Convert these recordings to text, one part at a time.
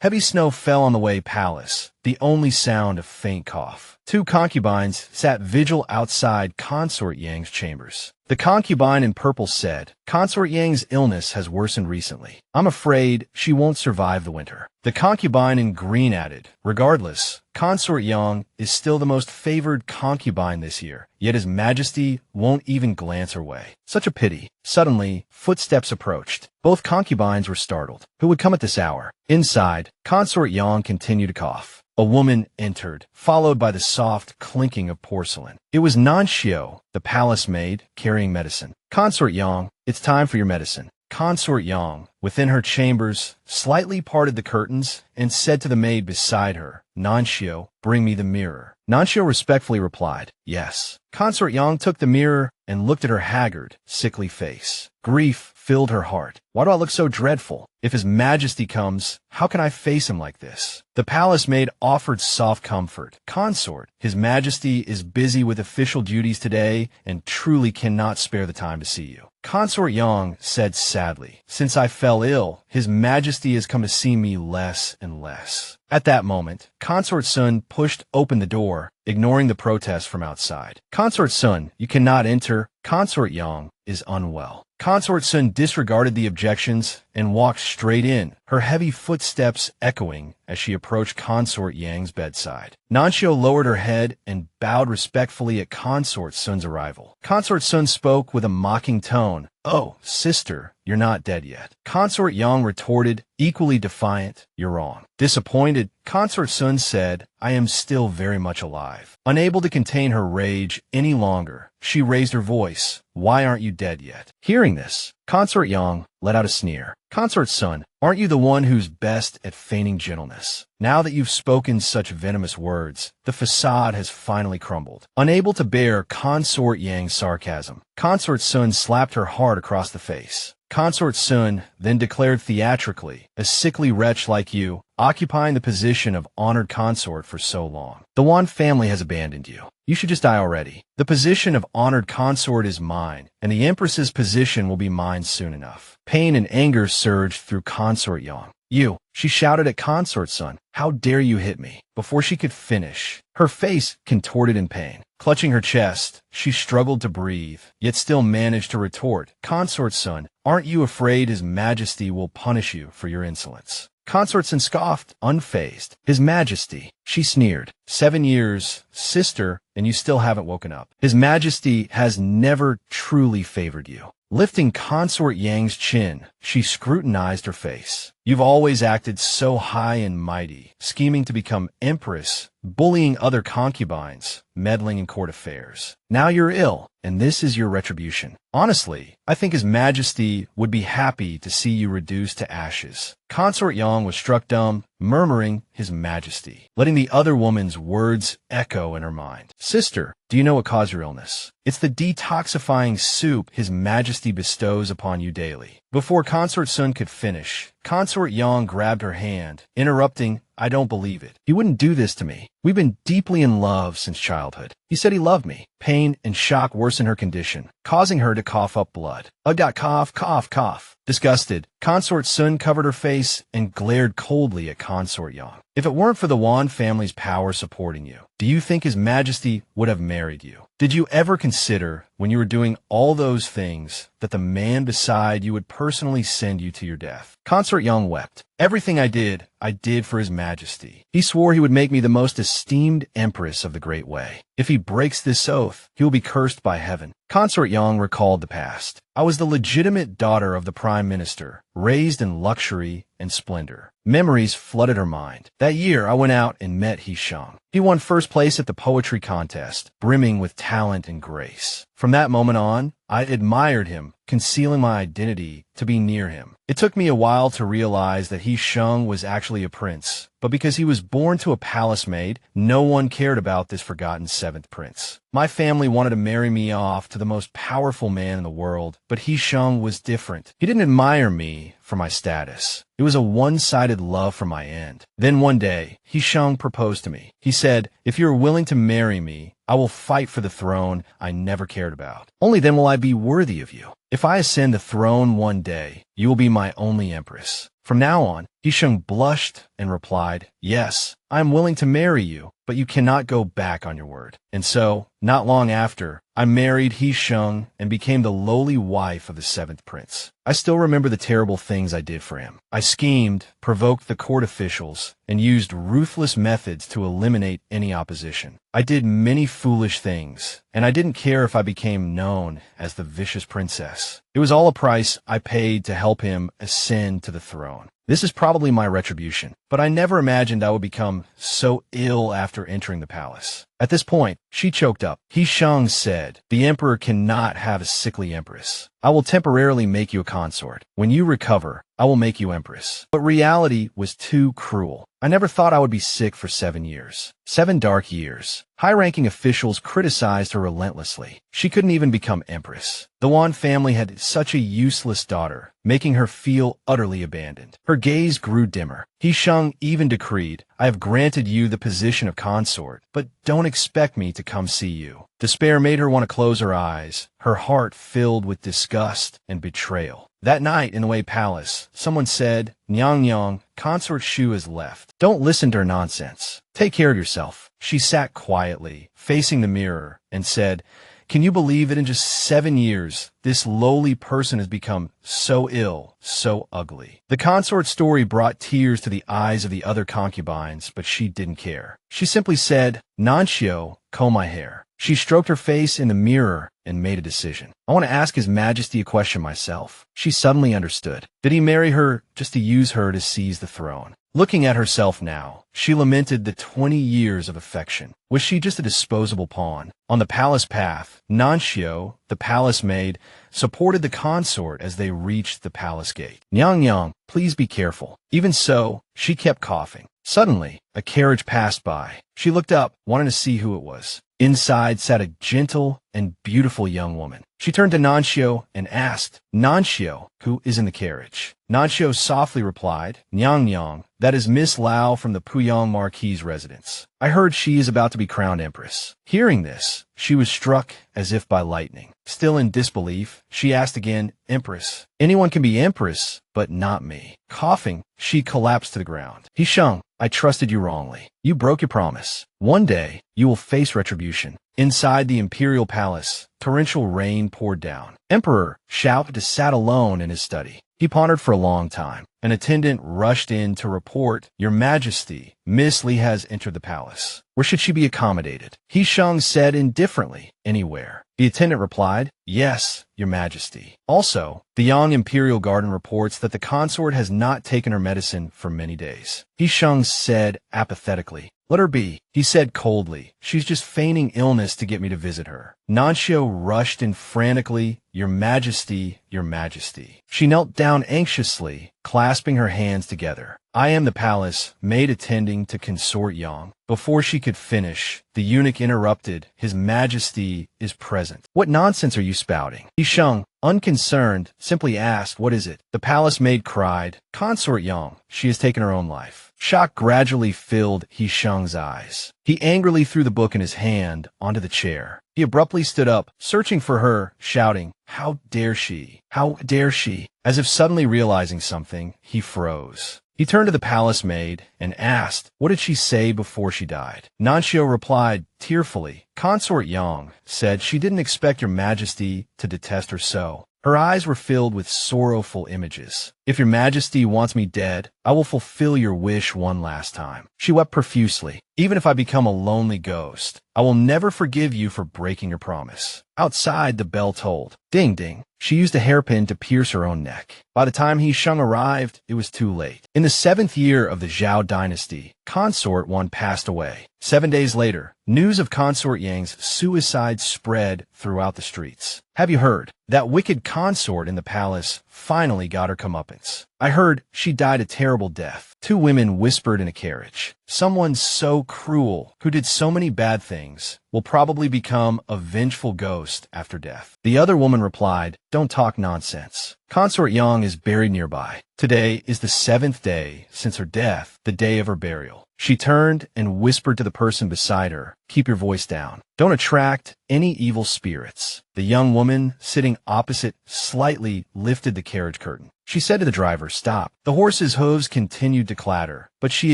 Heavy snow fell on the Wei Palace, the only sound a faint cough. Two concubines sat vigil outside Consort Yang's chambers. The concubine in purple said, "Consort Yang's illness has worsened recently. I'm afraid she won't survive the winter." The concubine in green added, "Regardless, Consort Yang is still the most favored concubine this year, yet His Majesty won't even glance her way. Such a pity." Suddenly, footsteps approached. Both concubines were startled. Who would come at this hour? Inside, Consort Yang continued to cough. A woman entered, followed by the soft clinking of porcelain. It was Nanxio, the palace maid, carrying medicine. "Consort Yang, it's time for your medicine." Consort Yang, within her chambers, slightly parted the curtains and said to the maid beside her, "Nanxio, bring me the mirror." Nanxio respectfully replied, "Yes." Consort Yang took the mirror and looked at her haggard, sickly face. Grief filled her heart. Why do I look so dreadful? If His Majesty comes, how can I face him like this? The palace maid offered soft comfort. "Consort, His Majesty is busy with official duties today and truly cannot spare the time to see you." Consort Yang said sadly, "Since I fell ill, His Majesty has come to see me less and less." At that moment, Consort Sun pushed open the door, ignoring the protest from outside. "Consort Sun, you cannot enter. Consort Yang is unwell." Consort Sun disregarded the objections and walked straight in, her heavy footsteps echoing as she approached Consort Yang's bedside. Nanxio lowered her head and bowed respectfully at Consort Sun's arrival. Consort Sun spoke with a mocking tone. "Oh, sister, you're not dead yet." Consort Yang retorted, equally defiant, "You're wrong." Disappointed, Consort Sun said, "I am still very much alive." Unable to contain her rage any longer, she raised her voice, "Why aren't you dead yet?" Hearing this, Consort Yang let out a sneer. "Consort Sun, aren't you the one who's best at feigning gentleness? Now that you've spoken such venomous words, the facade has finally crumbled." Unable to bear Consort Yang's sarcasm, Consort Sun slapped her hard across the face. Consort Sun then declared theatrically, "A sickly wretch like you, occupying the position of honored consort for so long. The Wan family has abandoned you. You should just die already. The position of honored consort is mine, and the Empress's position will be mine soon enough." Pain and anger surged through Consort Yang. "You," she shouted at Consort Sun, "how dare you hit me?" Before she could finish, her face contorted in pain. Clutching her chest, she struggled to breathe, yet still managed to retort, "Consort Sun, aren't you afraid His Majesty will punish you for your insolence?" Consort Sun scoffed, unfazed. "His Majesty," she sneered. 7 years, sister, and you still haven't woken up. His Majesty has never truly favored you." Lifting Consort Yang's chin, she scrutinized her face. "You've always acted so high and mighty, scheming to become Empress, bullying other concubines, meddling in court affairs. Now you're ill, and this is your retribution. Honestly, I think His Majesty would be happy to see you reduced to ashes." Consort Yang was struck dumb, murmuring, "His Majesty," letting the other woman's words echo in her mind. "Sister, do you know what caused your illness? It's the detoxifying soup His Majesty bestows upon you daily." Before Consort Sun could finish, Consort Yang grabbed her hand, interrupting, "I don't believe it. He wouldn't do this to me. We've been deeply in love since childhood. He said he loved me." Pain and shock worsened her condition, causing her to cough up blood. Cough, cough, cough. Disgusted, Consort Sun covered her face and glared coldly at Consort Yang. "If it weren't for the Wan family's power supporting you, do you think His Majesty would have married you? Did you ever consider, when you were doing all those things, that the man beside you would personally send you to your death?" Consort Yang wept. "Everything I did for His Majesty. He swore he would make me the most esteemed Empress of the Great Way. If he breaks this oath, he will be cursed by heaven." Consort Yang recalled the past. "I was the legitimate daughter of the Prime Minister, raised in luxury and splendor." Memories flooded her mind. "That year, I went out and met Huo Xiong. He won first place at the poetry contest, brimming with talent and grace. From that moment on, I admired him, concealing my identity to be near him. It took me a while to realize that Huo Xiong was actually a prince, but because he was born to a palace maid, no one cared about this forgotten seventh prince. My family wanted to marry me off to the most powerful man in the world, but Huo Xiong was different. He didn't admire me for my status. It was a one-sided love from my end. Then one day, Huo Xiong proposed to me. He said, 'If you're willing to marry me, I will fight for the throne I never cared about. Only then will I be worthy of you. If I ascend the throne one day, you will be my only empress. From now on, He Xiong blushed and replied, "Yes, I am willing to marry you, but you cannot go back on your word." And so, not long after, I married He Xiong and became the lowly wife of the seventh prince. I still remember the terrible things I did for him. I schemed, provoked the court officials, and used ruthless methods to eliminate any opposition. I did many foolish things, and I didn't care if I became known as the vicious princess. It was all a price I paid to help him ascend to the throne. This is probably my retribution, but I never imagined I would become so ill after entering the palace. At this point, she choked up. He Xiong said, "The emperor cannot have a sickly empress. I will temporarily make you a consort. When you recover, I will make you empress." But reality was too cruel. I never thought I would be sick for 7 years. 7 dark years. High-ranking officials criticized her relentlessly. She couldn't even become empress. The Wan family had such a useless daughter, making her feel utterly abandoned. Her gaze grew dimmer. He Xiong even decreed, "I have granted you the position of consort, but don't expect me to come see you." Despair made her want to close her eyes, her heart filled with disgust and betrayal. That night in the Wei Palace, someone said, "Nyang, Consort Shu has left. Don't listen to her nonsense. Take care of yourself." She sat quietly, facing the mirror, and said, "Can you believe that in just 7 years, this lowly person has become so ill, so ugly?" The consort story brought tears to the eyes of the other concubines, but she didn't care. She simply said, "Nanxio, comb my hair." She stroked her face in the mirror and made a decision. "I want to ask His Majesty a question myself." She suddenly understood. Did he marry her just to use her to seize the throne? Looking at herself now, she lamented the 20 years of affection. Was she just a disposable pawn? On the palace path, Nanxio, the palace maid, supported the consort as they reached the palace gate. "Nyang, please be careful." Even so, she kept coughing. Suddenly, a carriage passed by. She looked up, wanting to see who it was. Inside sat a gentle and beautiful young woman. She turned to Nanxio and asked, "Nanxio, who is in the carriage?" Nanxio softly replied, "Nyang, that is Miss Lao from the Puyang Marquis' residence. I heard she is about to be crowned empress." Hearing this, she was struck as if by lightning. Still in disbelief, she asked again, "Empress, anyone can be empress, but not me." Coughing, she collapsed to the ground. "He Xiong, I trusted you wrongly. You broke your promise. One day, you will face retribution." Inside the imperial palace, torrential rain poured down. Emperor Huo sat alone in his study. He pondered for a long time. An attendant rushed in to report, "Your Majesty, Miss Li has entered the palace. Where should she be accommodated?" He Xiong said indifferently, "Anywhere." The attendant replied, "Yes, Your Majesty." Also, the young imperial garden reports that the consort has not taken her medicine for many days. He Xiong said apathetically, "Let her be." He said coldly, "She's just feigning illness to get me to visit her." Nanxio rushed in frantically, "Your Majesty, Your Majesty." She knelt down anxiously, clasping her hands together. "I am the palace maid attending to Consort Yang." Before she could finish, the eunuch interrupted, "His Majesty is present." "What nonsense are you spouting?" He Xiong, unconcerned, simply asked, "What is it?" The palace maid cried, "Consort Yang, she has taken her own life." Shock gradually filled He Xiong's eyes. He angrily threw the book in his hand onto the chair. He abruptly stood up, searching for her, shouting, "How dare she? How dare she?" As if suddenly realizing something, he froze. He turned to the palace maid and asked, "What did she say before she died?" Nanxio replied tearfully, "Consort Yang said she didn't expect Your Majesty to detest her so." Her eyes were filled with sorrowful images. "If Your Majesty wants me dead, I will fulfill your wish one last time." She wept profusely. "Even if I become a lonely ghost, I will never forgive you for breaking your promise." Outside, the bell tolled. Ding, ding. She used a hairpin to pierce her own neck. By the time He Xiong arrived, it was too late. In the 7th year of the Zhao dynasty, Consort One passed away. 7 days later, news of Consort Yang's suicide spread throughout the streets. "Have you heard? That wicked consort in the palace finally got her comeuppance. I heard she died a terrible death." 2 women whispered in a carriage. "Someone so cruel, who did so many bad things, will probably become a vengeful ghost after death." The other woman replied, "Don't talk nonsense. Consort Yang is buried nearby. Today is the 7th day since her death, the day of her burial." She turned and whispered to the person beside her, "Keep your voice down. Don't attract any evil spirits." The young woman sitting opposite slightly lifted the carriage curtain. She said to the driver, driver stop. The horse's hooves continued to clatter, but she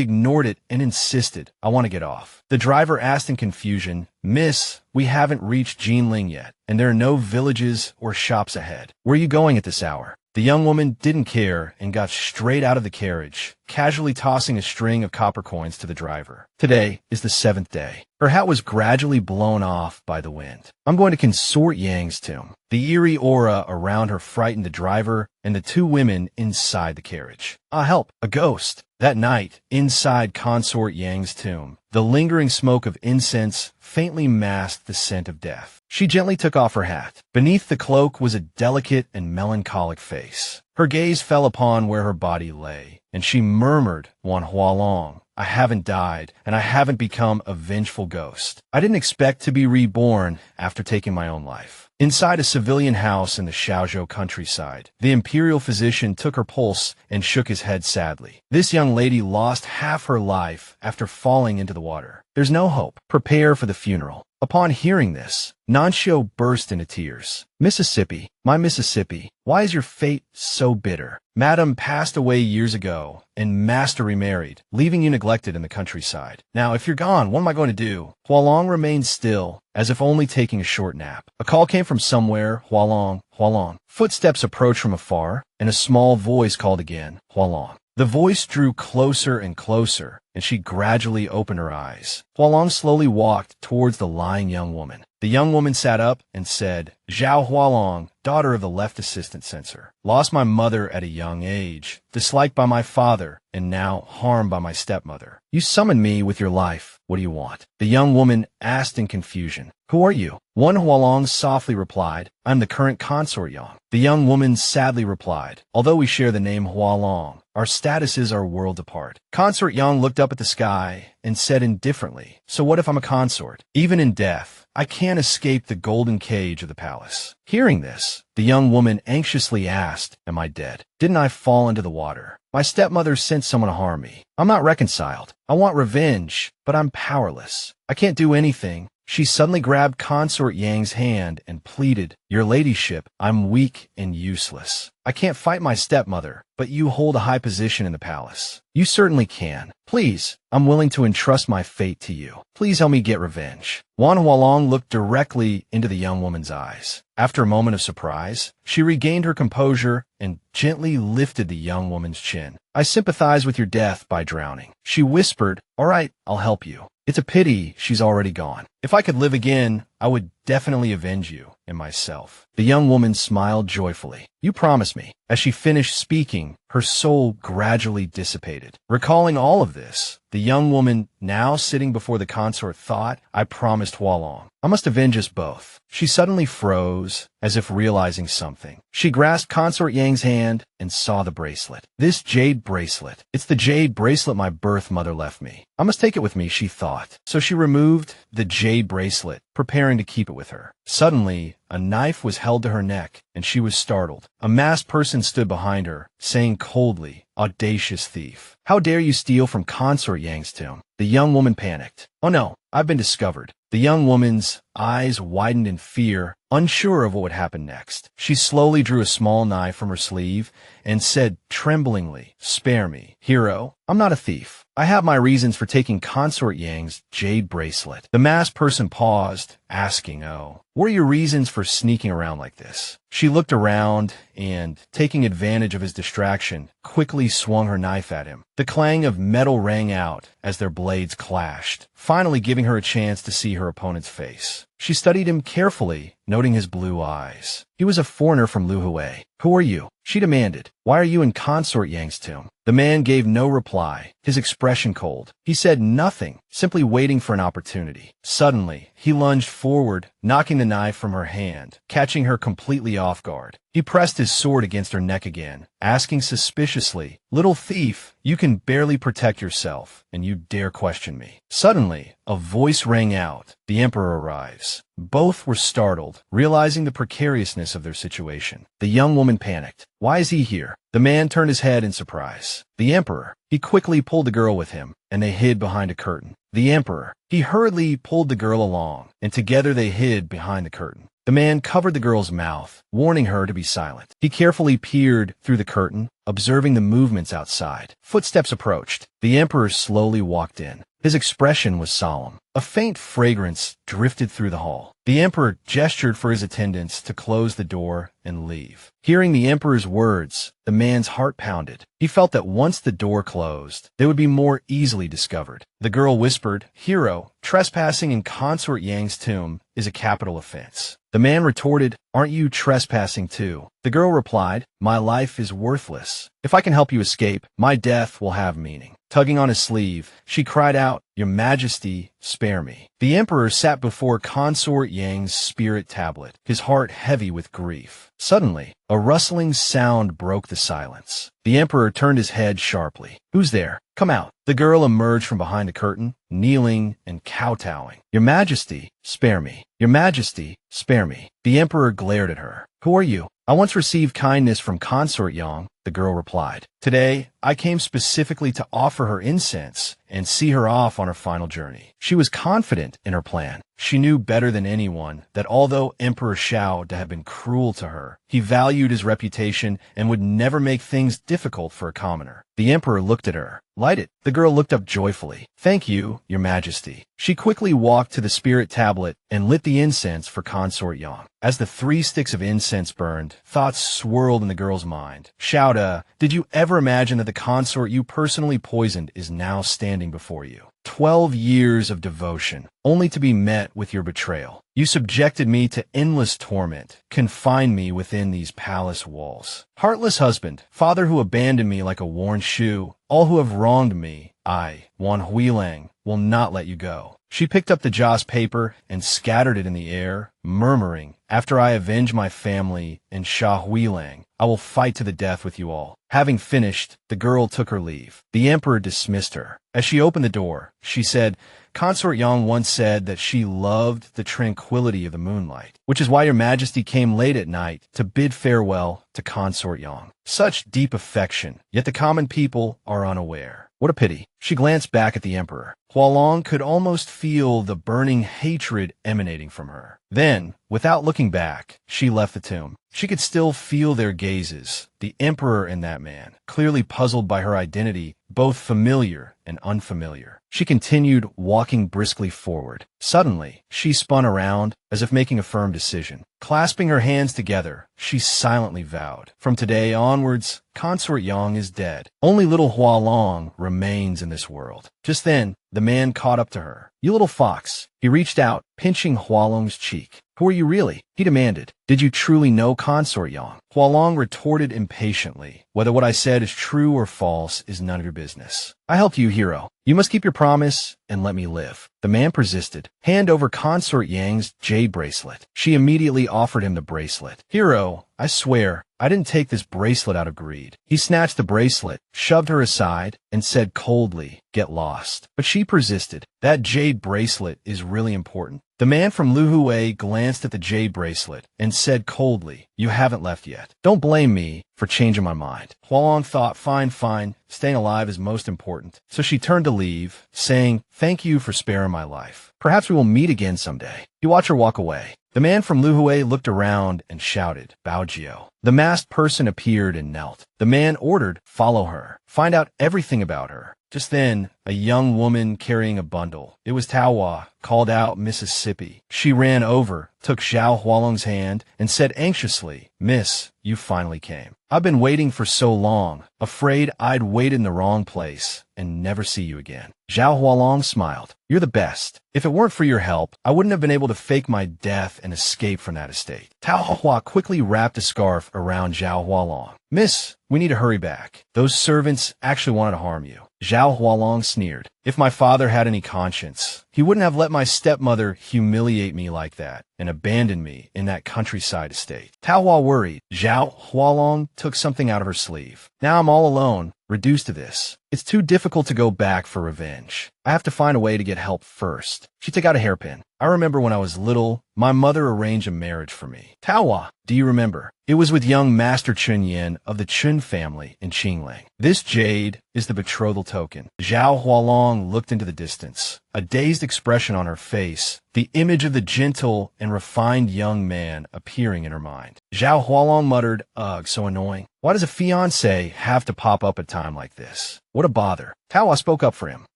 ignored it and insisted, "I want to get off." The driver asked in confusion, "Miss, we haven't reached Jinling yet, and there are no villages or shops ahead. Where are you going at this hour?" The young woman didn't care and got straight out of the carriage, casually tossing a string of copper coins to the driver. Today is the 7th day. Her hat was gradually blown off by the wind. "I'm going to Consort Yang's tomb." The eerie aura around her frightened the driver and the two women inside the carriage. "Ah, help! A ghost!" That night, inside Consort Yang's tomb, the lingering smoke of incense faintly masked the scent of death. She gently took off her hat. Beneath the cloak was a delicate and melancholic face. Her gaze fell upon where her body lay, and she murmured, "Wan Hua Long, I haven't died, and I haven't become a vengeful ghost. I didn't expect to be reborn after taking my own life." Inside a civilian house in the Xiaozhou countryside, the imperial physician took her pulse and shook his head sadly. "This young lady lost half her life after falling into the water. There's no hope. Prepare for the funeral." Upon hearing this, Nanshio burst into tears. "Mississippi, my Mississippi, why is your fate so bitter? Madam passed away years ago, and Master remarried, leaving you neglected in the countryside. Now, if you're gone, what am I going to do?" Hualong remained still, as if only taking a short nap. A call came from somewhere. "Hualong, Hualong." Footsteps approached from afar, and a small voice called again, "Hualong." The voice drew closer and closer, and she gradually opened her eyes. Hualong slowly walked towards the lying young woman. The young woman sat up and said, "Zhao Hualong, daughter of the left assistant censor. Lost my mother at a young age, disliked by my father, and now harmed by my stepmother. You summoned me with your life. What do you want?" The young woman asked in confusion, "Who are you?" One Hualong softly replied, "I'm the current Consort Yang." The young woman sadly replied, "Although we share the name Hualong, our statuses are worlds apart." Consort Yang looked up at the sky and said indifferently, "So what if I'm a consort? Even in death, I can't escape the golden cage of the palace." Hearing this, the young woman anxiously asked, "Am I dead? Didn't I fall into the water? My stepmother sent someone to harm me. I'm not reconciled. I want revenge, but I'm powerless. I can't do anything." She suddenly grabbed Consort Yang's hand and pleaded, "Your ladyship, I'm weak and useless. I can't fight my stepmother, but you hold a high position in the palace. You certainly can. Please, I'm willing to entrust my fate to you. Please help me get revenge." Wan Hualong looked directly into the young woman's eyes. After a moment of surprise, she regained her composure and gently lifted the young woman's chin. "I sympathize with your death by drowning." She whispered, "All right, I'll help you. It's a pity she's already gone. If I could live again, I would definitely avenge you and myself." The young woman smiled joyfully. "You promise me." As she finished speaking, her soul gradually dissipated. Recalling all of this, the young woman, now sitting before the consort, thought, "I promised Hualong. I must avenge us both." She suddenly froze, as if realizing something. She grasped Consort Yang's hand and saw the bracelet. This jade bracelet. It's the jade bracelet my birth mother left me. I must take it with me, she thought. So she removed the jade bracelet, preparing to keep it with her. Suddenly, a knife was held to her neck, and she was startled. A masked person stood behind her, saying coldly, "Audacious thief. How dare you steal from Consort Yang's tomb?" The young woman panicked. "Oh no, I've been discovered." The young woman's eyes widened in fear, unsure of what would happen next. She slowly drew a small knife from her sleeve and said tremblingly, "Spare me, hero. I'm not a thief. I have my reasons for taking Consort Yang's jade bracelet." The masked person paused, asking, "Oh, what are your reasons for sneaking around like this?" She looked around and, taking advantage of his distraction, quickly swung her knife at him. The clang of metal rang out as their blades clashed, finally giving her a chance to see her opponent's face. She studied him carefully, noting his blue eyes. He was a foreigner from Luhui. "Who are you?" she demanded. "Why are you in Consort Yang's tomb?" The man gave no reply, his expression cold. He said nothing, simply waiting for an opportunity. Suddenly, he lunged forward, knocking the knife from her hand, catching her completely off guard. He pressed his sword against her neck again, asking suspiciously, "Little thief, you can barely protect yourself, and you dare question me." Suddenly, a voice rang out, "The Emperor arrives." Both were startled, realizing the precariousness of their situation. The young woman panicked. "Why is he here?" The man turned his head in surprise. The Emperor. He quickly pulled the girl with him, and they hid behind a curtain. The Emperor. He hurriedly pulled the girl along, and together they hid behind the curtain. The man covered the girl's mouth, warning her to be silent. He carefully peered through the curtain, observing the movements outside. Footsteps approached. The emperor slowly walked in. His expression was solemn. A faint fragrance drifted through the hall. The emperor gestured for his attendants to close the door and leave. Hearing the emperor's words, the man's heart pounded. He felt that once the door closed, they would be more easily discovered. The girl whispered, "Hero, trespassing in Consort Yang's tomb is a capital offense." The man retorted, "Aren't you trespassing too?" The girl replied, "My life is worthless. If I can help you escape, my death will have meaning." Tugging on his sleeve, she cried out, "Your Majesty, spare me." The emperor sat before Consort Yang's spirit tablet, his heart heavy with grief. Suddenly, a rustling sound broke the silence. The emperor turned his head sharply. "Who's there? Come out." The girl emerged from behind the curtain, kneeling and kowtowing. "Your Majesty, spare me. Your Majesty, spare me." The emperor glared at her. "Who are you?" "I once received kindness from Consort Yang," the girl replied. "Today, I came specifically to offer her incense and see her off on her final journey." She was confident in her plan. She knew better than anyone that although Emperor Shao had been cruel to her, he valued his reputation and would never make things difficult for a commoner. The emperor looked at her. "Light it." The girl looked up joyfully. "Thank you, Your Majesty." She quickly walked to the spirit tablet and lit the incense for Consort Yang. As the 3 sticks of incense burned, thoughts swirled in the girl's mind. "Shao, did you ever imagine that the consort you personally poisoned is now standing before you? 12 years of devotion, only to be met with your betrayal. You subjected me to endless torment, confined me within these palace walls. Heartless husband, father who abandoned me like a worn shoe, all who have wronged me, I, Wan Hua Long, will not let you go." She picked up the joss paper and scattered it in the air, murmuring, "After I avenge my family and Sha Huilang, I will fight to the death with you all." Having finished, the girl took her leave. The emperor dismissed her. As she opened the door, she said, "Consort Yang once said that she loved the tranquility of the moonlight, which is why Your Majesty came late at night to bid farewell to Consort Yang. Such deep affection, yet the common people are unaware. What a pity." She glanced back at the emperor. Hua Long could almost feel the burning hatred emanating from her. Then, without looking back, she left the tomb. She could still feel their gazes, the emperor and that man, clearly puzzled by her identity, both familiar and unfamiliar. She continued walking briskly forward. Suddenly, she spun around, as if making a firm decision. Clasping her hands together, she silently vowed, "From today onwards, Consort Yang is dead. Only little Hua Long remains in this world." Just then, the man caught up to her. "You little fox." He reached out, pinching Hua Long's cheek. "Who are you really?" he demanded. "Did you truly know Consort Yang?" Hua Long retorted impatiently, "Whether what I said is true or false is none of your business. I helped you, hero. You must keep your promise and let me live." The man persisted. "Hand over Consort Yang's jade bracelet." She immediately offered him the bracelet. "Hero, I swear, I didn't take this bracelet out of greed." He snatched the bracelet, shoved her aside, and said coldly, "Get lost." But she persisted. "That jade bracelet is really important." The man from Luhue glanced at the jade bracelet and said coldly, "You haven't left yet. Don't blame me for changing my mind." Hua Long thought, fine, staying alive is most important. So she turned to leave, saying, "Thank you for sparing my life. Perhaps we will meet again someday." He watched her walk away. The man from Luhue looked around and shouted, "Baojiu." The masked person appeared and knelt. The man ordered, "Follow her. Find out everything about her." Just then, a young woman carrying a bundle, it was Taohua, called out Mississippi. She ran over, took Zhao Hualong's hand, and said anxiously, "Miss, you finally came. I've been waiting for so long, afraid I'd waited in the wrong place and never see you again." Zhao Hualong smiled. "You're the best. If it weren't for your help, I wouldn't have been able to fake my death and escape from that estate." Taohua quickly wrapped a scarf around Zhao Hualong. "Miss, we need to hurry back. Those servants actually wanted to harm you." Zhao Hualong sneered. "If my father had any conscience, he wouldn't have let my stepmother humiliate me like that and abandon me in that countryside estate." Taohua worried. Zhao Hualong took something out of her sleeve. "Now I'm all alone, reduced to this. It's too difficult to go back for revenge. I have to find a way to get help first." She took out a hairpin. "I remember when I was little, my mother arranged a marriage for me." "Taohua, do you remember?" "It was with young Master Chun Yin of the Chun family in Qingling. This jade is the betrothal token." Zhao Hualong Long looked into the distance, a dazed expression on her face, the image of the gentle and refined young man appearing in her mind. Zhao Hualong muttered, "Ugh, so annoying. Why does a fiancé have to pop up at a time like this? What a bother." Taohua spoke up for him.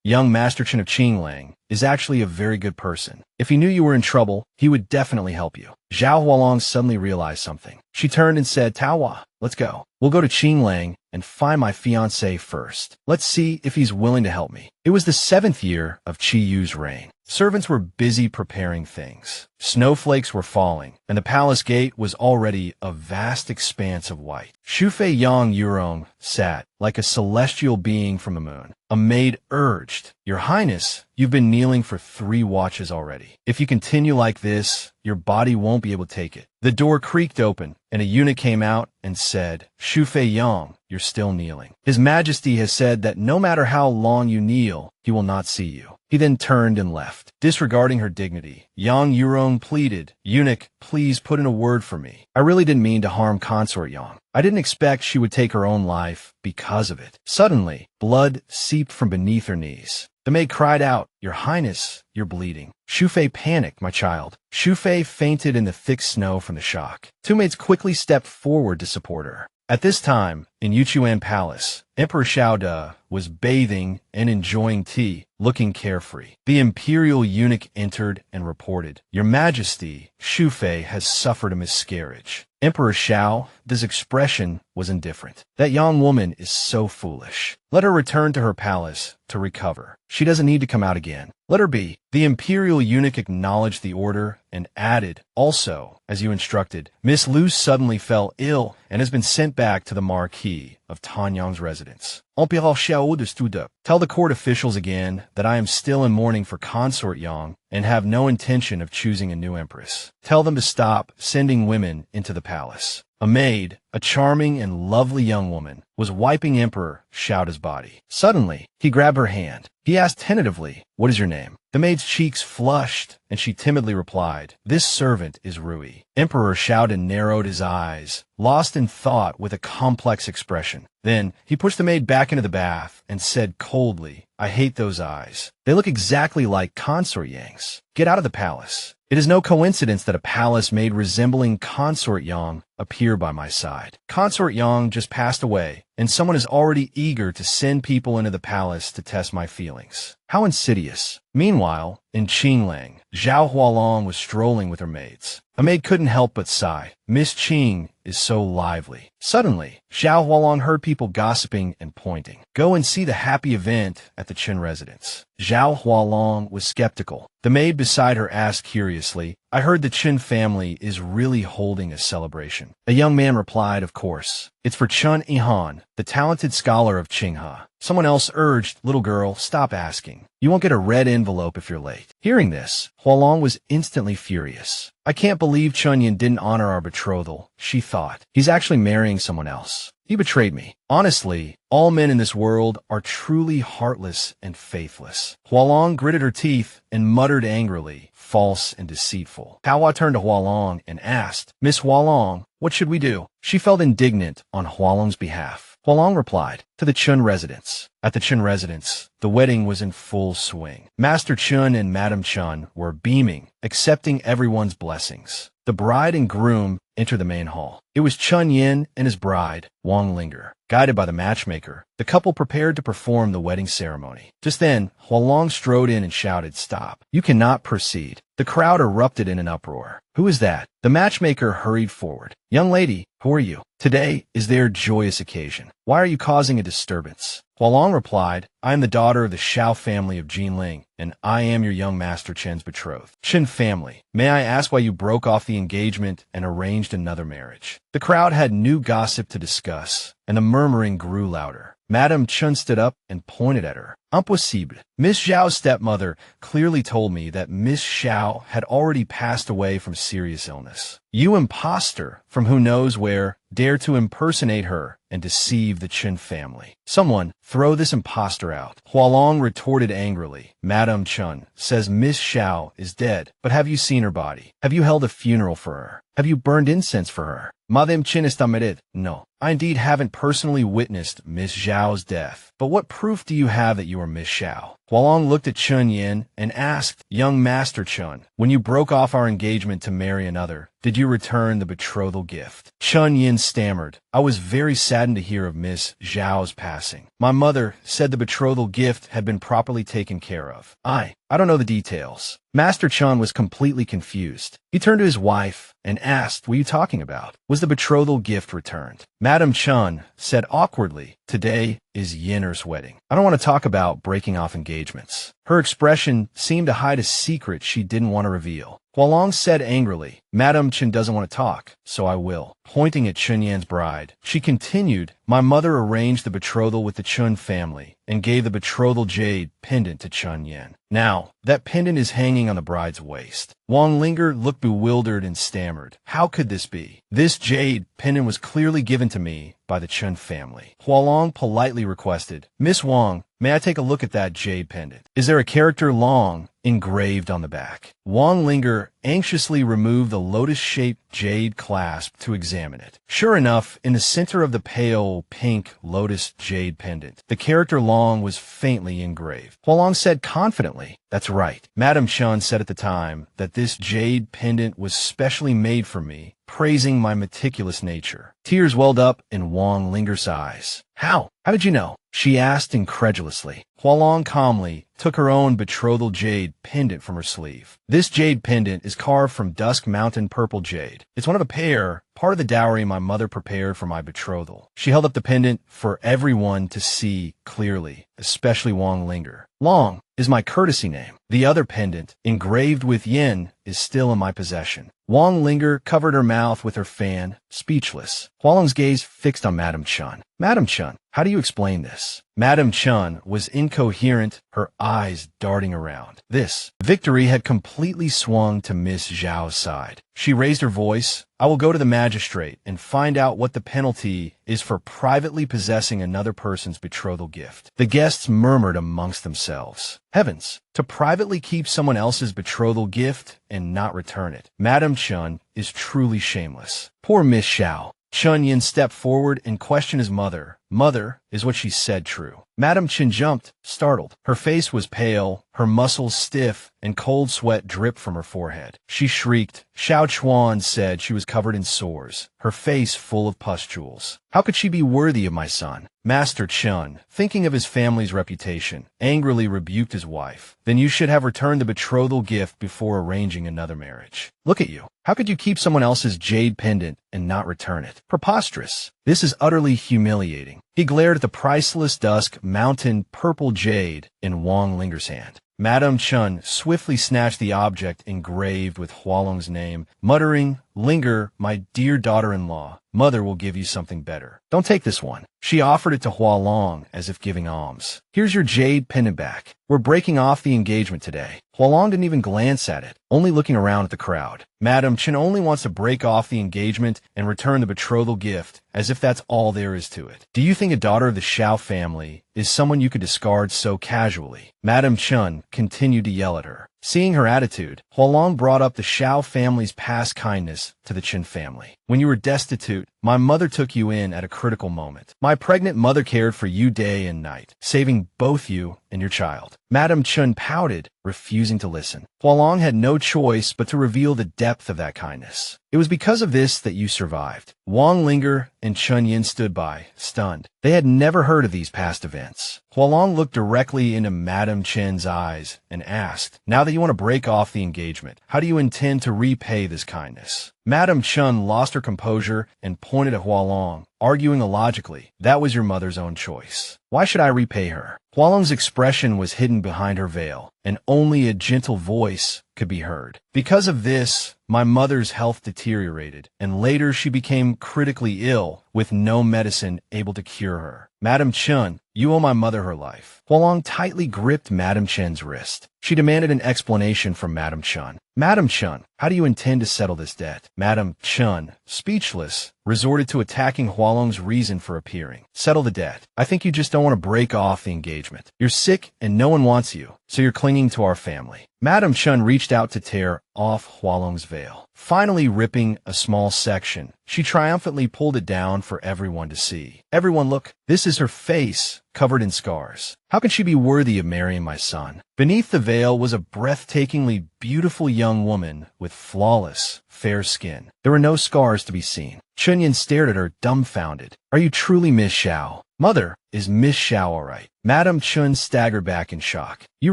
Young Master Chen of Qinglang is actually a very good person. If he knew you were in trouble, he would definitely help you. Zhao Hualong suddenly realized something. She turned and said, "Taohua, let's go. We'll go to Qinglang and find my fiancé first. Let's see if he's willing to help me." It was the 7th year of Qi Yu's reign. Servants were busy preparing things. Snowflakes were falling, and the palace gate was already a vast expanse of white. Shufei Yang Yurong sat like a celestial being from the moon. A maid urged, "Your Highness, you've been kneeling for 3 watches already. If you continue like this, your body won't be able to take it." The door creaked open, and a eunuch came out and said, "Shufei Yang, you're still kneeling. His Majesty has said that no matter how long you kneel, he will not see you." He then turned and left. Disregarding her dignity, Yang Yurong pleaded, "Eunuch, please put in a word for me. I really didn't mean to harm Consort Yang. I didn't expect she would take her own life because of it." Suddenly, blood seeped from beneath her knees. The maid cried out, "Your Highness, you're bleeding." Shufei panicked, "My child." Shufei fainted in the thick snow from the shock. 2 maids quickly stepped forward to support her. At this time, in Yuchuan Palace, Emperor Xiao was bathing and enjoying tea, looking carefree. The imperial eunuch entered and reported, "Your Majesty, Shufei has suffered a miscarriage." Emperor Xiao, this expression was indifferent. "That young woman is so foolish. Let her return to her palace to recover. She doesn't need to come out again. Let her be." The imperial eunuch acknowledged the order and added, "Also, as you instructed, Miss Lu suddenly fell ill and has been sent back to the Marquis of Tanyang's residence." Emperor Xiao stood up. "Tell the court officials again that I am still in mourning for Consort Yang and have no intention of choosing a new empress. Tell them to stop sending women into the palace." A maid, a charming and lovely young woman, was wiping Emperor Xiaoda's body. Suddenly, he grabbed her hand. He asked tentatively, "What is your name?" The maid's cheeks flushed, and she timidly replied, "This servant is Rui." Emperor Xiaoda narrowed his eyes, lost in thought with a complex expression. Then, he pushed the maid back into the bath and said coldly, "I hate those eyes. They look exactly like Consort Yang's. Get out of the palace." It is no coincidence that a palace maid resembling Consort Yang appear by my side. Consort Yang just passed away, and someone is already eager to send people into the palace to test my feelings. How insidious. Meanwhile, in Qinglang, Zhao Hualong was strolling with her maids. A maid couldn't help but sigh. "Miss Qing is so lively." Suddenly, Zhao Hualong heard people gossiping and pointing. "Go and see the happy event at the Chen residence." Zhao Hualong was skeptical. The maid beside her asked curiously, "I heard the Chen family is really holding a celebration." A young man replied, "Of course. It's for Chen Yihan, the talented scholar of Qinghe." Someone else urged, "Little girl, stop asking. You won't get a red envelope if you're late." Hearing this, Hualong was instantly furious. "I can't believe Chunyan didn't honor our betrothal," she thought. "He's actually marrying someone else. He betrayed me." Honestly, all men in this world are truly heartless and faithless. Hualong gritted her teeth and muttered angrily, "False and deceitful." Taohua turned to Hualong and asked, "Miss Hualong, what should we do?" She felt indignant on Hualong's behalf. Hualong replied, "To the Chun residence." At the Chun residence, the wedding was in full swing. Master Chun and Madam Chun were beaming, accepting everyone's blessings. The bride and groom entered the main hall. It was Chun Yin and his bride, Wang Linger. Guided by the matchmaker, the couple prepared to perform the wedding ceremony. Just then, Hualong strode in and shouted, "Stop. You cannot proceed." The crowd erupted in an uproar. "Who is that?" The matchmaker hurried forward. "Young lady, who are you? Today is their joyous occasion. Why are you causing a disturbance?" Hualong replied, "I am the daughter of the Shao family of Jinling, and I am your young master Chen's betrothed." "Chen family, may I ask why you broke off the engagement and arranged another marriage?" The crowd had new gossip to discuss, and the murmuring grew louder. Madame Chun stood up and pointed at her. "Impossible. Miss Xiao's stepmother clearly told me that Miss Xiao had already passed away from serious illness. You impostor from who knows where dare to impersonate her and deceive the Chen family. Someone throw this impostor out." Hualong retorted angrily. "Madame Chun says Miss Xiao is dead, but have you seen her body? Have you held a funeral for her? Have you burned incense for her?" "Madame Chen está married." "No, I indeed haven't personally witnessed Miss Xiao's death. But what proof do you have that you are Miss Xiao?" Hualong looked at Chun Yin and asked, "Young Master Chun, when you broke off our engagement to marry another, did you return the betrothal gift?" Chun Yin stammered, "I was very saddened to hear of Miss Zhao's passing. My mother said the betrothal gift had been properly taken care of. I don't know the details." Master Chun was completely confused. He turned to his wife and asked, "What are you talking about? Was the betrothal gift returned?" Madam Chun said awkwardly, "Today is Yinner's wedding. I don't want to talk about breaking off engagements." Her expression seemed to hide a secret she didn't want to reveal. Hualong said angrily, "Madam Chun doesn't want to talk, so I will." Pointing at Chun Yan's bride, she continued, "My mother arranged the betrothal with the Chun family and gave the betrothal jade pendant to Chun Yan. Now, that pendant is hanging on the bride's waist." Wang Linger looked bewildered and stammered, "How could this be? This jade pendant was clearly given to me by the Chun family." Hualong politely requested, "Miss Wang, may I take a look at that jade pendant? Is there a character Long engraved on the back?" Wang Linger anxiously removed the lotus-shaped jade clasp to examine it. Sure enough, in the center of the pale pink lotus jade pendant, the character Long was faintly engraved. Hualong said confidently, "That's right. Madam Chun said at the time that this jade pendant was specially made for me, praising my meticulous nature." Tears welled up in Wang Linger's eyes. How did you know?" she asked incredulously. Hualong calmly took her own betrothal jade pendant from her sleeve. "This jade pendant is carved from Dusk Mountain purple jade. It's one of a pair, part of the dowry my mother prepared for my betrothal." She held up the pendant for everyone to see clearly, especially Wang Linger. "Long is my courtesy name. The other pendant, engraved with yin, is still in my possession." Wang Linger covered her mouth with her fan, speechless. Hualong's gaze fixed on Madam Chun. "Madam Chun, how do you explain this?" Madam Chun was incoherent, her eyes darting around. This victory had completely swung to Miss Zhao's side. She raised her voice, "I will go to the magistrate and find out what the penalty is for privately possessing another person's betrothal gift." The guests murmured amongst themselves. Heavens, to privately keep someone else's betrothal gift and not return it. Madam Chun is truly shameless. Poor Miss Zhao. Chun Yin stepped forward and questioned his mother. "Mother, is what she said true?" Madam Chun jumped, startled. Her face was pale, her muscles stiff, and cold sweat dripped from her forehead. She shrieked. Xiao Chuan said she was covered in sores, her face full of pustules. "How could she be worthy of my son?" Master Chun, thinking of his family's reputation, angrily rebuked his wife. "Then you should have returned the betrothal gift before arranging another marriage. Look at you. How could you keep someone else's jade pendant and not return it? Preposterous. This is utterly humiliating." He glared at the priceless Dusk Mountain purple jade in Wang Linger's hand. Madam Chun swiftly snatched the object engraved with Hualong's name, muttering, "Linger, my dear daughter-in-law, mother will give you something better. Don't take this one." She offered it to Hualong as if giving alms. "Here's your jade pendant back. We're breaking off the engagement today." Hualong didn't even glance at it, only looking around at the crowd. Madam Chun only wants to break off the engagement and return the betrothal gift, as if that's all there is to it. Do you think a daughter of the Xiao family is someone you could discard so casually? Madam Chun continued to yell at her. Seeing her attitude, Hualong brought up the Xiao family's past kindness to the Qin family. "When you were destitute, my mother took you in at a critical moment. My pregnant mother cared for you day and night, saving both you and your child." Madam Chun pouted, refusing to listen. Hualong had no choice but to reveal the depth of that kindness. "It was because of this that you survived." Wang Linger and Chun Yin stood by, stunned. They had never heard of these past events. Hualong looked directly into Madam Chen's eyes and asked, "Now that you want to break off the engagement, how do you intend to repay this kindness?" Madam Chun lost her composure and pointed at Hualong, arguing illogically, "That was your mother's own choice. Why should I repay her?" Hualong's expression was hidden behind her veil, and only a gentle voice could be heard. "Because of this, my mother's health deteriorated, and later she became critically ill, with no medicine able to cure her. Madam Chun, you owe my mother her life." Hualong tightly gripped Madam Chen's wrist. She demanded an explanation from Madam Chun. "Madam Chun, how do you intend to settle this debt?" Madam Chun, speechless, resorted to attacking Hualong's reason for appearing. "Settle the debt. I think you just don't want to break off the engagement. You're sick and no one wants you, so you're clinging to our family." Madam Chun reached out to tear off Hualong's veil. Finally ripping a small section, she triumphantly pulled it down for everyone to see. "Everyone look, this is her face, covered in scars. How can she be worthy of marrying my son? Beneath the veil was a breathtakingly beautiful young woman with flawless, fair skin. There were no scars to be seen. Chunyin stared at her, dumbfounded. Are you truly Miss Xiao? Mother, is Miss Xiao all right? Madame Chun staggered back in shock. You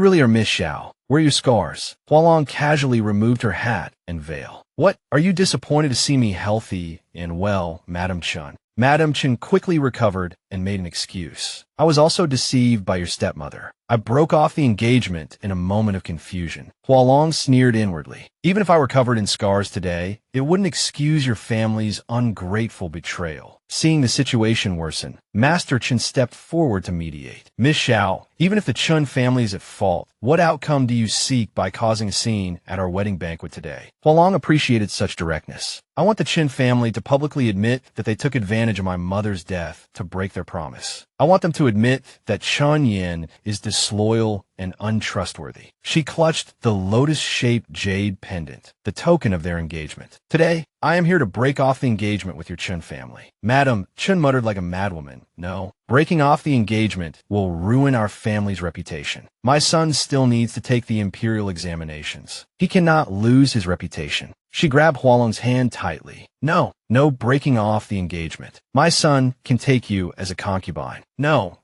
really are Miss Xiao. Where are your scars? Hua Long casually removed her hat and veil. What? Are you disappointed to see me healthy and well, Madame Chun? Madame Chun quickly recovered and made an excuse. I was also deceived by your stepmother. I broke off the engagement in a moment of confusion. Hua Long sneered inwardly. Even if I were covered in scars today, it wouldn't excuse your family's ungrateful betrayal. Seeing the situation worsen, Master Chun stepped forward to mediate. Miss Xiao, even if the Chun family is at fault, what outcome do you seek by causing a scene at our wedding banquet today? Hua Long appreciated such directness. I want the Chin family to publicly admit that they took advantage of my mother's death to break their promise. I want them to admit that Chun Yin is disloyal and untrustworthy. She clutched the lotus-shaped jade pendant, the token of their engagement. Today, I am here to break off the engagement with your Chun family. Madam, Chun muttered like a madwoman. No, breaking off the engagement will ruin our family's reputation. My son still needs to take the imperial examinations. He cannot lose his reputation. She grabbed Hua Long's hand tightly. No breaking off the engagement. My son can take you as a concubine. No.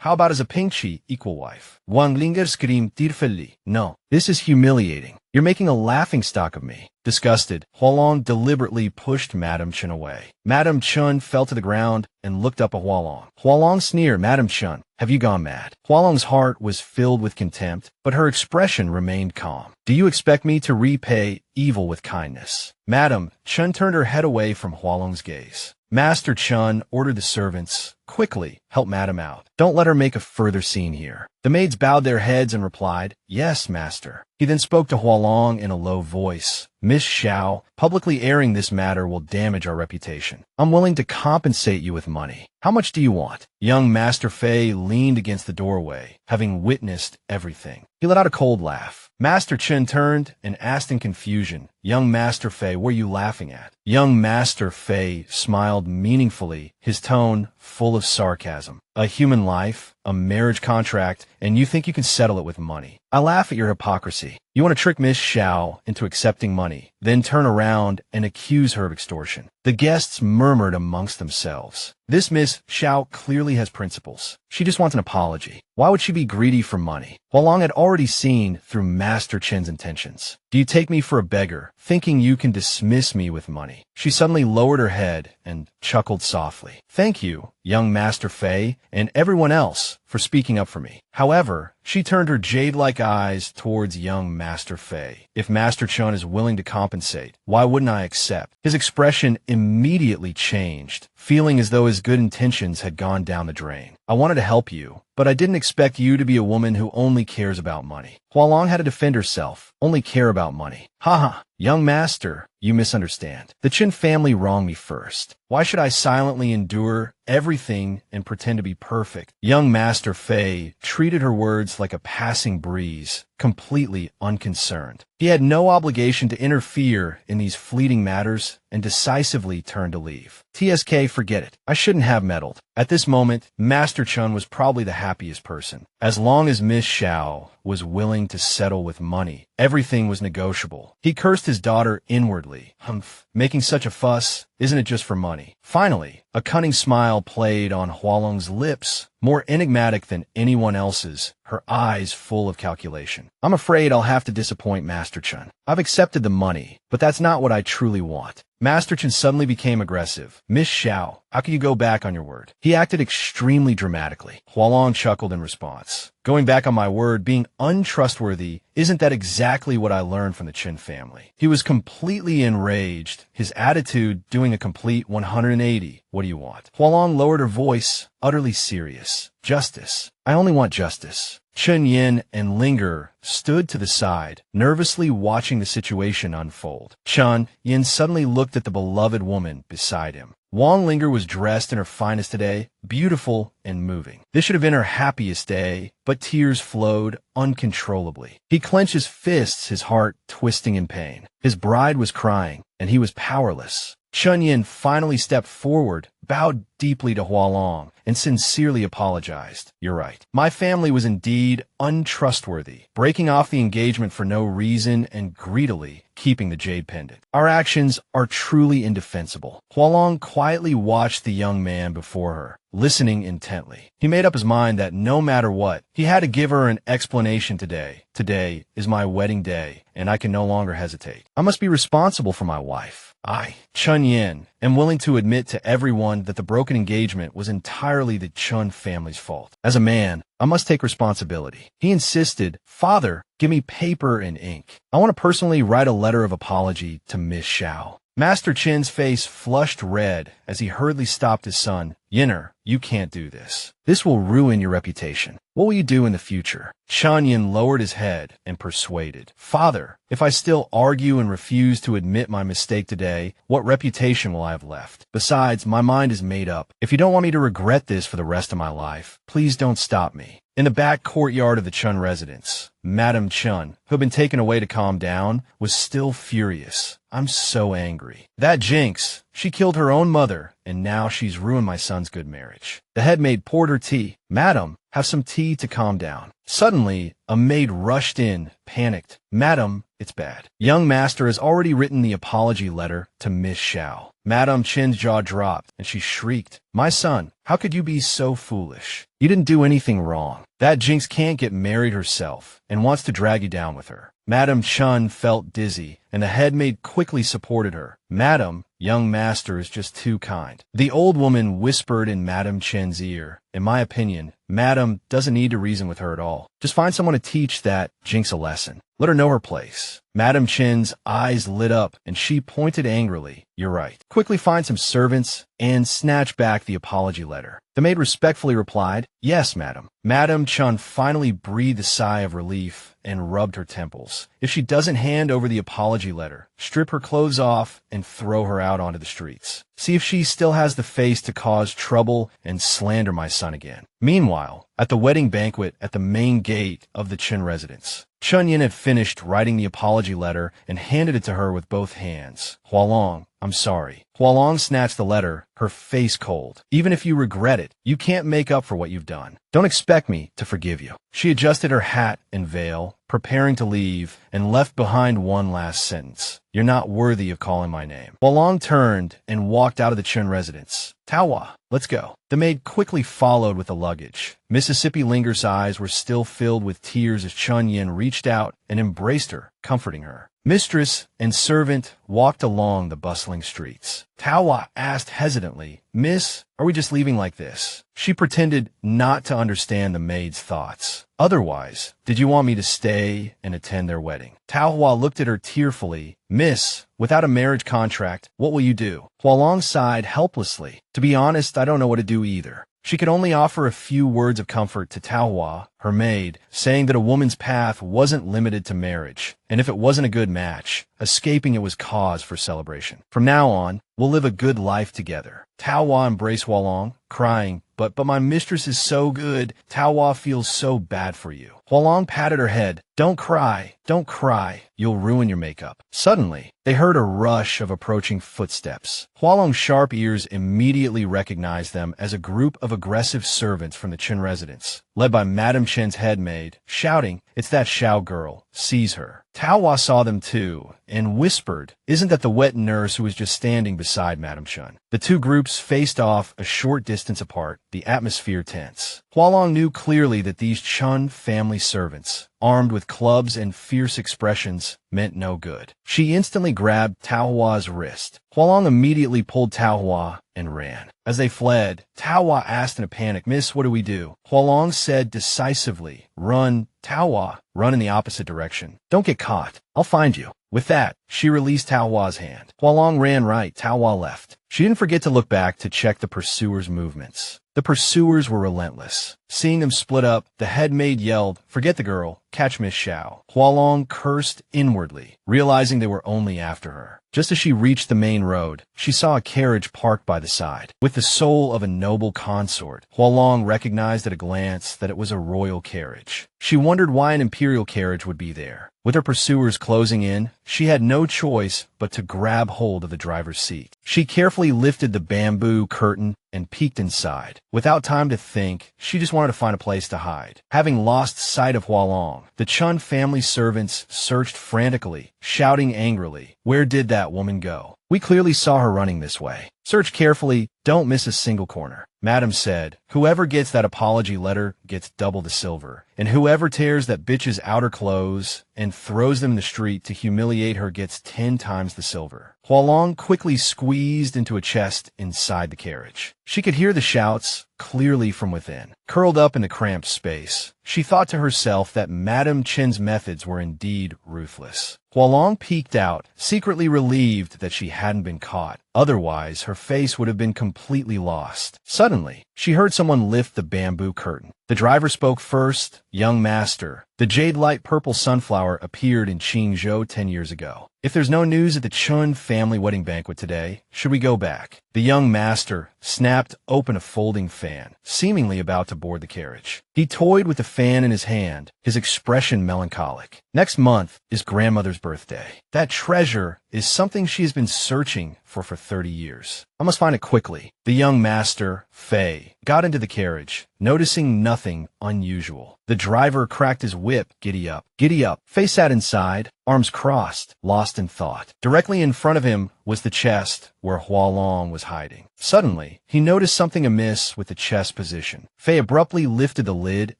How about as a Pingqi equal wife? Wang Linger screamed tearfully. No, this is humiliating. You're making a laughingstock of me. Disgusted, Hua Long deliberately pushed Madame Chun away. Madame Chun fell to the ground and looked up at Hua Long. Hua Long sneered, Madame Chun, have you gone mad? Hua Long's heart was filled with contempt, but her expression remained calm. Do you expect me to repay evil with kindness? Madame Chun turned her head away from Hua Long's gaze. Master Chun ordered the servants, quickly, help Madame out. Don't let her make a further scene here. The maids bowed their heads and replied, yes, master. He then spoke to Hua Long in a low voice. Miss Xiao, publicly airing this matter will damage our reputation. I'm willing to compensate you with money. How much do you want? Young Master Fei leaned against the doorway, having witnessed everything. He let out a cold laugh. Master Chen turned and asked in confusion, Young Master Fei, what are you laughing at? Young Master Fei smiled meaningfully, his tone full of sarcasm. A human life, a marriage contract, and you think you can settle it with money. I laugh at your hypocrisy. You want to trick Miss Xiao into accepting money, then turn around and accuse her of extortion. The guests murmured amongst themselves. This Miss Xiao clearly has principles. She just wants an apology. Why would she be greedy for money? Hua Long had already seen through Master Chen's intentions. Do you take me for a beggar, thinking you can dismiss me with money? She suddenly lowered her head and chuckled softly. Thank you, young Master Fei, and everyone else, for speaking up for me. However, she turned her jade-like eyes towards young Master Fei. If Master Chun is willing to compensate, why wouldn't I accept? His expression immediately changed, feeling as though his good intentions had gone down the drain. I wanted to help you, but I didn't expect you to be a woman who only cares about money. Hua Long had to defend herself, only care about money. Haha, young master, you misunderstand. The Chin family wronged me first. Why should I silently endure everything and pretend to be perfect? Young Master Fei treated her words like a passing breeze, completely unconcerned. He had no obligation to interfere in these fleeting matters and decisively turned to leave. TSK, forget it. I shouldn't have meddled. At this moment, Master Chun was probably the happiest person. As long as Miss Xiao was willing to settle with money, everything was negotiable. He cursed his daughter inwardly. Humph, making such a fuss, isn't it just for money? Finally, a cunning smile played on Hua Long's lips, more enigmatic than anyone else's, her eyes full of calculation. I'm afraid I'll have to disappoint Master Chun. I've accepted the money, but that's not what I truly want. Master Chun suddenly became aggressive. Miss Xiao, how can you go back on your word? He acted extremely dramatically. Hua Long chuckled in response. Going back on my word, being untrustworthy, isn't that exactly what I learned from the Chin family? He was completely enraged, his attitude doing a complete 180. What do you want? Hua Long lowered her voice, utterly serious. Justice. I only want justice. Chun Yin and Linger stood to the side, nervously watching the situation unfold. Chun Yin suddenly looked at the beloved woman beside him. Wang Linger was dressed in her finest today, beautiful and moving. This should have been her happiest day, but tears flowed uncontrollably. He clenched his fists, his heart twisting in pain. His bride was crying, and he was powerless. Chun Yin finally stepped forward, bowed deeply to Hua Long, and sincerely apologized. You're right. My family was indeed untrustworthy, breaking off the engagement for no reason and greedily keeping the jade pendant. Our actions are truly indefensible. Hua Long quietly watched the young man before her, listening intently. He made up his mind that no matter what, he had to give her an explanation today. Today is my wedding day, and I can no longer hesitate. I must be responsible for my wife. I, Chun Yin, am willing to admit to everyone that the broken engagement was entirely the Chun family's fault. As a man, I must take responsibility. He insisted, Father, give me paper and ink. I want to personally write a letter of apology to Miss Xiao. Master Chen's face flushed red as he hurriedly stopped his son. Yinner, you can't do this. This will ruin your reputation. What will you do in the future? Chun Yin lowered his head and persuaded. Father, if I still argue and refuse to admit my mistake today, what reputation will I have left? Besides, my mind is made up. If you don't want me to regret this for the rest of my life, please don't stop me. In the back courtyard of the Chun residence, Madame Chun, who had been taken away to calm down, was still furious. I'm so angry. That Jinx, she killed her own mother, and now she's ruined my son's good marriage. The head maid poured her tea. Madam, have some tea to calm down. Suddenly, a maid rushed in, panicked. Madam, it's bad. Young master has already written the apology letter to Miss Xiao. Madame Chen's jaw dropped, and she shrieked, My son, how could you be so foolish? You didn't do anything wrong. That Jinx can't get married herself, and wants to drag you down with her. Madame Chun felt dizzy, and the head maid quickly supported her. Madam, young master is just too kind. The old woman whispered in Madame Chen's ear. In my opinion, Madam doesn't need to reason with her at all. Just find someone to teach that Jinx a lesson. Let her know her place. Madame Chen's eyes lit up, and she pointed angrily. You're right. Quickly find some servants and snatch back the apology letter. The maid respectfully replied, Yes, madam. Madame Chun finally breathed a sigh of relief and rubbed her temples. If she doesn't hand over the apology letter, strip her clothes off and throw her out onto the streets. See if she still has the face to cause trouble and slander my son again. Meanwhile, at the wedding banquet at the main gate of the Chin residence, Chun Yin had finished writing the apology letter and handed it to her with both hands. Hua Long, I'm sorry. Hua Long snatched the letter, her face cold. Even if you regret it, you can't make up for what you've done. Don't expect me to forgive you. She adjusted her hat and veil, preparing to leave, and left behind one last sentence. You're not worthy of calling my name. Hua Long turned and walked out of the Chun residence. Taohua, let's go. The maid quickly followed with the luggage. Mississippi Linger's eyes were still filled with tears as Chun Yin reached out and embraced her, comforting her. Mistress and servant walked along the bustling streets. Taohua asked hesitantly, Miss, are we just leaving like this? She pretended not to understand the maid's thoughts. Otherwise, did you want me to stay and attend their wedding? Taohua looked at her tearfully. Miss, without a marriage contract, what will you do? Hua Long sighed helplessly. To be honest, I don't know what to do either. She could only offer a few words of comfort to Taohua, her maid, saying that a woman's path wasn't limited to marriage, and if it wasn't a good match, escaping it was cause for celebration. From now on, we'll live a good life together. Taohua embraced Hua Long, crying, but my mistress is so good. Taohua feels so bad for you. Hua Long patted her head. Don't cry. Don't cry. You'll ruin your makeup. Suddenly, they heard a rush of approaching footsteps. Hua Long's sharp ears immediately recognized them as a group of aggressive servants from the Chin residence, led by Madame Chen's head maid, shouting, It's that Xiao girl. Seize her. Taohua saw them too, and whispered, Isn't that the wet nurse who was just standing beside Madame Chun? The two groups faced off a short distance apart, the atmosphere tense. Hua Long knew clearly that these Chun family servants, armed with clubs and fierce expressions, meant no good. She instantly grabbed Taohua's wrist. Hua Long immediately pulled Taohua and ran. As they fled, Taohua asked in a panic, Miss, what do we do? Hua Long said decisively, Run, Taohua, run in the opposite direction. Don't get caught. I'll find you. With that, she released Taohua's hand. Hua Long ran right. Taohua left. She didn't forget to look back to check the pursuers' movements. The pursuers were relentless. Seeing them split up, the head maid yelled, Forget the girl. Catch Miss Xiao. Hua Long cursed inwardly, realizing they were only after her. Just as she reached the main road, she saw a carriage parked by the side. With the soul of a noble consort, Hua Long recognized at a glance that it was a royal carriage. She wondered why an imperial carriage would be there. With her pursuers closing in, she had no choice but to grab hold of the driver's seat. She carefully lifted the bamboo curtain and peeked inside. Without time to think, she just wanted to find a place to hide. Having lost sight of Hua Long, the Chun family servants searched frantically, shouting angrily, "Where did that woman go? We clearly saw her running this way. Search carefully, don't miss a single corner." Madam said, "Whoever gets that apology letter gets double the silver, and whoever tears that bitch's outer clothes and throws them in the street to humiliate her gets 10 times the silver." Hua Long quickly squeezed into a chest inside the carriage. She could hear the shouts clearly from within. Curled up in the cramped space, she thought to herself that Madame Chen's methods were indeed ruthless. Hua Long peeked out, secretly relieved that she hadn't been caught. Otherwise, her face would have been completely lost. Suddenly, she heard someone lift the bamboo curtain. The driver spoke first. "Young master, the jade light purple sunflower appeared in Qingzhou 10 years ago. If there's no news at the Chun family wedding banquet today, should we go back?" The young master snapped open a folding fan, seemingly about to board the carriage. He toyed with the fan in his hand, his expression melancholic. "Next month is grandmother's birthday. That treasure is something she has been searching for 30 years. I must find it quickly." The young master, Fei, got into the carriage, noticing nothing unusual. The driver cracked his whip. "Giddy up, giddy up." Fei sat inside, arms crossed, lost in thought. Directly in front of him was the chest where Hua Long was hiding. Suddenly, he noticed something amiss with the chest position. Fei abruptly lifted the lid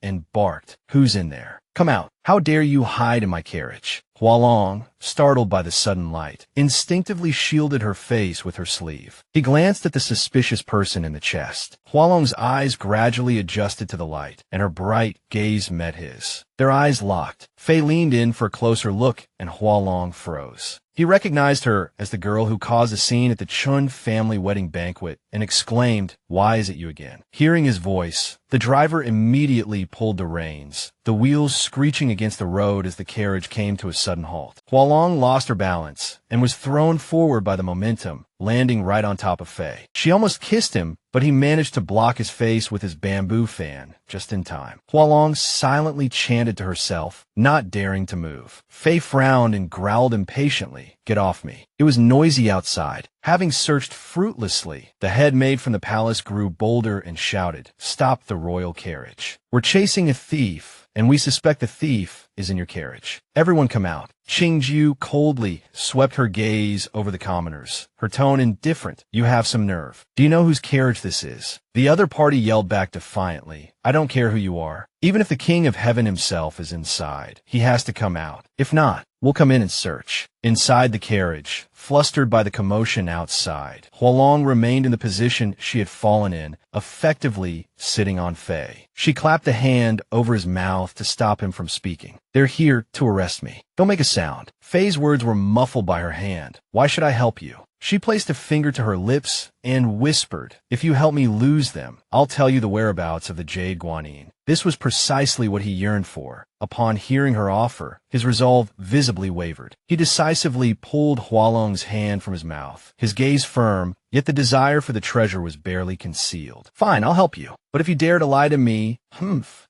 and barked, "Who's in there? Come out. How dare you hide in my carriage?" Hua Long, startled by the sudden light, instinctively shielded her face with her sleeve. He glanced at the suspicious person in the chest. Hua Long's eyes gradually adjusted to the light, and her bright gaze met his. Their eyes locked. Fei leaned in for a closer look, and Hua Long froze. He recognized her as the girl who caused a scene at the Chun family wedding banquet and exclaimed, "Why is it you again?" Hearing his voice, the driver immediately pulled the reins, the wheels screeching against the road as the carriage came to a sudden halt. Hua Long lost her balance and was thrown forward by the momentum, landing right on top of Fei. She almost kissed him, but he managed to block his face with his bamboo fan just in time. Hua Long silently chanted to herself, not daring to move. Fei frowned and growled impatiently, "Get off me." It was noisy outside. Having searched fruitlessly, the head maid from the palace grew bolder and shouted, "Stop the royal carriage. We're chasing a thief, and we suspect the thief is in your carriage. Everyone come out." Qingzhou coldly swept her gaze over the commoners, her tone indifferent. "You have some nerve. Do you know whose carriage this is?" The other party yelled back defiantly, "I don't care who you are. Even if the King of Heaven himself is inside, he has to come out. If not, we'll come in and search." Inside the carriage, flustered by the commotion outside, Hua Long remained in the position she had fallen in, effectively sitting on Fei. She clapped a hand over his mouth to stop him from speaking. "They're here to arrest me. Don't make a sound." Fei's words were muffled by her hand. "Why should I help you?" She placed a finger to her lips and whispered, "If you help me lose them, I'll tell you the whereabouts of the Jade Guanyin." This was precisely what he yearned for. Upon hearing her offer, his resolve visibly wavered. He decisively pulled Hua Long's hand from his mouth, his gaze firm, yet the desire for the treasure was barely concealed. "Fine, I'll help you. But if you dare to lie to me,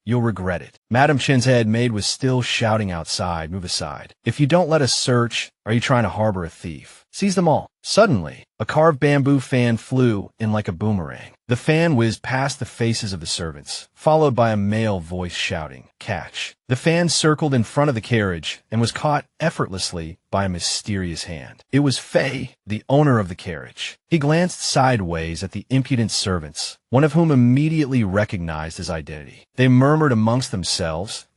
you'll regret it." Madame Chen's head maid was still shouting outside, "Move aside. If you don't let us search, are you trying to harbor a thief? Seize them all." Suddenly, a carved bamboo fan flew in like a boomerang. The fan whizzed past the faces of the servants, followed by a male voice shouting, "Catch." The fan circled in front of the carriage and was caught effortlessly by a mysterious hand. It was Fei, the owner of the carriage. He glanced sideways at the impudent servants, one of whom immediately recognized his identity. They murmured amongst themselves,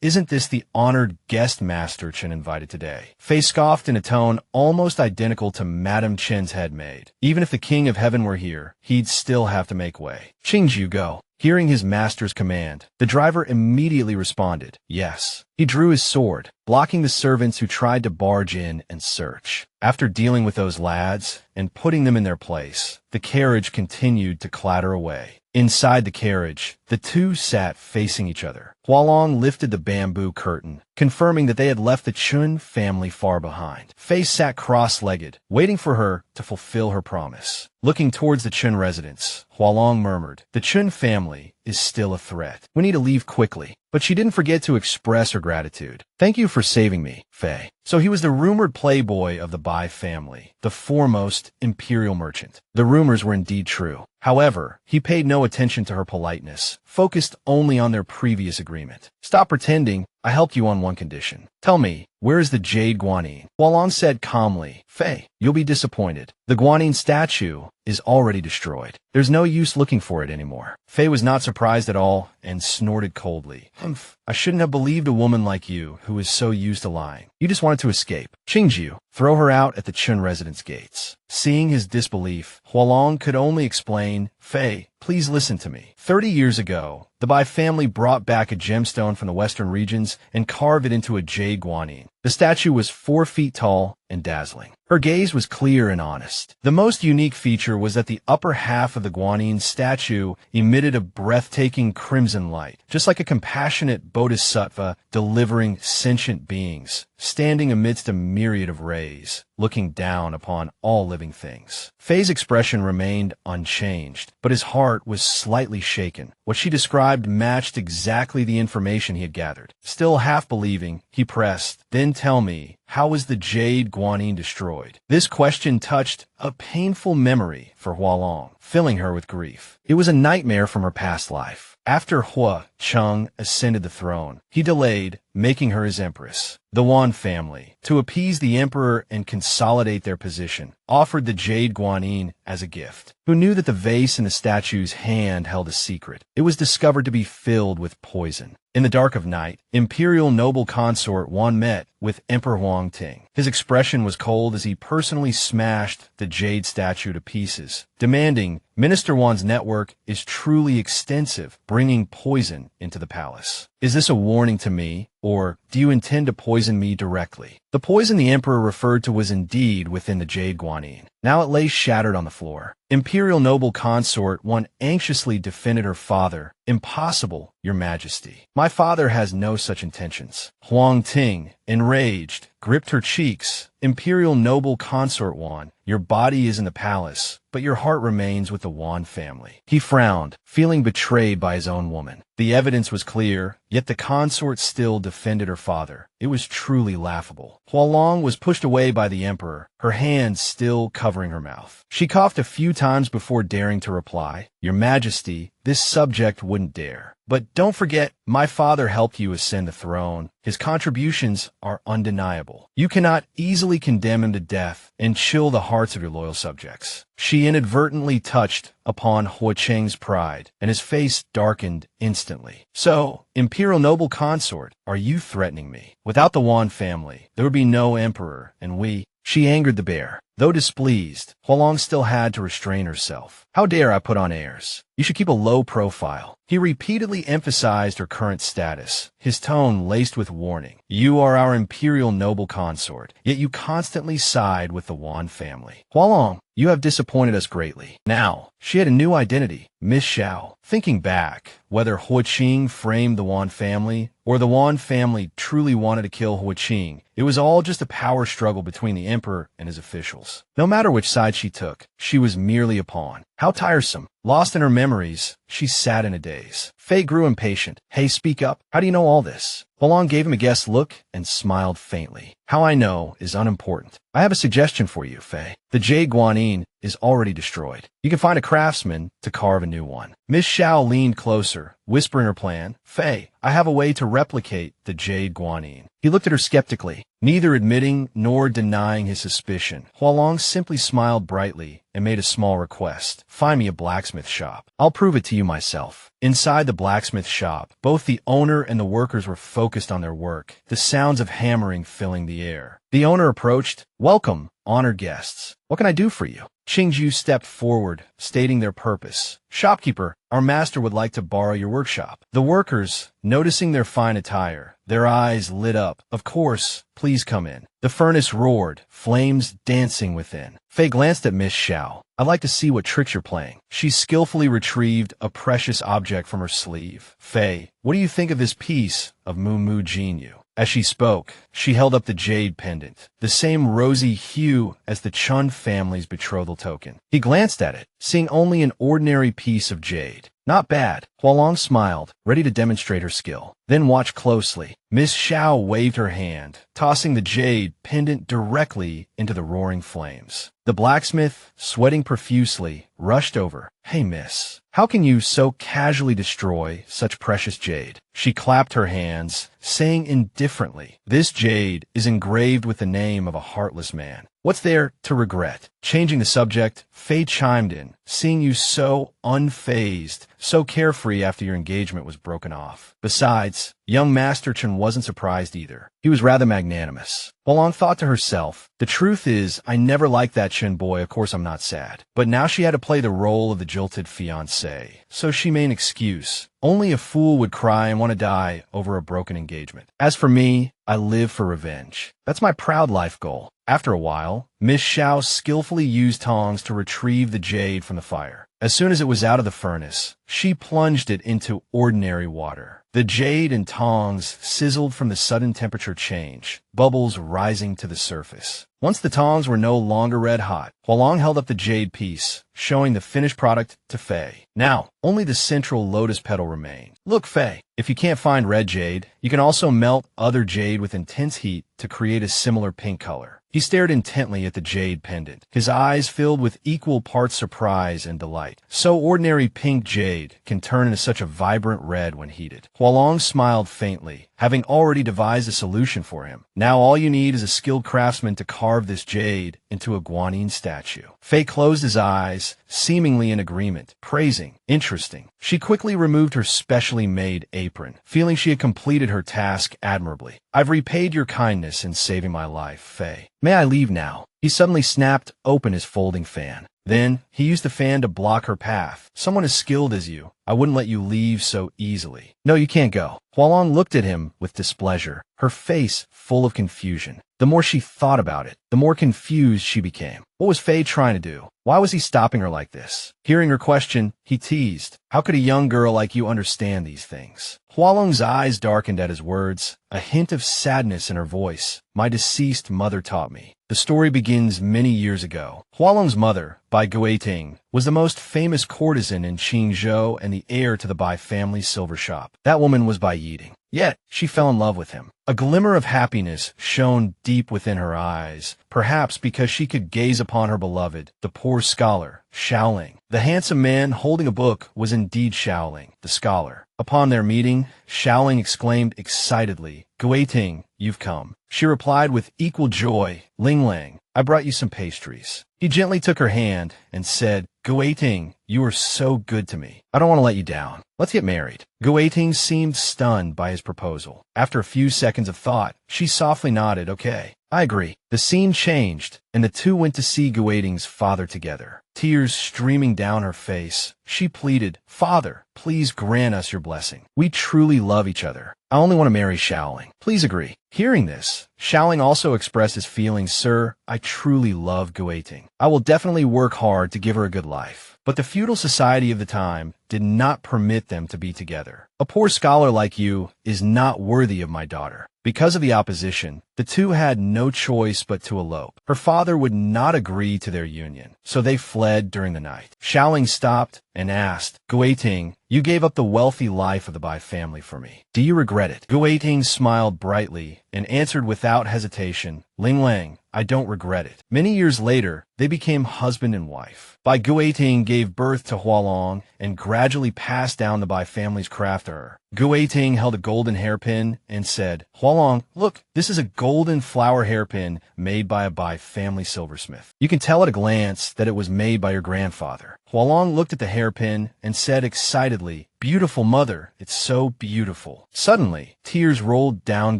Isn't this the honored guest Master Chen invited today?" Fei scoffed in a tone almost identical to Madame Chen's head maid. "Even if the King of Heaven were here, he'd still have to make way. Qingzhou, go." Hearing his master's command, the driver immediately responded, "Yes." He drew his sword, blocking the servants who tried to barge in and search. After dealing with those lads and putting them in their place, the carriage continued to clatter away. Inside the carriage, the two sat facing each other. Hua Long lifted the bamboo curtain, confirming that they had left the Chun family far behind. Fei sat cross-legged, waiting for her to fulfill her promise. Looking towards the Chun residence, Hua Long murmured, "The Chun family is still a threat. We need to leave quickly." But she didn't forget to express her gratitude. "Thank you for saving me, Fei." So he was the rumored playboy of the Bai family, the foremost imperial merchant. The rumors were indeed true. However, he paid no attention to her politeness, focused only on their previous agreement. "Stop pretending. I helped you on one condition. Tell me, where is the Jade Guanyin?" Hua Long said calmly, "Fei, you'll be disappointed. The Guanyin statue is already destroyed. There's no use looking for it anymore." Fei was not surprised at all and snorted coldly. "Humph. I shouldn't have believed a woman like you who is so used to lying. You just wanted to escape. Qingju, throw her out at the Chun residence gates." Seeing his disbelief, Hua Long could only explain, "Fei, please listen to me. 30 years ago, the Bai family brought back a gemstone from the western regions and carved it into a Jade Guanyin. The statue was 4 feet tall and dazzling. Her gaze was clear and honest. The most unique feature was that the upper half of the Guanyin statue emitted a breathtaking crimson light, just like a compassionate bodhisattva delivering sentient beings, standing amidst a myriad of rays, looking down upon all living things. Fei's expression remained unchanged, but his heart was slightly shaken. What she described matched exactly the information he had gathered. Still half believing, he pressed, "Then tell me, how was the Jade Guanyin destroyed?" This question touched a painful memory for Hua Long, filling her with grief. It was a nightmare from her past life. After Huo Xiong ascended the throne, he delayed, making her his empress. The Wan family, to appease the emperor and consolidate their position, offered the Jade Guanyin as a gift. Who knew that the vase in the statue's hand held a secret? It was discovered to be filled with poison. In the dark of night, imperial noble consort Wan met with Emperor Huo Xiong. His expression was cold as he personally smashed the jade statue to pieces, demanding, "Minister Wan's network is truly extensive, bringing poison into the palace. Is this a warning to me, or do you intend to poison me directly?" The poison the emperor referred to was indeed within the Jade Guanyin. Now it lay shattered on the floor. Imperial noble consort Wan anxiously defended her father. "Impossible, your majesty. My father has no such intentions." Huang Ting, enraged, gripped her cheeks. "Imperial noble consort Wan, your body is in the palace, but your heart remains with the Wan family." He frowned, feeling betrayed by his own woman. The evidence was clear, yet the consort still defended her father. It was truly laughable. Hua Long was pushed away by the emperor, her hands still covering her mouth. She coughed a few times before daring to reply, "Your Majesty, this subject wouldn't dare. But don't forget, my father helped you ascend the throne. His contributions are undeniable. You cannot easily condemn him to death and chill the hearts of your loyal subjects." She inadvertently touched upon Huo Qiong's pride, and his face darkened instantly. "So, imperial noble consort, are you threatening me? Without the Wan family, there would be no emperor, and we—" She angered the bear. Though displeased, Hua Long still had to restrain herself. "How dare I put on airs? You should keep a low profile." He repeatedly emphasized her current status, his tone laced with warning. "You are our imperial noble consort, yet you constantly side with the Wan family. Hua Long, you have disappointed us greatly." Now, she had a new identity, Miss Xiao. Thinking back, whether Huo Qiong framed the Wan family, or the Wan family truly wanted to kill Huo Qiong, it was all just a power struggle between the emperor and his officials. No matter which side she took, she was merely a pawn. How tiresome. Lost in her memories, she sat in a daze. Fei grew impatient. "Hey, speak up. How do you know all this?" Hua Long gave him a guest look and smiled faintly. "How I know is unimportant. I have a suggestion for you, Fei. The Jade Guanyin is already destroyed. You can find a craftsman to carve a new one." Miss Xiao leaned closer, whispering her plan. "Fei, I have a way to replicate the Jade Guanyin." He looked at her skeptically, neither admitting nor denying his suspicion. Hua Long simply smiled brightly and made a small request. "Find me a blacksmith shop. I'll prove it to you myself." Inside the blacksmith shop, both the owner and the workers were focused on their work, the sounds of hammering filling the air. The owner approached. "Welcome, honor guests. What can I do for you? Qingju stepped forward, stating their purpose. Shopkeeper, our master would like to borrow your workshop. The workers, noticing their fine attire, their eyes lit up. Of course, please come in. The furnace roared, flames dancing within. Fei glanced at Miss Xiao. I'd like to see what tricks you're playing. She skillfully retrieved a precious object from her sleeve. Fei, what do you think of this piece of Mu Jinyu? As she spoke, she held up the jade pendant, the same rosy hue as the Chun family's betrothal token. He glanced at it, seeing only an ordinary piece of jade. Not bad. Hua Long smiled, ready to demonstrate her skill. Then watched closely. Miss Xiao waved her hand, tossing the jade pendant directly into the roaring flames. The blacksmith, sweating profusely, rushed over. Hey, miss, how can you so casually destroy such precious jade? She clapped her hands, saying indifferently, this jade is engraved with the name of a heartless man. What's there to regret? Changing the subject, Fei chimed in, seeing you so unfazed, so carefree after your engagement was broken off. Besides, young Master Chen wasn't surprised either. He was rather magnanimous. Hua Long thought to herself, the truth is, I never liked that Chen boy, of course I'm not sad. But now she had to play the role of the jilted fiancé, so she made an excuse. Only a fool would cry and want to die over a broken engagement. As for me, I live for revenge. That's my proud life goal. After a while, Miss Xiao skillfully used tongs to retrieve the jade from the fire. As soon as it was out of the furnace, she plunged it into ordinary water. The jade and tongs sizzled from the sudden temperature change, bubbles rising to the surface. Once the tongs were no longer red hot, Hua Long held up the jade piece, showing the finished product to Fei. Now, only the central lotus petal remained. Look, Fei, if you can't find red jade, you can also melt other jade with intense heat to create a similar pink color. He stared intently at the jade pendant, his eyes filled with equal parts surprise and delight. So ordinary pink jade can turn into such a vibrant red when heated. Hua Long smiled faintly, having already devised a solution for him. Now all you need is a skilled craftsman to carve this jade into a guanyin statue. Fei closed his eyes, seemingly in agreement, praising, interesting. She quickly removed her specially made apron, feeling she had completed her task admirably. I've repaid your kindness in saving my life, Fei. May I leave now? He suddenly snapped open his folding fan. Then, he used the fan to block her path. Someone as skilled as you, I wouldn't let you leave so easily. No, you can't go. Hua Long looked at him with displeasure, her face full of confusion. The more she thought about it, the more confused she became. What was Fei trying to do? Why was he stopping her like this? Hearing her question, he teased, how could a young girl like you understand these things? Hua Long's eyes darkened at his words, a hint of sadness in her voice. My deceased mother taught me. The story begins many years ago. Hua Long's mother, Bai Guiting, was the most famous courtesan in Qingzhou and the heir to the Bai family's silver shop. That woman was Bai Yiding. Yet, she fell in love with him. A glimmer of happiness shone deep within her eyes, perhaps because she could gaze upon her beloved, the poor scholar, Xiaoling. The handsome man holding a book was indeed Xiaoling, the scholar. Upon their meeting, Xiaoling exclaimed excitedly, Guiting, you've come. She replied with equal joy, Ling Lang, I brought you some pastries. He gently took her hand and said, Guiting, you are so good to me. I don't want to let you down. Let's get married. Guiting seemed stunned by his proposal. After a few seconds of thought, she softly nodded, okay, I agree. The scene changed, and the two went to see Guiting's father together. Tears streaming down her face, she pleaded, Father, please grant us your blessing. We truly love each other. I only want to marry Xiaoling. Please agree. Hearing this, Xiaoling also expressed his feelings, Sir, I truly love Guiting. I will definitely work hard to give her a good life. But the feudal society of the time did not permit them to be together. A poor scholar like you is not worthy of my daughter. Because of the opposition, the two had no choice but to elope. Her father would not agree to their union, so they fled during the night. Xiaoling stopped and asked, Guiting, you gave up the wealthy life of the Bai family for me. Do you regret it? Guiting smiled brightly and answered without hesitation, Ling Lang, I don't regret it. Many years later, They became husband and wife. Bai Guiting gave birth to Hua Long and gradually passed down the Bai family's craft to her. Guiting held a golden hairpin and said, "Hua Long, look, this is a golden flower hairpin made by a Bai family silversmith. You can tell at a glance that it was made by your grandfather." Hua Long looked at the hairpin and said excitedly, "Beautiful mother, it's so beautiful." Suddenly, tears rolled down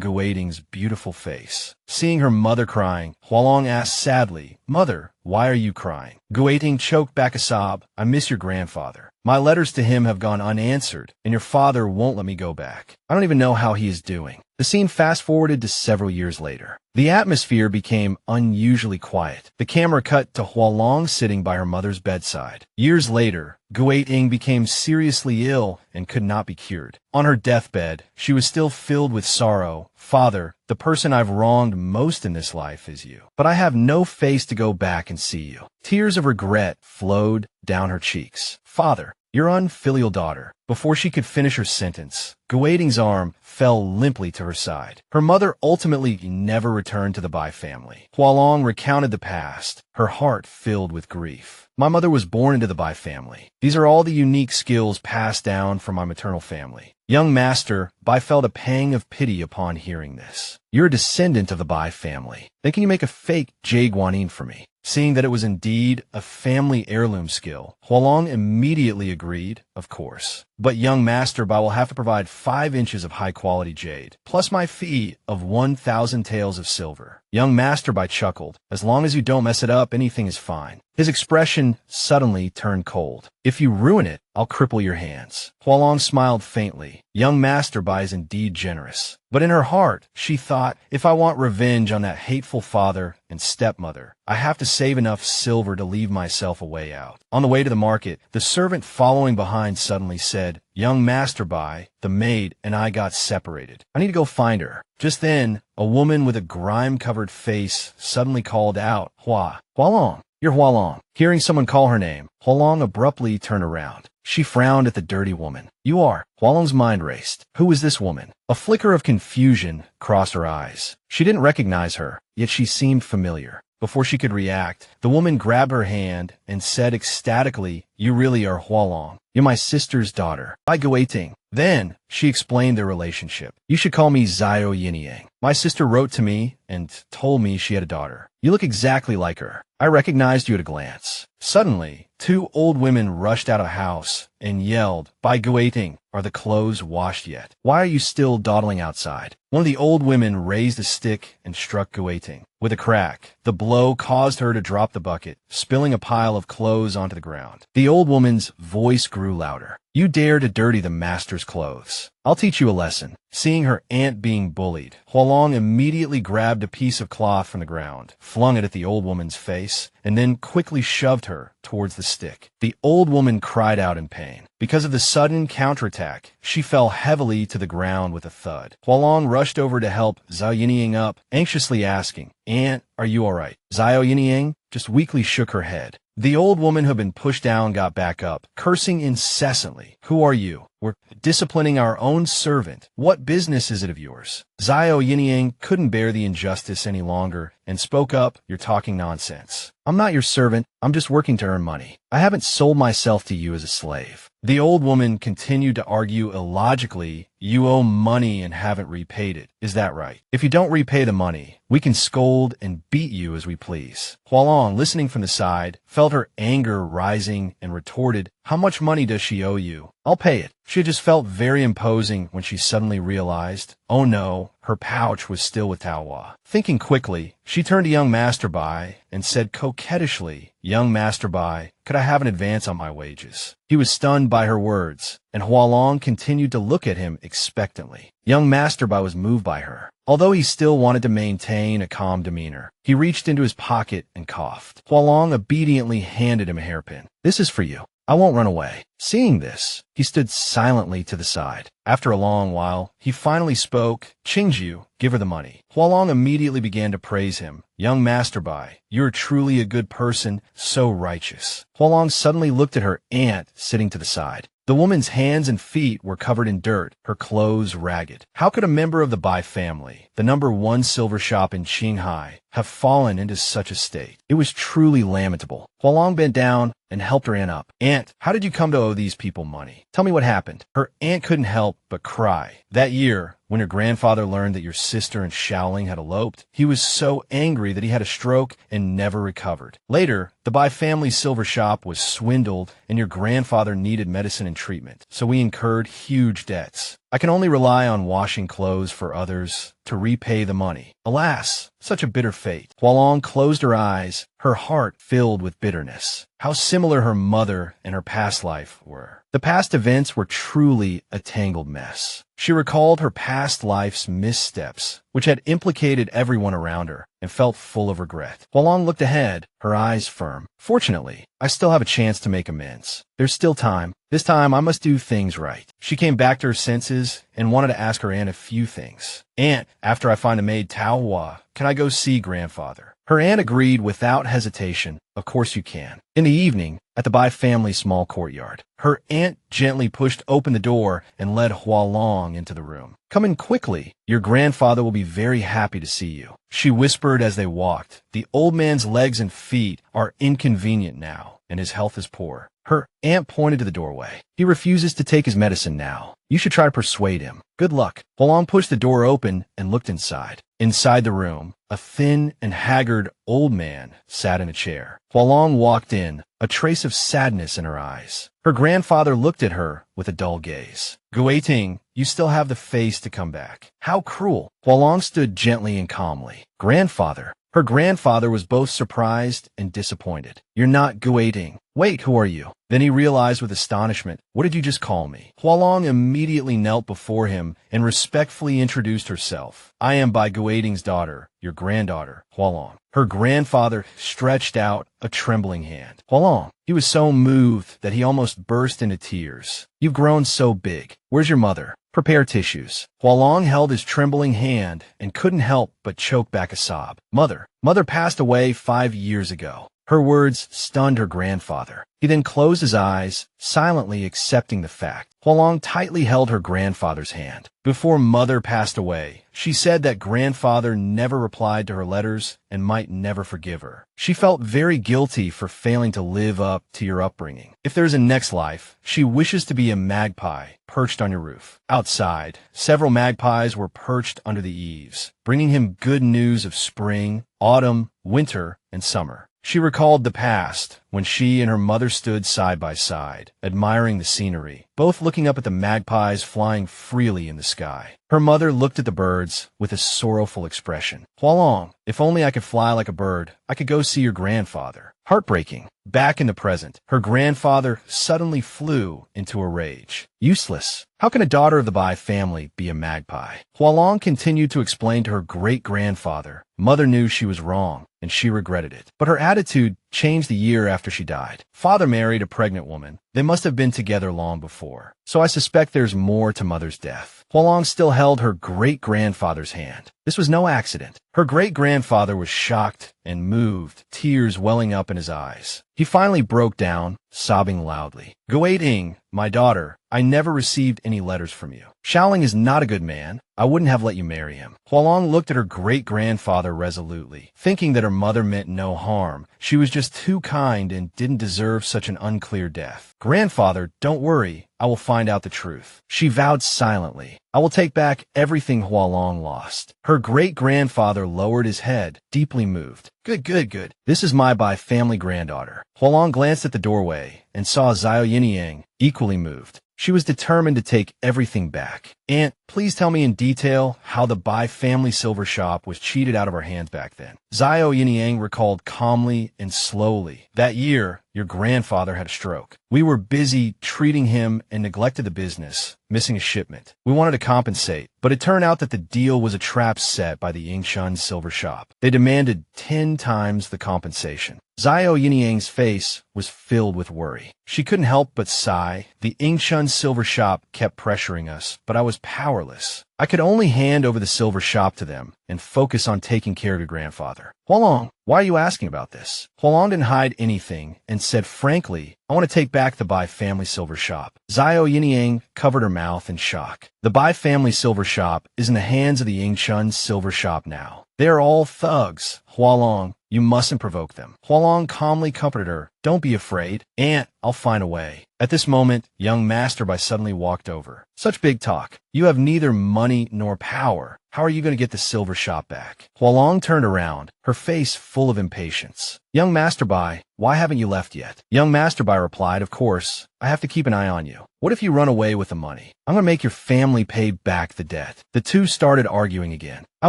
Guiting's beautiful face. Seeing her mother crying, Hua Long asked sadly, "Mother, why are you crying?" Guiting choked back a sob, "I miss your grandfather. My letters to him have gone unanswered, and your father won't let me go back. I don't even know how he is doing." The scene fast-forwarded to several years later. The atmosphere became unusually quiet. The camera cut to Hua Long sitting by her mother's bedside. Years later, Guiting became seriously ill and could not be cured. On her deathbed, she was still filled with sorrow. "Father, the person I've wronged most in this life is you. But I have no face to go back and see you." Tears of regret flowed down her cheeks. "Father, your unfilial daughter." Before she could finish her sentence, Guiting's arm fell limply to her side. Her mother ultimately never returned to the Bai family. Hua Long recounted the past, her heart filled with grief. "My mother was born into the Bai family. These are all the unique skills passed down from my maternal family." Young master, Bai felt a pang of pity upon hearing this. "You're a descendant of the Bai family. Then can you make a fake Jade Guanyin for me?" Seeing that it was indeed a family heirloom skill, Hua Long immediately agreed, of course. "But young master, Bai will have to provide 5 inches of high-quality jade, plus my fee of 1,000 taels of silver." Young master Bai chuckled. "As long as you don't mess it up, anything is fine." His expression suddenly turned cold. "If you ruin it, I'll cripple your hands." Hua Long smiled faintly. Young master Bai is indeed generous. But in her heart, she thought, if I want revenge on that hateful father and stepmother, I have to save enough silver to leave myself a way out. On the way to the market, the servant following behind suddenly said, "Young master Bai, the maid and I got separated. I need to go find her." Just then, a woman with a grime-covered face suddenly called out, Hua Long. "You're Hua Long." Hearing someone call her name, Hua Long abruptly turned around. She frowned at the dirty woman. "You are." Hua Long's mind raced. Who is this woman? A flicker of confusion crossed her eyes. She didn't recognize her, yet she seemed familiar. Before she could react, the woman grabbed her hand and said ecstatically, "You really are Hua Long. You're my sister's daughter. Bai Guiting." Then, she explained their relationship. "You should call me Xiao Yinyang. My sister wrote to me and told me she had a daughter. You look exactly like her. I recognized you at a glance." Suddenly, 2 old women rushed out of the house and yelled, "Bai Guiting, are the clothes washed yet? Why are you still dawdling outside?" One of the old women raised a stick and struck Guiting. With a crack, the blow caused her to drop the bucket, spilling a pile of clothes onto the ground. The old woman's voice grew louder. "You dare to dirty the master's clothes. I'll teach you a lesson." Seeing her aunt being bullied, Hua Long immediately grabbed a piece of cloth from the ground, flung it at the old woman's face, and then quickly shoved her towards the stick. The old woman cried out in pain. Because of the sudden counterattack, she fell heavily to the ground with a thud. Hua Long rushed over to help Xiao Yinyang up, anxiously asking, "Aunt, are you all right?" Xiao Yinyang just weakly shook her head. The old woman who had been pushed down got back up, cursing incessantly. "Who are you? We're disciplining our own servant. What business is it of yours?" Xiao Yinyang couldn't bear the injustice any longer and spoke up, "You're talking nonsense. I'm not your servant. I'm just working to earn money. I haven't sold myself to you as a slave." The old woman continued to argue illogically, "You owe money and haven't repaid it. Is that right? If you don't repay the money, we can scold and beat you as we please." Hua Long, listening from the side, felt her anger rising and retorted, "How much money does she owe you? I'll pay it." She had just felt very imposing when she suddenly realized, oh no, her pouch was still with Taohua. Thinking quickly, she turned to young Master Bai and said coquettishly, "Young Master Bai, could I have an advance on my wages?" He was stunned by her words, and Hua Long continued to look at him expectantly. Young Master Bai was moved by her. Although he still wanted to maintain a calm demeanor, he reached into his pocket and coughed. Hua Long obediently handed him a hairpin. "This is for you. I won't run away." Seeing this, he stood silently to the side. After a long while, he finally spoke, "Qingju, give her the money." Hua Long immediately began to praise him. "Young Master Bai, you're truly a good person, so righteous." Hua Long suddenly looked at her aunt sitting to the side. The woman's hands and feet were covered in dirt, her clothes ragged. How could a member of the Bai family, the #1 silver shop in Qinghai, have fallen into such a state? It was truly lamentable. Hua Long bent down and helped her aunt up. "Aunt, how did you come to owe these people money? Tell me what happened." Her aunt couldn't help but cry. That year, when her grandfather learned that your sister and Xiaoling had eloped, he was so angry that he had a stroke and never recovered. Later, the Bai family silver shop was swindled and your grandfather needed medicine and treatment, so we incurred huge debts. I can only rely on washing clothes for others to repay the money. Alas, such a bitter fate. Hua Long closed her eyes, her heart filled with bitterness. How similar her mother and her past life were. The past events were truly a tangled mess. She recalled her past life's missteps, which had implicated everyone around her, and felt full of regret. Hua Long looked ahead, her eyes firm. "Fortunately, I still have a chance to make amends. There's still time. This time I must do things right." She came back to her senses and wanted to ask her aunt a few things. "Aunt, after I find a maid Tao Hua, can I go see grandfather?" Her aunt agreed without hesitation. "Of course you can." In the evening, at the Bai family small courtyard, her aunt gently pushed open the door and led Hua Long into the room. "Come in quickly. Your grandfather will be very happy to see you," she whispered as they walked. "The old man's legs and feet are inconvenient now, and his health is poor." Her aunt pointed to the doorway. "He refuses to take his medicine now. You should try to persuade him. Good luck." Hua Long pushed the door open and looked inside. Inside the room, a thin and haggard old man sat in a chair. Hua Long walked in, a trace of sadness in her eyes. Her grandfather looked at her with a dull gaze. "Guiting, you still have the face to come back. How cruel." Hua Long stood gently and calmly. "Grandfather." Her grandfather was both surprised and disappointed. "You're not Guiting. Wait, who are you?" Then he realized with astonishment, "What did you just call me?" Hua Long immediately knelt before him and respectfully introduced herself. "I am Bai Guiting's daughter, your granddaughter, Hua Long." Her grandfather stretched out a trembling hand. "Hua Long." He was so moved that he almost burst into tears. "You've grown so big. Where's your mother? Prepare tissues." Hua Long held his trembling hand and couldn't help but choke back a sob. Mother passed away 5 years ago." Her words stunned her grandfather. He then closed his eyes, silently accepting the fact. Hua Long tightly held her grandfather's hand. "Before mother passed away, she said that grandfather never replied to her letters and might never forgive her. She felt very guilty for failing to live up to your upbringing. If there's a next life, she wishes to be a magpie perched on your roof." Outside, several magpies were perched under the eaves, bringing him good news of spring, autumn, winter, and summer. She recalled the past, when she and her mother stood side by side, admiring the scenery, both looking up at the magpies flying freely in the sky. Her mother looked at the birds with a sorrowful expression. "Hua Long, if only I could fly like a bird, I could go see your grandfather." Heartbreaking. Back in the present, her grandfather suddenly flew into a rage. "Useless. How can a daughter of the Bai family be a magpie?" Hua Long continued to explain to her great-grandfather. Mother knew she was wrong, and she regretted it. But her attitude changed the year after she died. Father married a pregnant woman. They must have been together long before. So I suspect there's more to mother's death. Hua Long still held her great-grandfather's hand. This was no accident. Her great-grandfather was shocked and moved, tears welling up in his eyes. He finally broke down, sobbing loudly. "Guiting, my daughter, I never received any letters from you. Xiaoling is not a good man. I wouldn't have let you marry him." Hua Long looked at her great-grandfather resolutely, thinking that her mother meant no harm. She was just too kind and didn't deserve such an unclear death. "Grandfather, don't worry. I will find out the truth." She vowed silently. "I will take back everything Hua Long lost." Her great-grandfather lowered his head, deeply moved. Good. This is my Bai family granddaughter." Hua Long glanced at the doorway and saw Zhao Yinyang, equally moved. She was determined to take everything back. "Aunt, please tell me in detail how the Bai family silver shop was cheated out of our hands back then." Zhao Yinyang recalled calmly and slowly. "That year, your grandfather had a stroke. We were busy treating him and neglected the business, missing a shipment. We wanted to compensate, but it turned out that the deal was a trap set by the Yingshan silver shop. They demanded 10 times the compensation." Zhao Yinyang's face was filled with worry. She couldn't help but sigh. "The Yingshan silver shop kept pressuring us, but I was powerless. I could only hand over the silver shop to them and focus on taking care of your grandfather. Hua Long, why are you asking about this? Hua Long didn't hide anything and said frankly, I want to take back the Bai family silver shop. Xiao Yinyang covered her mouth in shock. The Bai family silver shop is in the hands of the Yingchun silver shop now. They are all thugs. Hua Long, you mustn't provoke them. Hua Long calmly comforted her. Don't be afraid. Aunt, I'll find a way. At this moment, young Master Bai suddenly walked over. Such big talk. You have neither money nor power. How are you going to get the silver shop back? Hua Long turned around, her face full of impatience. Young Master Bai, why haven't you left yet? Young Master Bai replied, of course, I have to keep an eye on you. What if you run away with the money? I'm going to make your family pay back the debt. The two started arguing again. I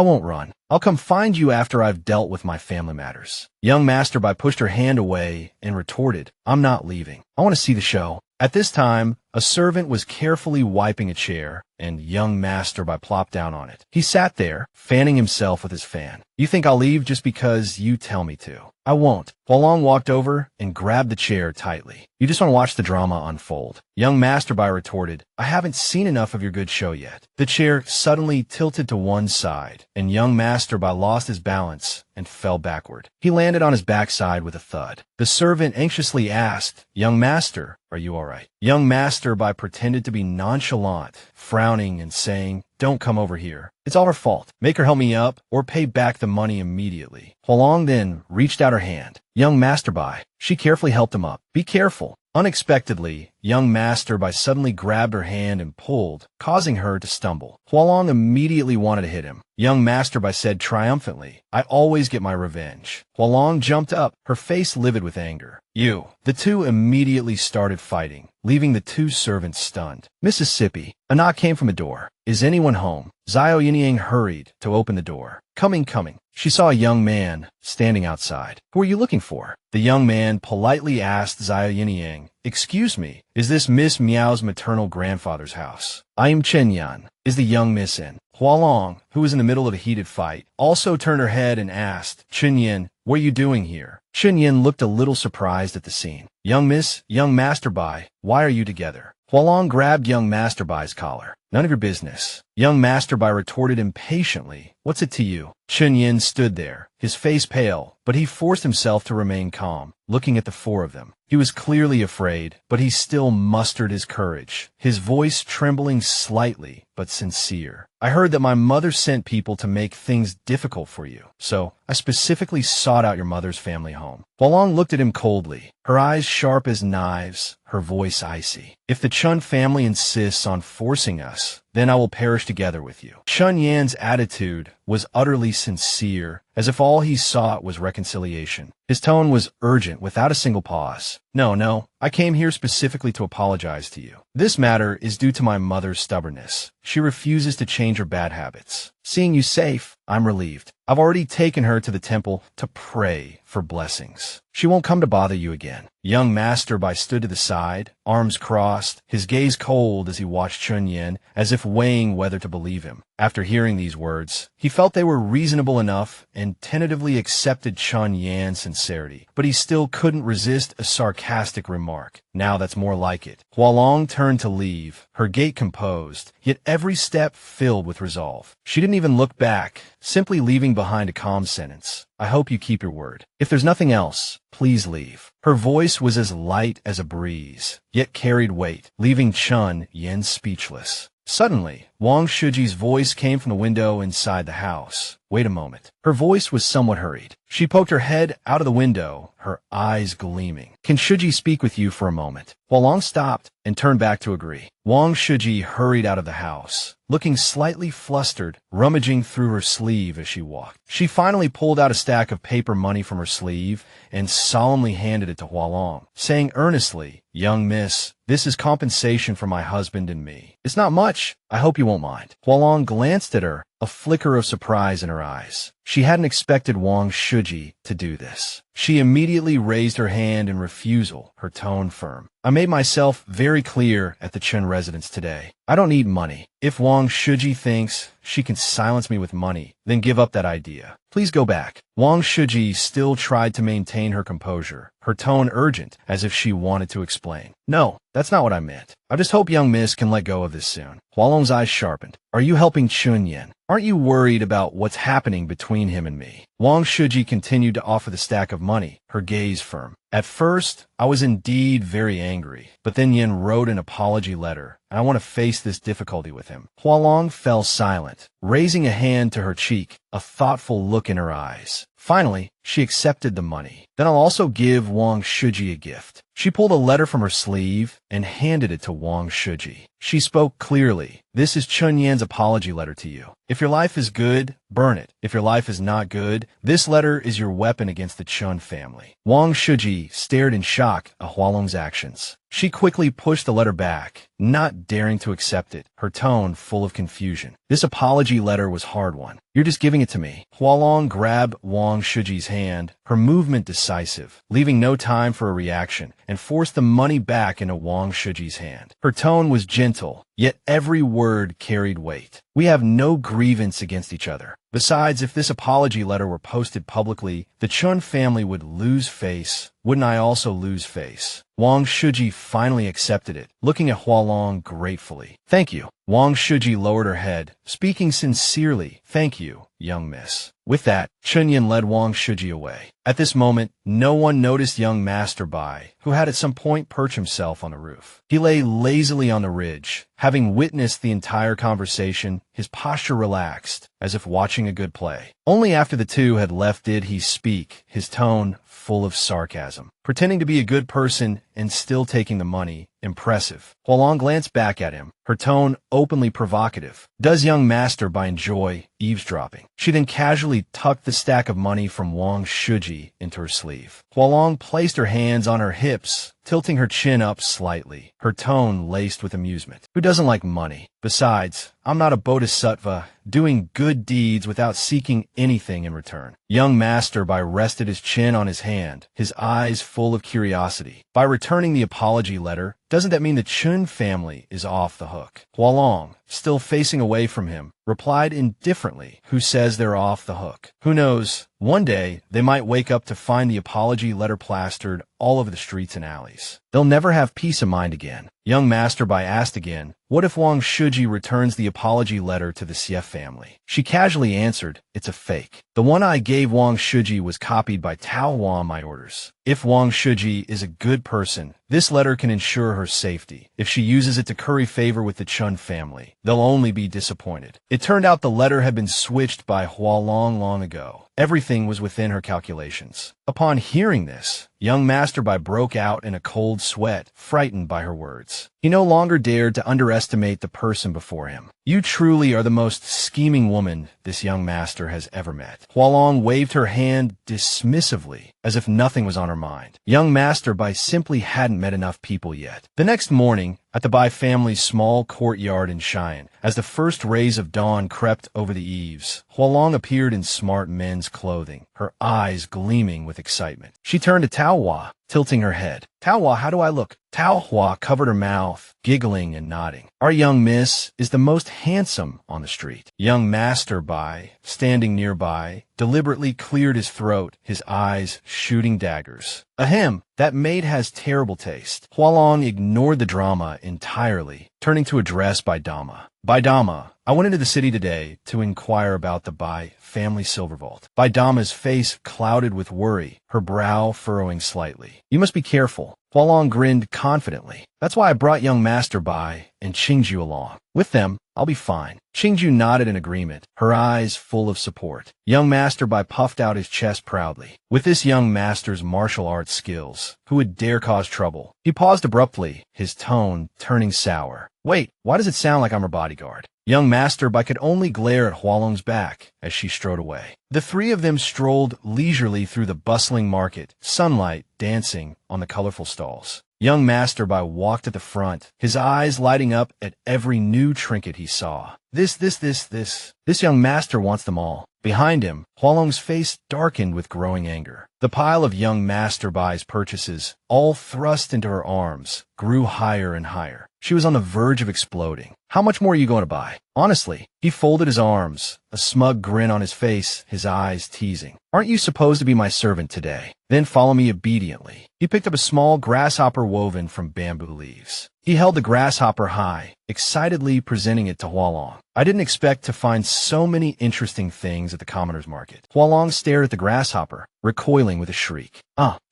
won't run. I'll come find you after I've dealt with my family matters. Young Master Bai pushed her hand away and retorted, I'm not leaving. I want to see the show. At this time, a servant was carefully wiping a chair, and young Master Bai plopped down on it. He sat there, fanning himself with his fan. You think I'll leave just because you tell me to? I won't. Hua Long walked over and grabbed the chair tightly. You just want to watch the drama unfold. Young Master Bai retorted, I haven't seen enough of your good show yet. The chair suddenly tilted to one side, and young Master Bai lost his balance and fell backward. He landed on his backside with a thud. The servant anxiously asked, Young Master, are you all right? Young Master Bai pretended to be nonchalant, frowning and saying, don't come over here. It's all her fault. Make her help me up or pay back the money immediately. Hua Long then reached out her hand. Young Master Bai. She carefully helped him up. Be careful. Unexpectedly, young Master Bai suddenly grabbed her hand and pulled, causing her to stumble. Hua Long immediately wanted to hit him. Young Master Bai said triumphantly, I always get my revenge. Hua Long jumped up, her face livid with anger. You. The two immediately started fighting, leaving the two servants stunned. Mississippi. A knock came from the door. Is anyone home? Xiao Yinyang hurried to open the door. Coming. She saw a young man standing outside. Who are you looking for? The young man politely asked Xiao Yinyang, excuse me, is this Miss Miao's maternal grandfather's house? I am Chen Yan. Is the young miss in? Hua Long, who was in the middle of a heated fight, also turned her head and asked, Chen Yan, what are you doing here? Chen Yan looked a little surprised at the scene. Young Master Bai, why are you together? Hua Long grabbed young Master Bai's collar. None of your business. Young Master Bai retorted impatiently. What's it to you? Chen Yin stood there, his face pale, but he forced himself to remain calm, looking at the four of them. He was clearly afraid, but he still mustered his courage, his voice trembling slightly, but sincere. I heard that my mother sent people to make things difficult for you, so I specifically sought out your mother's family home. Hua Long looked at him coldly, her eyes sharp as knives, her voice icy. If the Chun family insists on forcing us, then I will perish together with you. Chun Yan's attitude was utterly sincere, as if all he sought was reconciliation. His tone was urgent, without a single pause. No, I came here specifically to apologize to you. This matter is due to my mother's stubbornness. She refuses to change her bad habits. Seeing you safe, I'm relieved. I've already taken her to the temple to pray for blessings. She won't come to bother you again. Young Master Bai stood to the side, arms crossed, his gaze cold as he watched Chun Yin, as if weighing whether to believe him. After hearing these words, he felt they were reasonable enough and tentatively accepted Chun Yan's sincerity, but he still couldn't resist a sarcastic remark. Now that's more like it. Hua Long turned to leave, her gait composed, yet every step filled with resolve. She didn't even look back, simply leaving behind a calm sentence. I hope you keep your word. If there's nothing else, please leave. Her voice was as light as a breeze, yet carried weight, leaving Chun Yin speechless. Suddenly, Wang Shiji's voice came from the window inside the house. Wait a moment. Her voice was somewhat hurried. She poked her head out of the window, her eyes gleaming. Can Shiji speak with you for a moment? Hua Long stopped and turned back to agree. Wang Shiji hurried out of the house, looking slightly flustered, rummaging through her sleeve as she walked. She finally pulled out a stack of paper money from her sleeve and solemnly handed it to Hua Long, saying earnestly, Young miss, this is compensation for my husband and me. It's not much. I hope you won't mind. Hua Long glanced at her, a flicker of surprise in her eyes. She hadn't expected Wang Shiji to do this. She immediately raised her hand in refusal, her tone firm. I made myself very clear at the Chen residence today. I don't need money. If Wang Shiji thinks she can silence me with money, then give up that idea. Please go back. Wang Shiji still tried to maintain her composure, her tone urgent, as if she wanted to explain. No, that's not what I meant. I just hope young miss can let go of this soon. Hualong's eyes sharpened. Are you helping Chunyan? Aren't you worried about what's happening between him and me? Wang Shiji continued to offer the stack of money, her gaze firm. At first, I was indeed very angry, but then Yin wrote an apology letter, and I want to face this difficulty with him. Hualong fell silent, raising a hand to her cheek, a thoughtful look in her eyes. Finally, she accepted the money. Then I'll also give Wang Shiji a gift. She pulled a letter from her sleeve and handed it to Wang Shiji. She spoke clearly. This is Chunyan's apology letter to you. If your life is good, burn it. If your life is not good, this letter is your weapon against the Chun family. Wang Shiji stared in shock at Hualong's actions. She quickly pushed the letter back, not daring to accept it, her tone full of confusion. This apology letter was hard one. You're just giving it to me. Hualong grabbed Wang Shiji's hand, her movement decisive, leaving no time for a reaction, and forced the money back into Wang Shiji's hand. Her tone was gentle, yet every word carried weight. We have no grievance against each other. Besides, if this apology letter were posted publicly, the Chun family would lose face. Wouldn't I also lose face? Wang Shiji finally accepted it, looking at Hualong gratefully. Thank you. Wang Shiji lowered her head, speaking sincerely. Thank you, young miss. With that, Chunyan led Wang Shiji away. At this moment, no one noticed young Master Bai, who had at some point perched himself on the roof. He lay lazily on the ridge. Having witnessed the entire conversation, his posture relaxed, as if watching a good play. Only after the two had left did he speak, his tone full of sarcasm. Pretending to be a good person and still taking the money, impressive. Hualong glanced back at him, her tone openly provocative. Does young Master Bai enjoy eavesdropping? She then casually tucked the stack of money from Wang Shiji into her sleeve. Hualong placed her hands on her hips, tilting her chin up slightly, her tone laced with amusement. Who doesn't like money? Besides, I'm not a bodhisattva, doing good deeds without seeking anything in return. Young Master Bai rested his chin on his hand, his eyes full of curiosity. By returning the apology letter, doesn't that mean the Chun family is off the hook? Hualong, still facing away from him, replied indifferently. Who says they're off the hook? Who knows? One day, they might wake up to find the apology letter plastered all over the streets and alleys. They'll never have peace of mind again. Young Master Bai asked again, what if Wang Shiji returns the apology letter to the Xie family? She casually answered, it's a fake. The one I gave Wang Shiji was copied by Tao Hua on my orders. If Wang Shiji is a good person, this letter can ensure her safety. If she uses it to curry favor with the Chun family, they'll only be disappointed. It turned out the letter had been switched by Hualong long ago. Everything was within her calculations. Upon hearing this, young Master Bai broke out in a cold sweat, frightened by her words. He no longer dared to underestimate the person before him. You truly are the most scheming woman this young master has ever met. Hualong waved her hand dismissively, as if nothing was on her mind. Young Master Bai simply hadn't met enough people yet. The next morning, at the Bai family's small courtyard in Cheyenne, as the first rays of dawn crept over the eaves, Hualong appeared in smart men's clothing, her eyes gleaming with excitement. She turned to Tao Hua, tilting her head. Tao Hua, how do I look? Tao Hua covered her mouth, giggling and nodding. Our young miss is the most handsome on the street. Young Master Bai, standing nearby, deliberately cleared his throat, his eyes shooting daggers. Ahem, that maid has terrible taste. Hualong ignored the drama entirely, turning to address Bai Dama. Bai Dama, I went into the city today to inquire about the Bai family silver vault. Bai Dama's face clouded with worry, her brow furrowing slightly. You must be careful. Hualong grinned confidently. That's why I brought young Master Bai and Qingju along. With them, I'll be fine. Qingju nodded in agreement, her eyes full of support. Young Master Bai puffed out his chest proudly. With this young master's martial arts skills, who would dare cause trouble? He paused abruptly, his tone turning sour. Wait, why does it sound like I'm her bodyguard? Young Master Bai could only glare at Hualong's back as she strode away. The three of them strolled leisurely through the bustling market, sunlight dancing on the colorful stalls. Young Master Bai walked at the front, his eyes lighting up at every new trinket he saw. This young master wants them all. Behind him, Hualong's face darkened with growing anger. The pile of young Master Bai's purchases, all thrust into her arms, grew higher and higher. She was on the verge of exploding. How much more are you going to buy? Honestly, he folded his arms, a smug grin on his face, his eyes teasing. Aren't you supposed to be my servant today? Then follow me obediently. He picked up a small grasshopper woven from bamboo leaves. He held the grasshopper high, excitedly presenting it to Hua Long. I didn't expect to find so many interesting things at the commoner's market. Hua Long stared at the grasshopper, recoiling with a shriek.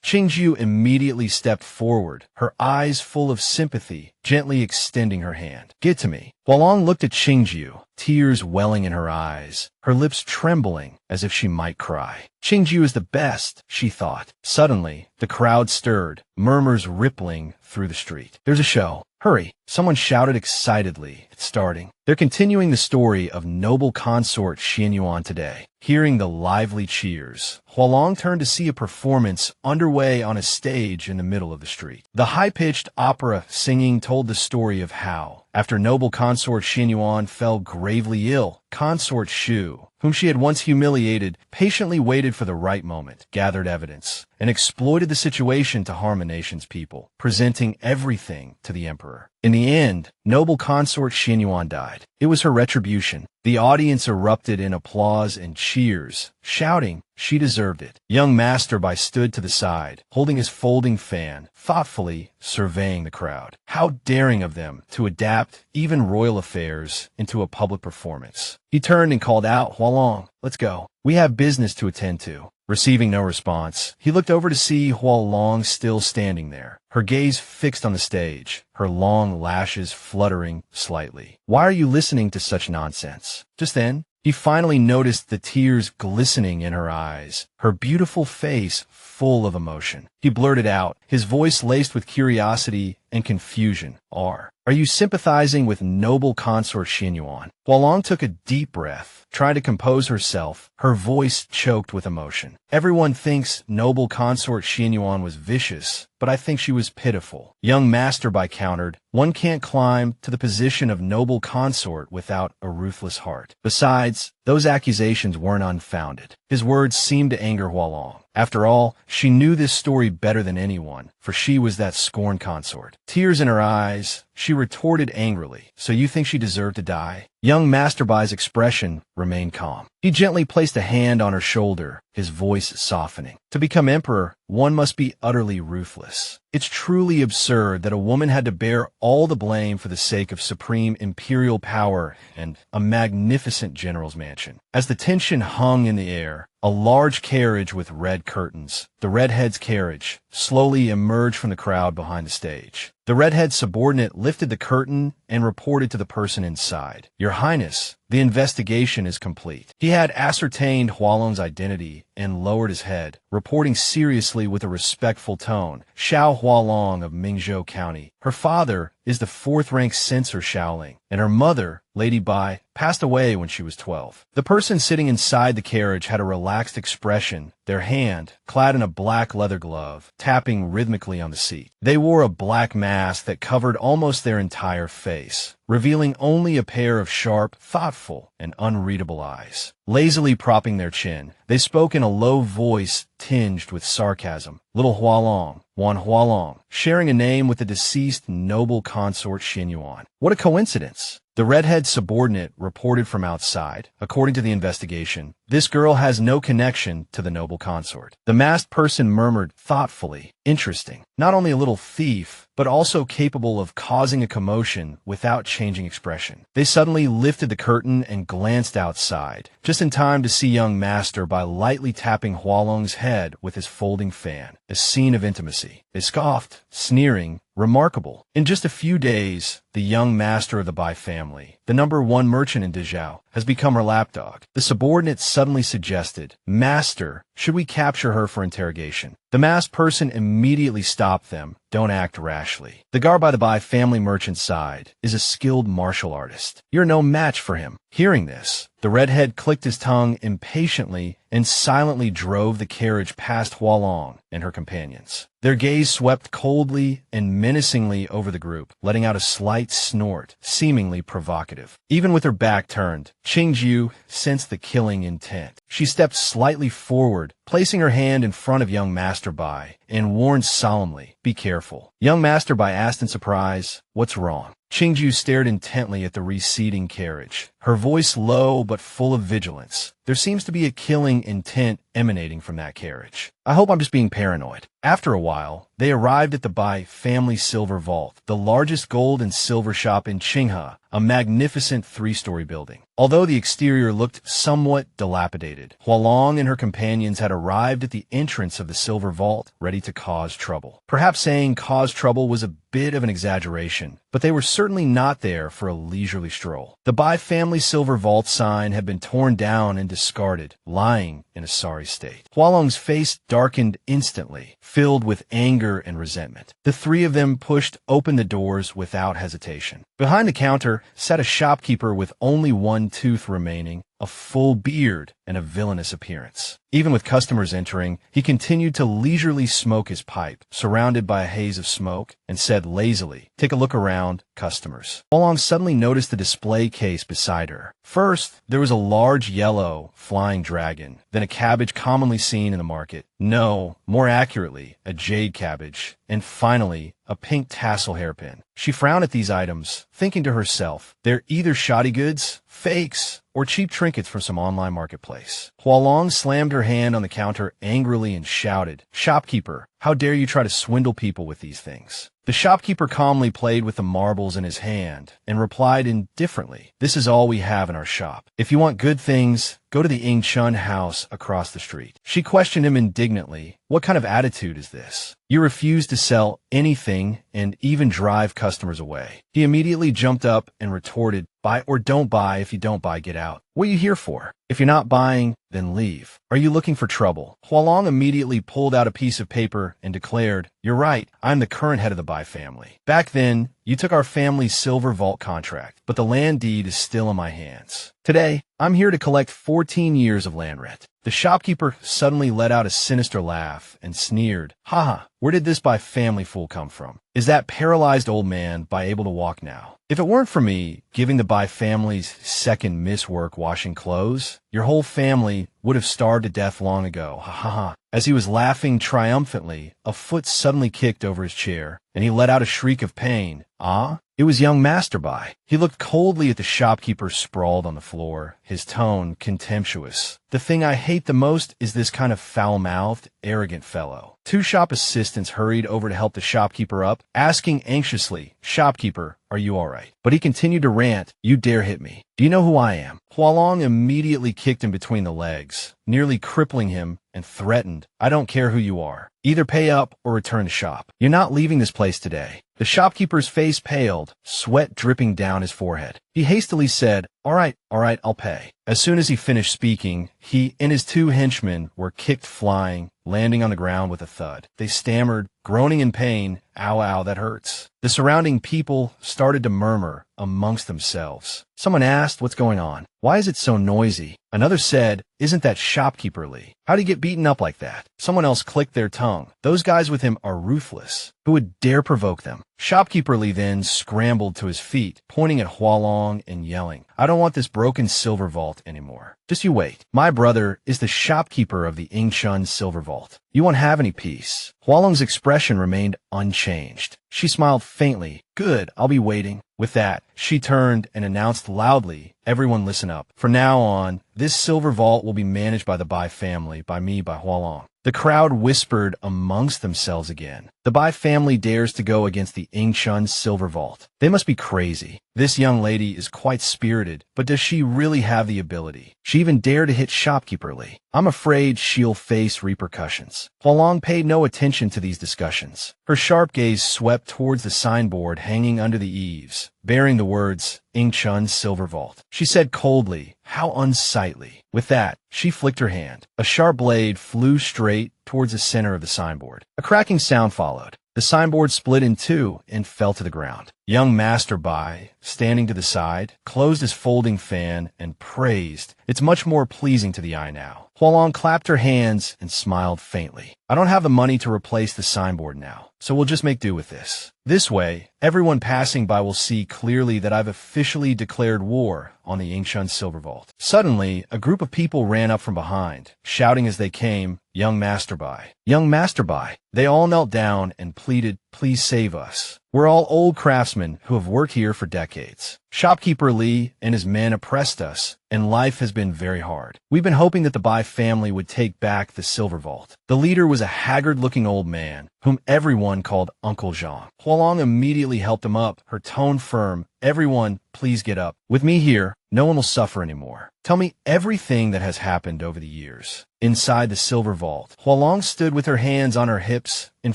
Qingju immediately stepped forward, her eyes full of sympathy, gently extending her hand. Get to me. Hua Long looked at Qingju, tears welling in her eyes, her lips trembling as if she might cry. Qingju is the best, she thought. Suddenly, the crowd stirred, murmurs rippling through the street. There's a show. Hurry, someone shouted excitedly. It's starting. They're continuing the story of noble consort Xianyuan today. Hearing the lively cheers, Hua Long turned to see a performance underway on a stage in the middle of the street. The high-pitched opera singing told the story of how, after noble consort Xianyuan fell gravely ill, Consort Shu, whom she had once humiliated, patiently waited for the right moment, gathered evidence, and exploited the situation to harm the nation's people, presenting everything to the emperor. In the end, noble consort Xianyuan died. It was her retribution. The audience erupted in applause and cheers, shouting, she deserved it. Young Master Bai stood to the side, holding his folding fan, thoughtfully surveying the crowd. How daring of them to adapt even royal affairs into a public performance. He turned and called out, Hua Long, let's go. We have business to attend to. Receiving no response, he looked over to see Hua Long still standing there, her gaze fixed on the stage, her long lashes fluttering slightly. Why are you listening to such nonsense? Just then, he finally noticed the tears glistening in her eyes, her beautiful face full of emotion. He blurted out, his voice laced with curiosity and confusion. Are you sympathizing with noble consort Xianyuan? Hua Long took a deep breath, trying to compose herself, her voice choked with emotion. Everyone thinks noble consort Xianyuan was vicious, but I think she was pitiful. Young Master Bai countered, one can't climb to the position of noble consort without a ruthless heart. Besides, those accusations weren't unfounded. His words seemed to anger Hua Long. After all, she knew this story better than anyone, for she was that scorned consort. Tears in her eyes, she retorted angrily, so you think she deserved to die? Young Master Bai's expression remained calm. He gently placed a hand on her shoulder, his voice softening. To become emperor, one must be utterly ruthless. It's truly absurd that a woman had to bear all the blame for the sake of supreme imperial power and a magnificent general's mansion. As the tension hung in the air, a large carriage with red curtains, the redhead's carriage, slowly emerged from the crowd behind the stage. The redhead subordinate lifted the curtain and reported to the person inside. Your Highness, the investigation is complete. He had ascertained Hua Long's identity and lowered his head, reporting seriously with a respectful tone. Xiao Hua Long of Mingzhou County. Her father is the fourth-rank censor Xiaoling, and her mother, Lady Bai, passed away when she was 12. The person sitting inside the carriage had a relaxed expression, their hand, clad in a black leather glove, tapping rhythmically on the seat. They wore a black mask that covered almost their entire face, revealing only a pair of sharp, thoughtful, and unreadable eyes. Lazily propping their chin, they spoke in a low voice tinged with sarcasm. Little Hua Long, Wan Hua Long, sharing a name with the deceased noble consort Xianyuan. What a coincidence! The redhead subordinate reported from outside. According to the investigation, this girl has no connection to the noble consort. The masked person murmured thoughtfully, interesting. Not only a little thief, but also capable of causing a commotion without changing expression. They suddenly lifted the curtain and glanced outside, just in time to see young Master Bai lightly tapping Hua Long's head with his folding fan. A scene of intimacy. They scoffed, sneering, remarkable. In just a few days, the young master of the Bai family, the #1 merchant in Dezhou, has become her lapdog. The subordinate suddenly suggested, Master, should we capture her for interrogation? The masked person immediately stopped them. Don't act rashly. The guard by the Bai family merchant's side is a skilled martial artist. You're no match for him. Hearing this, the redhead clicked his tongue impatiently and silently drove the carriage past Hua Long and her companions. Their gaze swept coldly and menacingly over the group, letting out a slight snort, seemingly provocative. Even with her back turned, Qingju sensed the killing intent. She stepped slightly forward, placing her hand in front of young Master Bai, and warned solemnly, be careful. Young Masterby asked in surprise, "What's wrong?" Qingju stared intently at the receding carriage, her voice low but full of vigilance. There seems to be a killing intent emanating from that carriage. I hope I'm just being paranoid. After a while, they arrived at the Bai family silver vault, the largest gold and silver shop in Qinghe, a magnificent three-story building. Although the exterior looked somewhat dilapidated, Hua Long and her companions had arrived at the entrance of the silver vault, ready to cause trouble. Perhaps saying cause trouble was a bit of an exaggeration, but they were certainly not there for a leisurely stroll. The Bai family silver vault sign had been torn down and discarded, lying in a sorry state. Hua Long's face darkened instantly, filled with anger and resentment. The three of them pushed open the doors without hesitation. Behind the counter sat a shopkeeper with only one tooth remaining, a full beard, and a villainous appearance. Even with customers entering, he continued to leisurely smoke his pipe, surrounded by a haze of smoke, and said lazily, "Take a look around, customers." Hua Long suddenly noticed the display case beside her. First, there was a large yellow, flying dragon, then a cabbage commonly seen in the market. No, more accurately, a jade cabbage, and finally, a pink tassel hairpin. She frowned at these items, thinking to herself, they're either shoddy goods, fakes, or cheap trinkets from some online marketplace. Hua Long slammed her hand on the counter angrily and shouted, "Shopkeeper, how dare you try to swindle people with these things?" The shopkeeper calmly played with the marbles in his hand and replied indifferently, "This is all we have in our shop. If you want good things, go to the Ing Chun house across the street." She questioned him indignantly, "What kind of attitude is this? You refuse to sell anything and even drive customers away." He immediately jumped up and retorted, "Buy or don't buy. If you don't buy, get out. What are you here for? If you're not buying, then leave. Are you looking for trouble?" Hua Long immediately pulled out a piece of paper and declared, "You're right, I'm the current head of the Bai family. Back then, you took our family's silver vault contract, but the land deed is still in my hands. Today, I'm here to collect 14 years of land rent." The shopkeeper suddenly let out a sinister laugh and sneered, "Haha, where did this Bai family fool come from? Is that paralyzed old man Bai able to walk now? If it weren't for me giving the Bai family's second miss work washing clothes, your whole family would have starved to death long ago. Ha ha ha." As he was laughing triumphantly, a foot suddenly kicked over his chair, and he let out a shriek of pain. Ah? It was young Master Bai. He looked coldly at the shopkeeper sprawled on the floor, his tone contemptuous. "The thing I hate the most is this kind of foul-mouthed, arrogant fellow." Two shop assistants hurried over to help the shopkeeper up, asking anxiously, "Shopkeeper, are you all right?" But he continued to rant, "You dare hit me. Do you know who I am?" Hua Long immediately kicked him between the legs, nearly crippling him, and threatened, "I don't care who you are. Either pay up or return to shop. You're not leaving this place today." The shopkeeper's face paled, sweat dripping down his forehead. He hastily said, all right, I'll pay." As soon as he finished speaking, he and his two henchmen were kicked flying, landing on the ground with a thud. They stammered, groaning in pain, "Ow, ow, that hurts." The surrounding people started to murmur amongst themselves. Someone asked, "What's going on? Why is it so noisy?" Another said, "Isn't that shopkeeper Li? How'd he get beaten up like that?" Someone else clicked their tongue. "Those guys with him are ruthless. Who would dare provoke them?" Shopkeeper Li then scrambled to his feet, pointing at Hua Long and yelling, "I don't want this broken silver vault anymore. Just you wait. My brother is the shopkeeper of the Ing Chun silver vault. You won't have any peace." Hua Long's expression remained unchanged. She smiled faintly. "Good, I'll be waiting." With that, she turned and announced loudly, "Everyone listen up. From now on, this silver vault will be managed by the Bai family, by me, by Hua Long." The crowd whispered amongst themselves again. The Bai family dares to go against the Ing Chun silver vault. They must be crazy. This young lady is quite spirited, but does she really have the ability? She even dared to hit shopkeeper Li. I'm afraid she'll face repercussions. Hua Long paid no attention to these discussions. Her sharp gaze swept towards the signboard hanging under the eaves, bearing the words, Ing Chun Silver Vault. She said coldly, "How unsightly." With that, she flicked her hand. A sharp blade flew straight towards the center of the signboard. A cracking sound followed. The signboard split in two and fell to the ground. Young Master Bai, standing to the side, closed his folding fan and praised, "It's much more pleasing to the eye now." Hua Long clapped her hands and smiled faintly. "I don't have the money to replace the signboard now, so we'll just make do with this. This way, everyone passing by will see clearly that I've officially declared war on the Ing Chun Silver Vault." Suddenly, a group of people ran up from behind, shouting as they came, Young Masterby. Young Masterby. They all knelt down and pleaded, please save us. We're all old craftsmen who have worked here for decades. Shopkeeper Li and his men oppressed us, and life has been very hard. We've been hoping that the Bai family would take back the silver vault. The leader was a haggard-looking old man, whom everyone called Uncle Xiong. Hua Long immediately helped him up, her tone firm. Everyone, please get up. With me here, no one will suffer anymore. Tell me everything that has happened over the years. Inside the silver vault, Hua Long stood with her hands on her hips in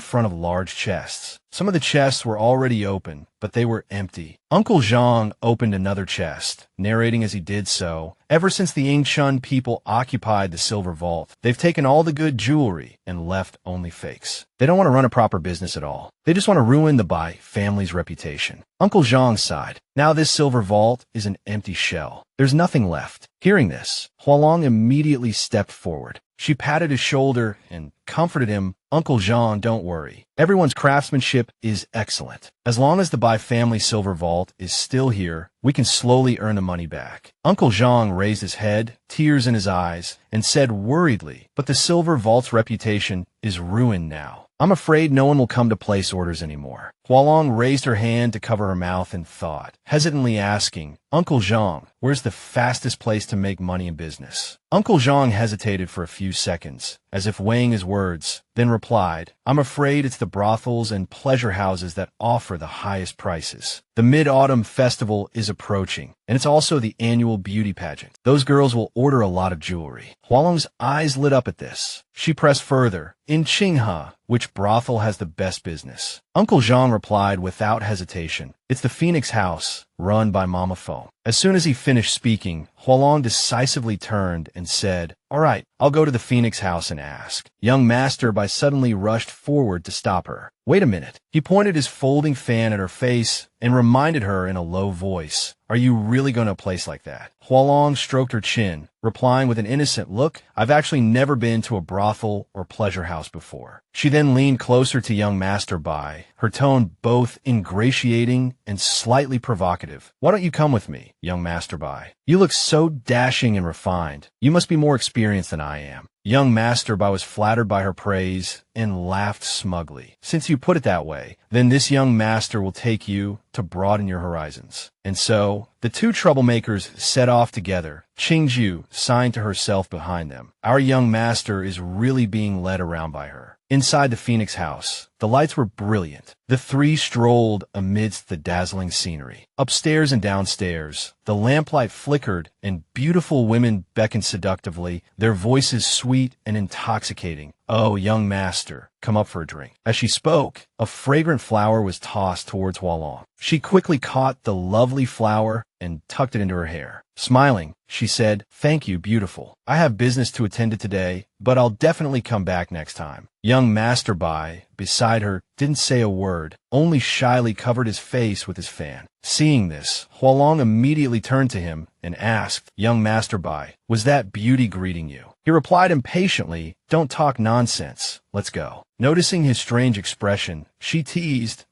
front of large chests. Some of the chests were already open, but they were empty. Uncle Xiong opened another chest, narrating as he did so, ever since the Yingchun people occupied the silver vault, they've taken all the good jewelry and left only fakes. They don't want to run a proper business at all. They just want to ruin the Bai family's reputation. Uncle Xiong sighed. Now this silver vault is an empty shell. There's nothing left. Hearing this, Hua Long immediately stepped forward. She patted his shoulder and comforted him. Uncle Xiong, don't worry. Everyone's craftsmanship is excellent. As long as the Bai family silver vault is still here, we can slowly earn the money back. Uncle Xiong raised his head, tears in his eyes, and said worriedly, but the silver vault's reputation is ruined now. I'm afraid no one will come to place orders anymore. Hua Long raised her hand to cover her mouth and thought, hesitantly asking, Uncle Xiong, where's the fastest place to make money in business? Uncle Xiong hesitated for a few seconds, as if weighing his words, then replied, I'm afraid it's the brothels and pleasure houses that offer the highest prices. The Mid-Autumn Festival is approaching, and it's also the annual beauty pageant. Those girls will order a lot of jewelry. Hua Long's eyes lit up at this. She pressed further, in Qinghe, which brothel has the best business? Uncle Xiong replied without hesitation, it's the Phoenix House, run by Mama Feng. As soon as he finished speaking, Hua Long decisively turned and said, all right, I'll go to the Phoenix House and ask. Young Masterby suddenly rushed forward to stop her. Wait a minute. He pointed his folding fan at her face and reminded her in a low voice, are you really going to a place like that? Hua Long stroked her chin, replying with an innocent look, I've actually never been to a brothel or pleasure house before. She then leaned closer to young Masterby, her tone both ingratiating and slightly provocative. Why don't you come with me, young Masterby? You look so dashing and refined. You must be more experienced than I am. Young Masterby was flattered by her praise and laughed smugly. Since you put it that way, then this young master will take you to broaden your horizons. And so, the two troublemakers set off together. Qingju signed to herself behind them. Our young master is really being led around by her. Inside the Phoenix House, the lights were brilliant. The three strolled amidst the dazzling scenery. Upstairs and downstairs, the lamplight flickered and beautiful women beckoned seductively, their voices sweet and intoxicating. Oh, young master, come up for a drink. As she spoke, a fragrant flower was tossed towards Hua Long. She quickly caught the lovely flower and tucked it into her hair. Smiling, she said, thank you, beautiful. I have business to attend to today, but I'll definitely come back next time. Young Masterby, beside her, didn't say a word, only shyly covered his face with his fan. Seeing this, Hua Long immediately turned to him and asked, young Masterby, was that beauty greeting you? He replied impatiently, don't talk nonsense, let's go. Noticing his strange expression, she teased,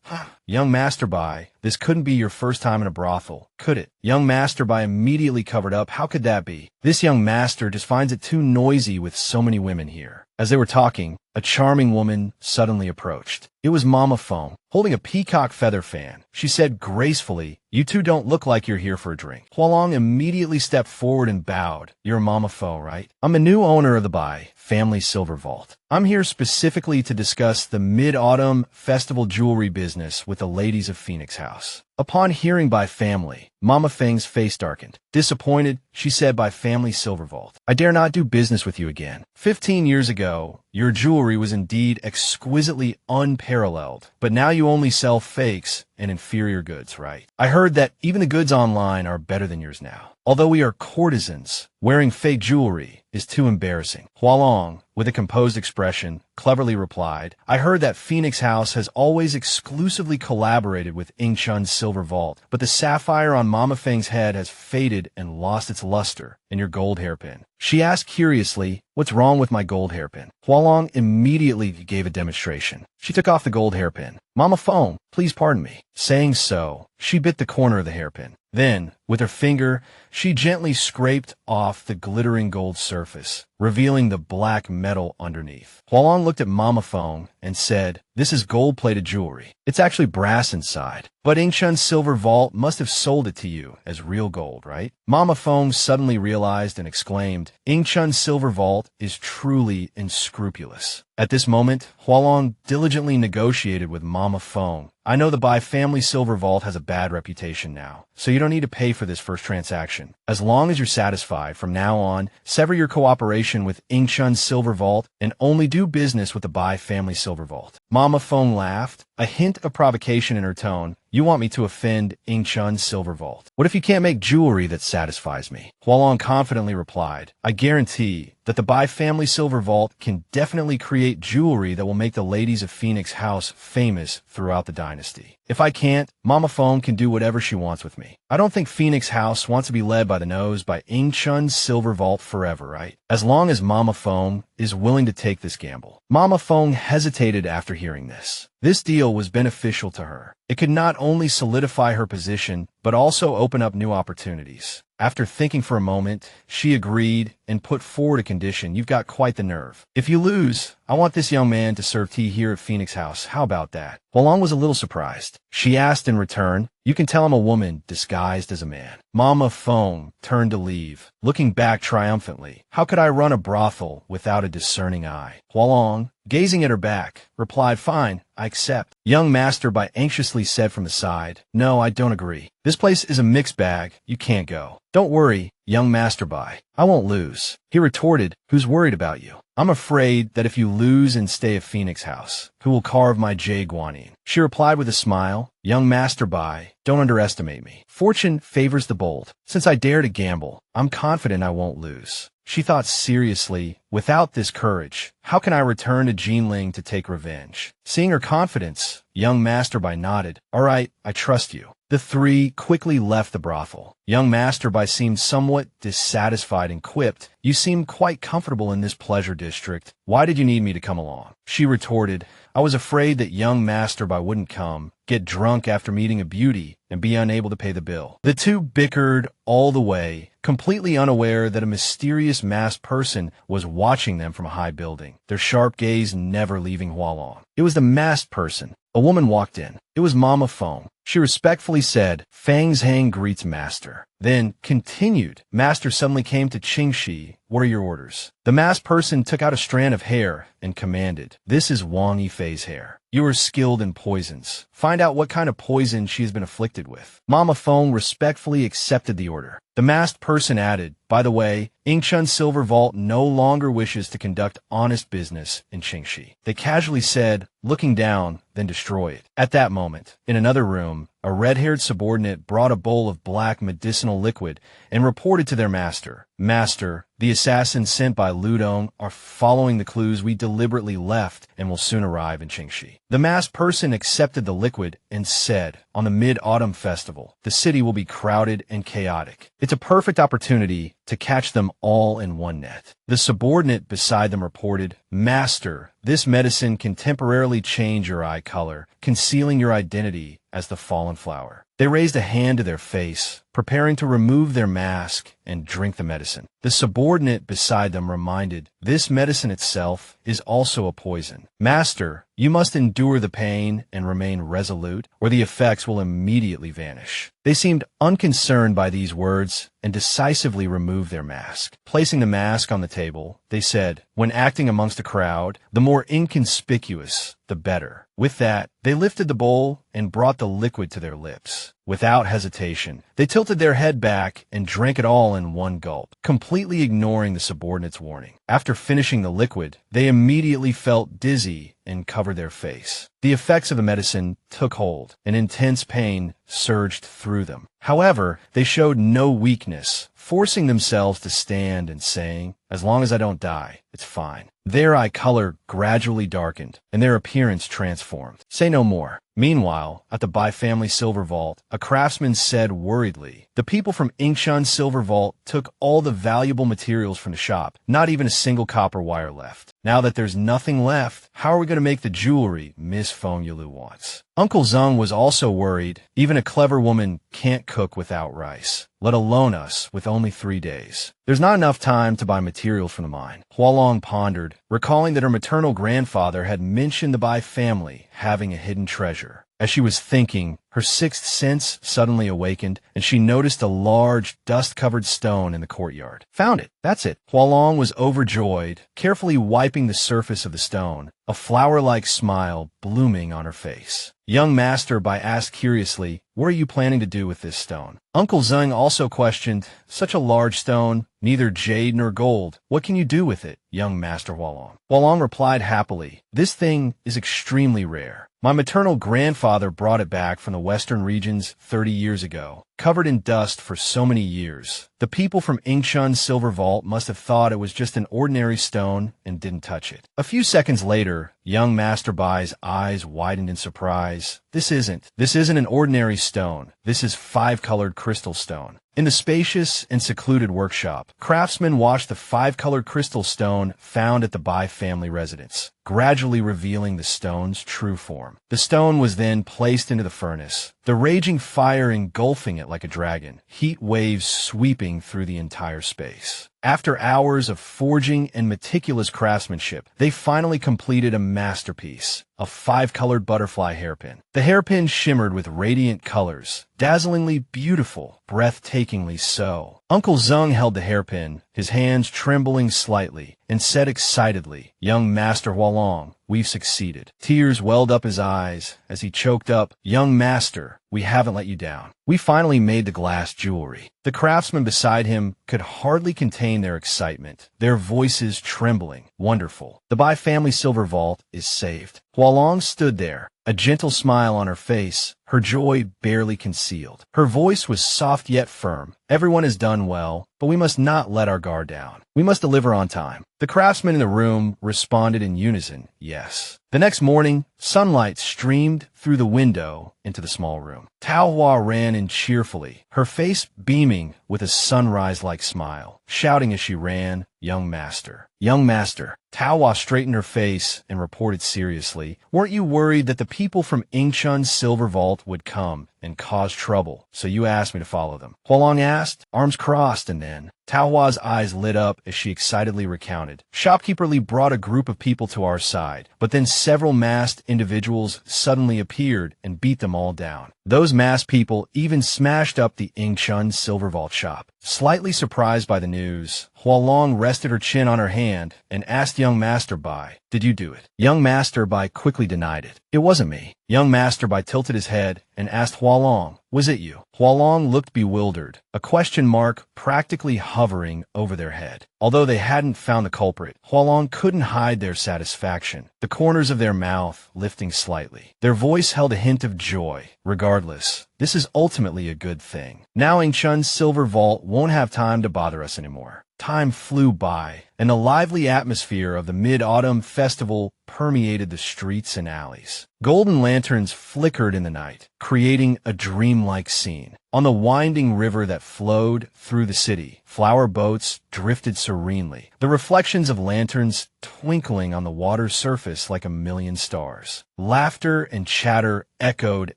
young Masterby, this couldn't be your first time in a brothel, could it? Young Masterby immediately covered up, how could that be? This young master just finds it too noisy with so many women here. As they were talking, a charming woman suddenly approached. It was Mama Feng, holding a peacock feather fan. She said gracefully, you two don't look like you're here for a drink. Hua Long immediately stepped forward and bowed. You're Mama Feng, right? I'm the new owner of the Bai family silver vault. I'm here specifically to discuss the Mid-Autumn Festival jewelry business with the ladies of Phoenix House. Upon hearing Bai family, Mama Feng's face darkened. Disappointed, she said Bai family silver vault, I dare not do business with you again. 15 years ago, your jewelry was indeed exquisitely unparalleled, but now you only sell fakes and inferior goods, right? I heard that even the goods online are better than yours now. Although we are courtesans, wearing fake jewelry is too embarrassing. Hua Long, with a composed expression, cleverly replied, I heard that Phoenix House has always exclusively collaborated with Yingchun's silver vault, but the sapphire on Mama Feng's head has faded and lost its luster, and your gold hairpin. She asked curiously, "What's wrong with my gold hairpin?" Hua Long immediately gave a demonstration. She took off the gold hairpin. "Mama Feng, please pardon me." Saying so, she bit the corner of the hairpin. Then, with her finger, she gently scraped off the glittering gold surface, revealing the black metal underneath. Hua Long looked at Mama Feng and said, "This is gold-plated jewelry. It's actually brass inside. But Yingchun's silver vault must have sold it to you as real gold, right?" Mama Feng suddenly realized and exclaimed, "Yingchun's silver vault is truly unscrupulous." At this moment, Hua Long diligently negotiated with Mama Feng. "I know the Bai family silver vault has a bad reputation now, so you don't need to pay for this first transaction. As long as you're satisfied, from now on, sever your cooperation with Yingchun's silver vault and only do business with the Bai family silver vault." Mama Feng laughed, a hint of provocation in her tone. "You want me to offend Yingchun's silver vault? What if you can't make jewelry that satisfies me?" Hua Long confidently replied, "I guarantee that the Bai family silver vault can definitely create jewelry that will make the ladies of Phoenix House famous throughout the dynasty. If I can't, Mama Feng can do whatever she wants with me. I don't think Phoenix House wants to be led by the nose by Yingchun's silver vault forever, right? As long as Mama Feng is willing to take this gamble." Mama Feng hesitated after hearing this. This deal was beneficial to her. It could not only solidify her position, but also open up new opportunities. After thinking for a moment, she agreed and put forward a condition. "You've got quite the nerve. If you lose, I want this young man to serve tea here at Phoenix House. How about that?" Hua Long was a little surprised. She asked in return, "You can tell I'm a woman disguised as a man." Mama Feng turned to leave, looking back triumphantly. "How could I run a brothel without a discerning eye?" Hua Long, gazing at her back, replied, "Fine, I accept." Young Master Bai anxiously said from the side, "No, I don't agree. This place is a mixed bag. You can't go." "Don't worry, young Master Bai. I won't lose." He retorted, "Who's worried about you? I'm afraid that if you lose and stay at Phoenix House, who will carve my jade guanine?" She replied with a smile, "Young Master Bai, don't underestimate me. Fortune favors the bold. Since I dare to gamble, I'm confident I won't lose." She thought seriously, "Without this courage, how can I return to Jinling to take revenge?" Seeing her confidence, young Master Bai nodded. "All right, I trust you." The three quickly left the brothel. Young Master Bai seemed somewhat dissatisfied and quipped, "You seem quite comfortable in this pleasure district. Why did you need me to come along?" She retorted, "I was afraid that young Master Bai wouldn't come, get drunk after meeting a beauty, and be unable to pay the bill." The two bickered all the way, completely unaware that a mysterious masked person was watching them from a high building, their sharp gaze never leaving Hua Long. It was the masked person. A woman walked in. It was Mama Feng. She respectfully said, "Fang's Hang greets Master." Then continued, "Master suddenly came to Qingxi. What are your orders?" The masked person took out a strand of hair and commanded, "This is Wang Yifei's hair. You are skilled in poisons. Find out what kind of poison she has been afflicted with." Mama Feng respectfully accepted the order. The masked person added, "By the way, Yingchun's silver vault no longer wishes to conduct honest business in Qingxi." They casually said, "Looking down, then destroy it." At that moment, in another room, a red-haired subordinate brought a bowl of black medicinal liquid and reported to their master, "Master, the assassins sent by Ludong are following the clues we deliberately left and will soon arrive in Qingxi." The masked person accepted the liquid and said, "On the Mid-Autumn Festival, the city will be crowded and chaotic. It's a perfect opportunity to catch them all in one net." The subordinate beside them reported, "Master, this medicine can temporarily change your eye color, concealing your identity as the fallen flower." They raised a hand to their face, preparing to remove their mask and drink the medicine. The subordinate beside them reminded, "This medicine itself is also a poison. Master, you must endure the pain and remain resolute, or the effects will immediately vanish." They seemed unconcerned by these words and decisively removed their mask. Placing the mask on the table, they said, "When acting amongst a crowd, the more inconspicuous, the better." With that, they lifted the bowl and brought the liquid to their lips. Without hesitation, they tilted their head back and drank it all in one gulp, completely ignoring the subordinate's warning. After finishing the liquid, they immediately felt dizzy and covered their face. The effects of the medicine took hold, and intense pain surged through them. However, they showed no weakness, forcing themselves to stand and saying, "As long as I don't die, it's fine." Their eye color gradually darkened, and their appearance transformed. Say no more. Meanwhile, at the Bai family silver vault, a craftsman said worriedly, "The people from Ingshan's silver vault took all the valuable materials from the shop, not even a single copper wire left. Now that there's nothing left, how are we going to make the jewelry Miss Feng Yulu wants?" Uncle Zeng was also worried. Even a clever woman can't cook without rice, let alone us with only 3 days. There's not enough time to buy materials from the mine. Hua Long pondered, recalling that her maternal grandfather had mentioned the Bai family having a hidden treasure. As she was thinking, her sixth sense suddenly awakened, and she noticed a large, dust-covered stone in the courtyard. "Found it. That's it." Hua Long was overjoyed, carefully wiping the surface of the stone, a flower-like smile blooming on her face. Young Master Bai asked curiously, "What are you planning to do with this stone?" Uncle Zeng also questioned, "Such a large stone, neither jade nor gold. What can you do with it?" Young Master Hua Long. Hua Long replied happily, "This thing is extremely rare. My maternal grandfather brought it back from the western regions 30 years ago, covered in dust for so many years. The people from Ingshan's silver vault must have thought it was just an ordinary stone and didn't touch it." A few seconds later, young Master Bai's eyes widened in surprise. This isn't an ordinary stone. This is 5-colored crystal stone." In the spacious and secluded workshop, craftsmen washed the 5-colored crystal stone found at the Bai family residence, gradually revealing the stone's true form. The stone was then placed into the furnace, the raging fire engulfing it like a dragon, heat waves sweeping through the entire space. After hours of forging and meticulous craftsmanship, they finally completed a masterpiece, a 5-colored butterfly hairpin. The hairpin shimmered with radiant colors, dazzlingly beautiful, breathtakingly so. Uncle Zeng held the hairpin, his hands trembling slightly, and said excitedly, "Young Master Hua Long, we've succeeded." Tears welled up his eyes as he choked up, "Young Master, we haven't let you down. We finally made the glass jewelry." The craftsmen beside him could hardly contain their excitement, their voices trembling. "Wonderful. The Bai family silver vault is saved." Hua Long stood there, a gentle smile on her face, her joy barely concealed. Her voice was soft yet firm. "Everyone has done well, but we must not let our guard down. We must deliver on time." The craftsmen in the room responded in unison, "Yes." The next morning, sunlight streamed through the window into the small room. Tao Hua ran in cheerfully, her face beaming with a sunrise-like smile, shouting as she ran, "Young Master. Young Master." Tao Hua straightened her face and reported seriously, "Weren't you worried that the people from Ingshan's silver vault would come and cause trouble, so you asked me to follow them?" Hua Long asked, arms crossed, and then Tao Hua's eyes lit up as she excitedly recounted. "Shopkeeper Li brought a group of people to our side, but then several masked individuals suddenly appeared and beat them all down. Those masked people even smashed up the Ingshan silver vault shop." Slightly surprised by the news, Hua Long rested her chin on her hand and asked young Master Bai, "Did you do it?" Young Master Bai quickly denied it. "It wasn't me." Young Master Bai tilted his head and asked Hua Long, "Was it you?" Hua Long looked bewildered, a question mark practically hovering over their head. Although they hadn't found the culprit, Hua Long couldn't hide their satisfaction, the corners of their mouth lifting slightly. Their voice held a hint of joy. "Regardless, this is ultimately a good thing. Now Ingshan's silver vault won't have time to bother us anymore." Time flew by, and the lively atmosphere of the Mid-Autumn Festival permeated the streets and alleys. Golden lanterns flickered in the night, creating a dreamlike scene. On the winding river that flowed through the city, flower boats drifted serenely, the reflections of lanterns twinkling on the water's surface like a million stars. Laughter and chatter echoed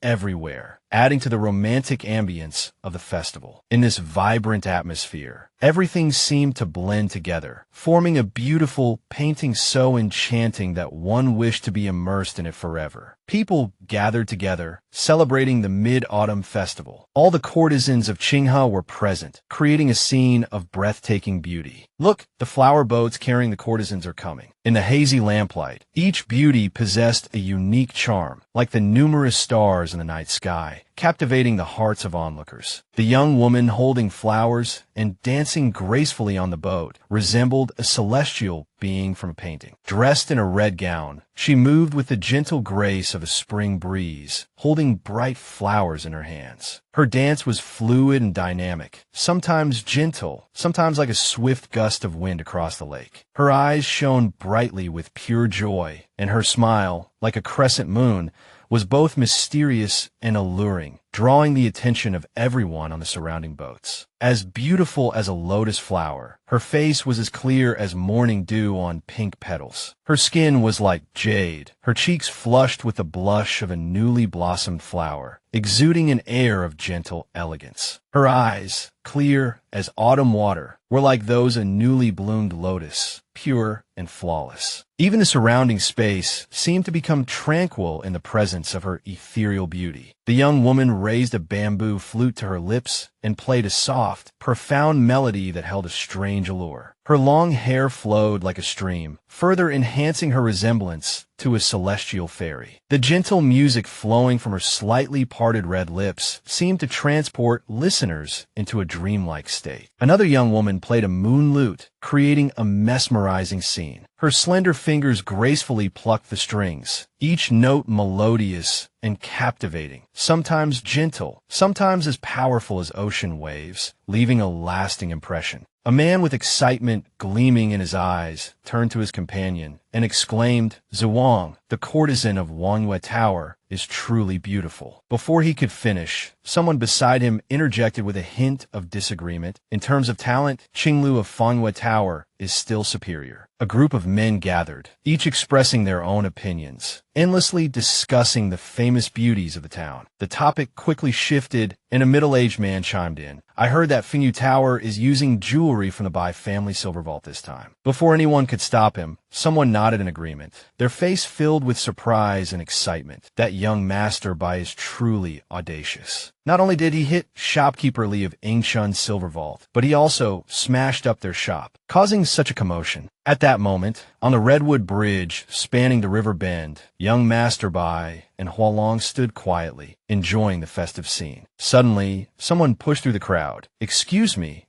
everywhere, adding to the romantic ambience of the festival. In this vibrant atmosphere, everything seemed to blend together, forming a beautiful painting so enchanting that one wished to be immersed in it forever. People gathered together, celebrating the Mid-Autumn Festival. All the courtesans of Qinghe were present, creating a scene of breathtaking beauty. "Look, the flower boats carrying the courtesans are coming." In the hazy lamplight, each beauty possessed a unique charm, like the numerous stars in the night sky, captivating the hearts of onlookers. The young woman holding flowers and dancing gracefully on the boat resembled a celestial being from a painting. Dressed in a red gown, she moved with the gentle grace of a spring breeze, holding bright flowers in her hands. Her dance was fluid and dynamic, sometimes gentle, sometimes like a swift gust of wind across the lake. Her eyes shone brightly with pure joy, and her smile, like a crescent moon, was both mysterious and alluring, drawing the attention of everyone on the surrounding boats. As beautiful as a lotus flower, her face was as clear as morning dew on pink petals. Her skin was like jade, her cheeks flushed with the blush of a newly blossomed flower, exuding an air of gentle elegance. Her eyes, clear as autumn water, were like those of a newly bloomed lotus, pure and flawless. Even the surrounding space seemed to become tranquil in the presence of her ethereal beauty. The young woman raised a bamboo flute to her lips and played a soft, profound melody that held a strange allure. Her long hair flowed like a stream, further enhancing her resemblance to a celestial fairy. The gentle music flowing from her slightly parted red lips seemed to transport listeners into a dreamlike state. Another young woman played a moon lute, creating a mesmerizing scene. Her slender fingers gracefully plucked the strings, each note melodious and captivating, sometimes gentle, sometimes as powerful as ocean waves, leaving a lasting impression. A man with excitement gleaming in his eyes turned to his companion and exclaimed, "Zhuang, the courtesan of Wan Hua Tower, is truly beautiful." Before he could finish, someone beside him interjected with a hint of disagreement. In terms of talent, Qinglu of Wan Hua Tower is still superior. A group of men gathered, each expressing their own opinions, endlessly discussing the famous beauties of the town. The topic quickly shifted, and a middle-aged man chimed in. "I heard that Fengyu Tower is using jewelry from the Bai family silver vault this time." Before anyone could stop him, someone nodded in agreement, their face filled with surprise and excitement. That young master Bai is truly audacious. Not only did he hit shopkeeper Li of Ingshun's silver vault, but he also smashed up their shop, causing such a commotion. At that moment, on the Redwood Bridge spanning the river bend, young Master Bai and Hua Long stood quietly, enjoying the festive scene. Suddenly, someone pushed through the crowd. Excuse me,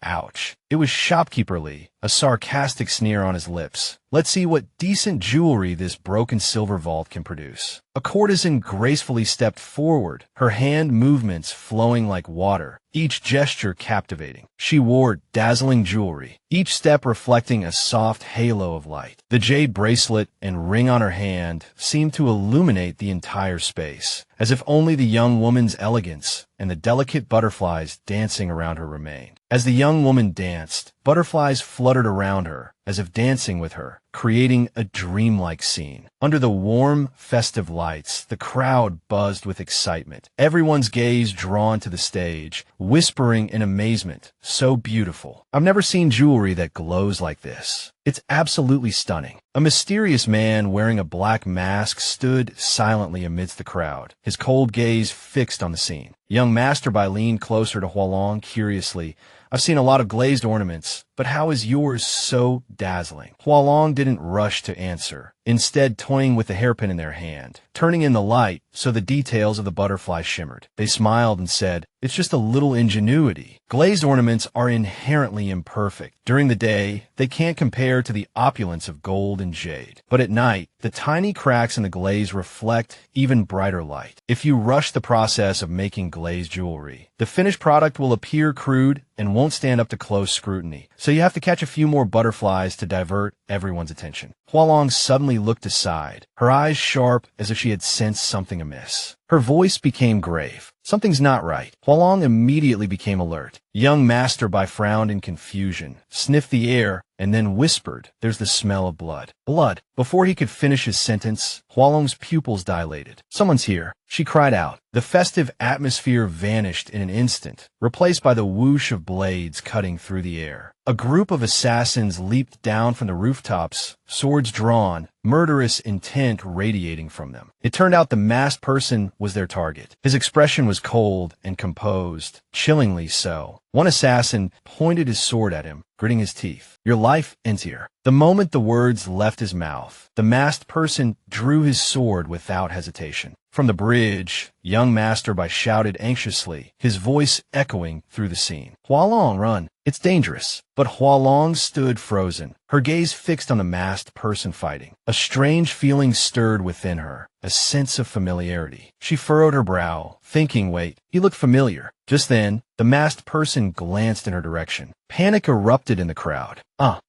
ouch." It was shopkeeper Li, a sarcastic sneer on his lips. "Let's see what decent jewelry this broken silver vault can produce." A courtesan gracefully stepped forward, her hand movements flowing like water, each gesture captivating. She wore dazzling jewelry, each step reflecting a soft halo of light. The jade bracelet and ring on her hand seemed to illuminate the entire space, as if only the young woman's elegance and the delicate butterflies dancing around her remained. As the young woman danced, butterflies fluttered around her, as if dancing with her, creating a dreamlike scene. Under the warm, festive lights, the crowd buzzed with excitement, everyone's gaze drawn to the stage, whispering in amazement, "So beautiful. I've never seen jewelry that glows like this. It's absolutely stunning." A mysterious man wearing a black mask stood silently amidst the crowd, his cold gaze fixed on the scene. Young Master Bai leaned closer to Hua Long curiously. "I've seen a lot of glazed ornaments, but how is yours so dazzling?" Hua Long didn't rush to answer, instead toying with the hairpin in their hand, turning in the light so the details of the butterfly shimmered. They smiled and said, "It's just a little ingenuity." Glazed ornaments are inherently imperfect. During the day, they can't compare to the opulence of gold and jade. But at night, the tiny cracks in the glaze reflect even brighter light. If you rush the process of making glazed jewelry, the finished product will appear crude and won't stand up to close scrutiny. So you have to catch a few more butterflies to divert everyone's attention. Hua Long suddenly looked aside, her eyes sharp as if she had sensed something amiss. Her voice became grave. "Something's not right." Hua Long immediately became alert. Young Master Bai frowned in confusion, sniffed the air, and then whispered, "There's the smell of blood." Blood. Before he could finish his sentence, Hua Long's pupils dilated. "Someone's here," she cried out. The festive atmosphere vanished in an instant, replaced by the whoosh of blades cutting through the air. A group of assassins leaped down from the rooftops, swords drawn, murderous intent radiating from them. It turned out the masked person was their target. His expression was cold and composed, chillingly so. One assassin pointed his sword at him, gritting his teeth. "Your life ends here." The moment the words left his mouth, the masked person drew his sword without hesitation. From the bridge, young masterby shouted anxiously, his voice echoing through the scene. "Hua Long, run. It's dangerous." But Hua Long stood frozen, her gaze fixed on the masked person fighting. A strange feeling stirred within her, a sense of familiarity. She furrowed her brow, thinking, wait, he looked familiar. Just then, the masked person glanced in her direction. Panic erupted in the crowd.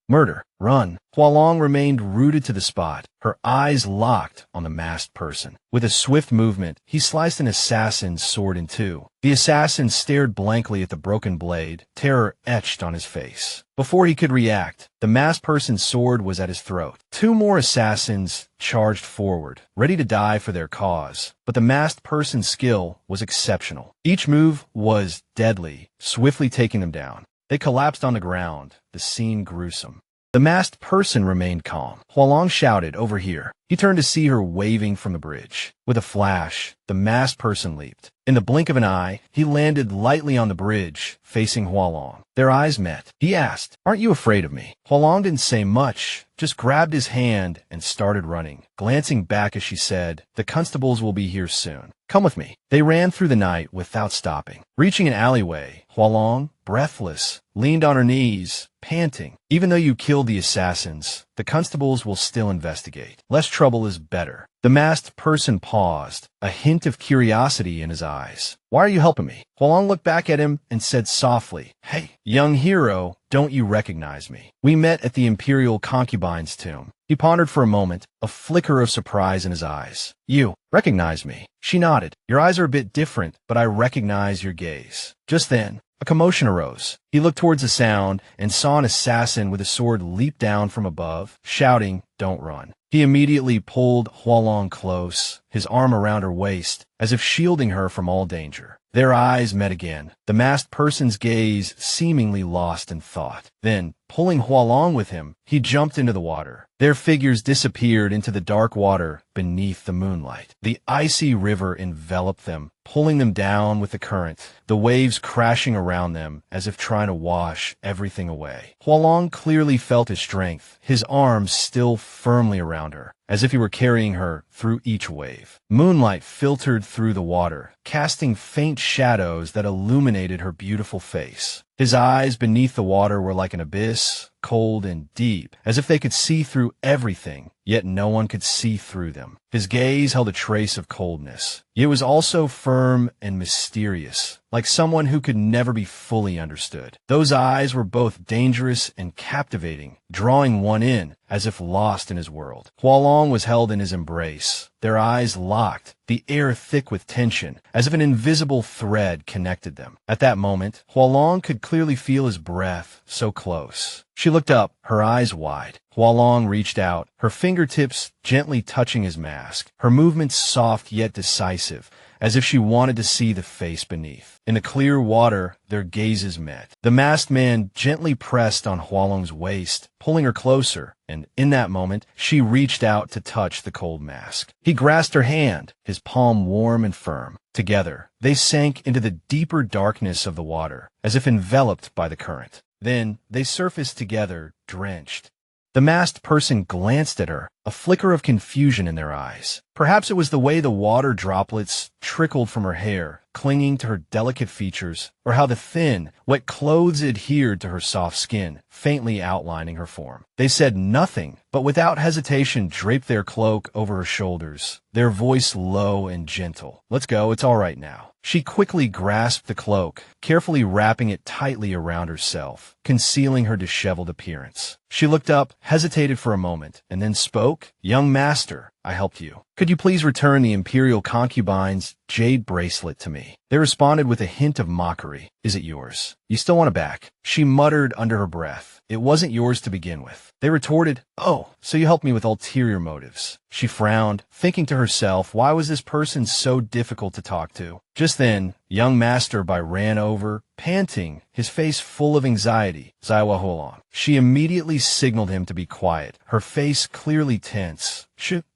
Murder. Run. Hua Long remained rooted to the spot, her eyes locked on the masked person. With a swift movement, he sliced an assassin's sword in two. The assassin stared blankly at the broken blade, terror etched on his face. Before he could react, the masked person's sword was at his throat. Two more assassins charged forward, ready to die for their cause. But the masked person's skill was exceptional. Each move was deadly, swiftly taking them down. They collapsed on the ground, the scene gruesome. The masked person remained calm. Hua Long shouted, "Over here." He turned to see her waving from the bridge. With a flash, the masked person leaped. In the blink of an eye, he landed lightly on the bridge, facing Hua Long. Their eyes met. He asked, "Aren't you afraid of me?" Hua Long didn't say much, just grabbed his hand and started running, glancing back as she said, "The constables will be here soon. Come with me." They ran through the night without stopping. Reaching an alleyway, Hua Long, breathless, leaned on her knees, panting. "Even though you killed the assassins, the constables will still investigate. Less trouble is better." The masked person paused, a hint of curiosity in his eyes. "Why are you helping me?" Hua Long looked back at him and said softly, "Hey, young hero, don't you recognize me? We met at the imperial concubine's tomb." He pondered for a moment, a flicker of surprise in his eyes. "You recognize me?" She nodded. "Your eyes are a bit different, but I recognize your gaze." Just then, a commotion arose. He looked towards the sound and saw an assassin with a sword leap down from above, shouting, "Don't run." He immediately pulled Hua Long close, his arm around her waist, as if shielding her from all danger. Their eyes met again, the masked person's gaze seemingly lost in thought. Then, pulling Hua Long with him, he jumped into the water. Their figures disappeared into the dark water beneath the moonlight. The icy river enveloped them, pulling them down with the current, the waves crashing around them as if trying to wash everything away. Hua Long clearly felt his strength, his arms still firmly around her, as if he were carrying her through each wave. Moonlight filtered through the water, casting faint shadows that illuminated her beautiful face. His eyes beneath the water were like an abyss, cold and deep, as if they could see through everything, yet no one could see through them. His gaze held a trace of coldness. It was also firm and mysterious, like someone who could never be fully understood. Those eyes were both dangerous and captivating, drawing one in, as if lost in his world. Hua Long was held in his embrace, their eyes locked, the air thick with tension, as if an invisible thread connected them. At that moment, Hua Long could clearly feel his breath, so close. She looked up, her eyes wide. Hua Long reached out, her fingertips gently touching his mask, her movements soft yet decisive, as if she wanted to see the face beneath. In the clear water, their gazes met. The masked man gently pressed on Hua Long's waist, pulling her closer, and in that moment, she reached out to touch the cold mask. He grasped her hand, his palm warm and firm. Together, they sank into the deeper darkness of the water, as if enveloped by the current. Then, they surfaced together, drenched. The masked person glanced at her, a flicker of confusion in their eyes. Perhaps it was the way the water droplets trickled from her hair, clinging to her delicate features, or how the thin, wet clothes adhered to her soft skin, faintly outlining her form. They said nothing, but without hesitation draped their cloak over her shoulders, their voice low and gentle. "Let's go, it's all right now." She quickly grasped the cloak, carefully wrapping it tightly around herself, concealing her disheveled appearance. She looked up, hesitated for a moment, and then spoke, "Young master, I helped you. Could you please return the imperial concubine's jade bracelet to me?" They responded with a hint of mockery. "Is it yours? You still want it back?" She muttered under her breath. "It wasn't yours to begin with." They retorted, "Oh, so you helped me with ulterior motives." She frowned, thinking to herself, why was this person so difficult to talk to? Just then, young Master Bai ran over, panting, his face full of anxiety. Wan Hua Long. She immediately signaled him to be quiet, her face clearly tense.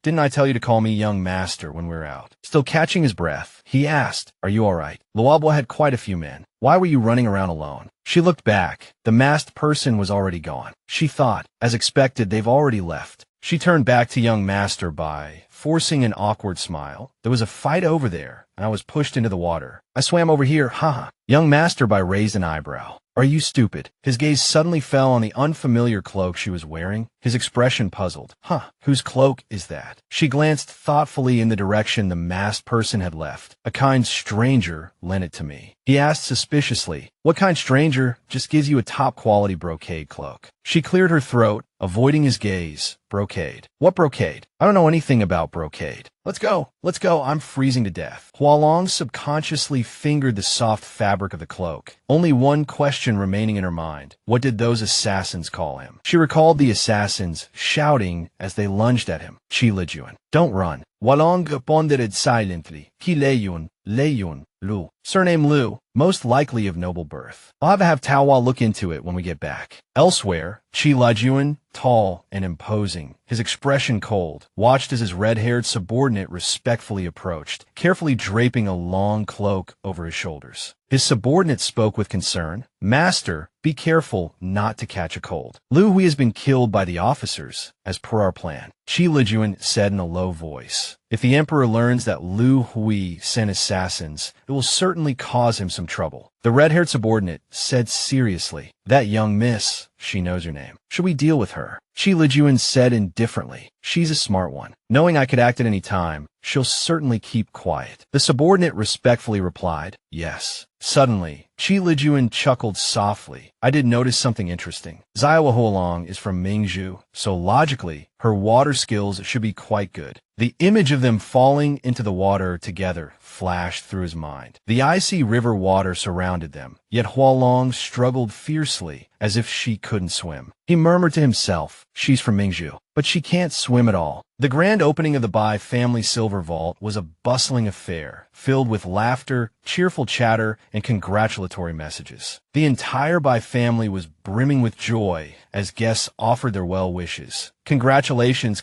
Didn't I tell you to call me young master when we're out? Still catching his breath, he asked, are you all right? Luabo had quite a few men. Why were you running around alone? She looked back. The masked person was already gone. She thought, as expected, they've already left. She turned back to young Master Bai, forcing an awkward smile. There was a fight over there, and I was pushed into the water. I swam over here, haha. Young Master Bai raised an eyebrow. Are you stupid? His gaze suddenly fell on the unfamiliar cloak she was wearing, his expression puzzled. Whose cloak is that? She glanced thoughtfully in the direction the masked person had left. A kind stranger lent it to me. He asked suspiciously, what kind stranger just gives you a top-quality brocade cloak? She cleared her throat, avoiding his gaze. Brocade. What brocade? I don't know anything about brocade. Let's go. I'm freezing to death. Hua Long subconsciously fingered the soft fabric of the cloak. Only one question remaining in her mind. What did those assassins call him? She recalled the assassins shouting as they lunged at him. Chi Lejun. Don't run. Hua Long pondered silently. Ki Leyun, Lu. Surname Lu, most likely of noble birth. I'll have Taowa look into it when we get back. Elsewhere, Chi Lejun, tall and imposing, his expression cold, watched as his red-haired subordinate respectfully approached, carefully draping a long cloak over his shoulders. His subordinate spoke with concern. Master, be careful not to catch a cold. Lu Hui has been killed by the officers, as per our plan. Chi Lejun said in a low voice. If the Emperor learns that Lu Hui sent assassins, it will certainly cause him some trouble. The red-haired subordinate said seriously, that young miss, she knows her name. Should we deal with her? Chi Lejun said indifferently. She's a smart one. Knowing I could act at any time, she'll certainly keep quiet. The subordinate respectfully replied, yes. Suddenly, Chi Lejun chuckled softly. I did notice something interesting. Wan Hua Long is from Mingzhu, so logically, her water skills should be quite good. The image of them falling into the water together flashed through his mind. The icy river water surrounded them, yet Hua Long struggled fiercely, as if she couldn't swim. He murmured to himself, she's from Mingzhu, but she can't swim at all. The grand opening of the Bai family silver vault was a bustling affair, filled with laughter, cheerful chatter, and congratulatory messages. The entire Bai family was brimming with joy as guests offered their well wishes. Congratulations,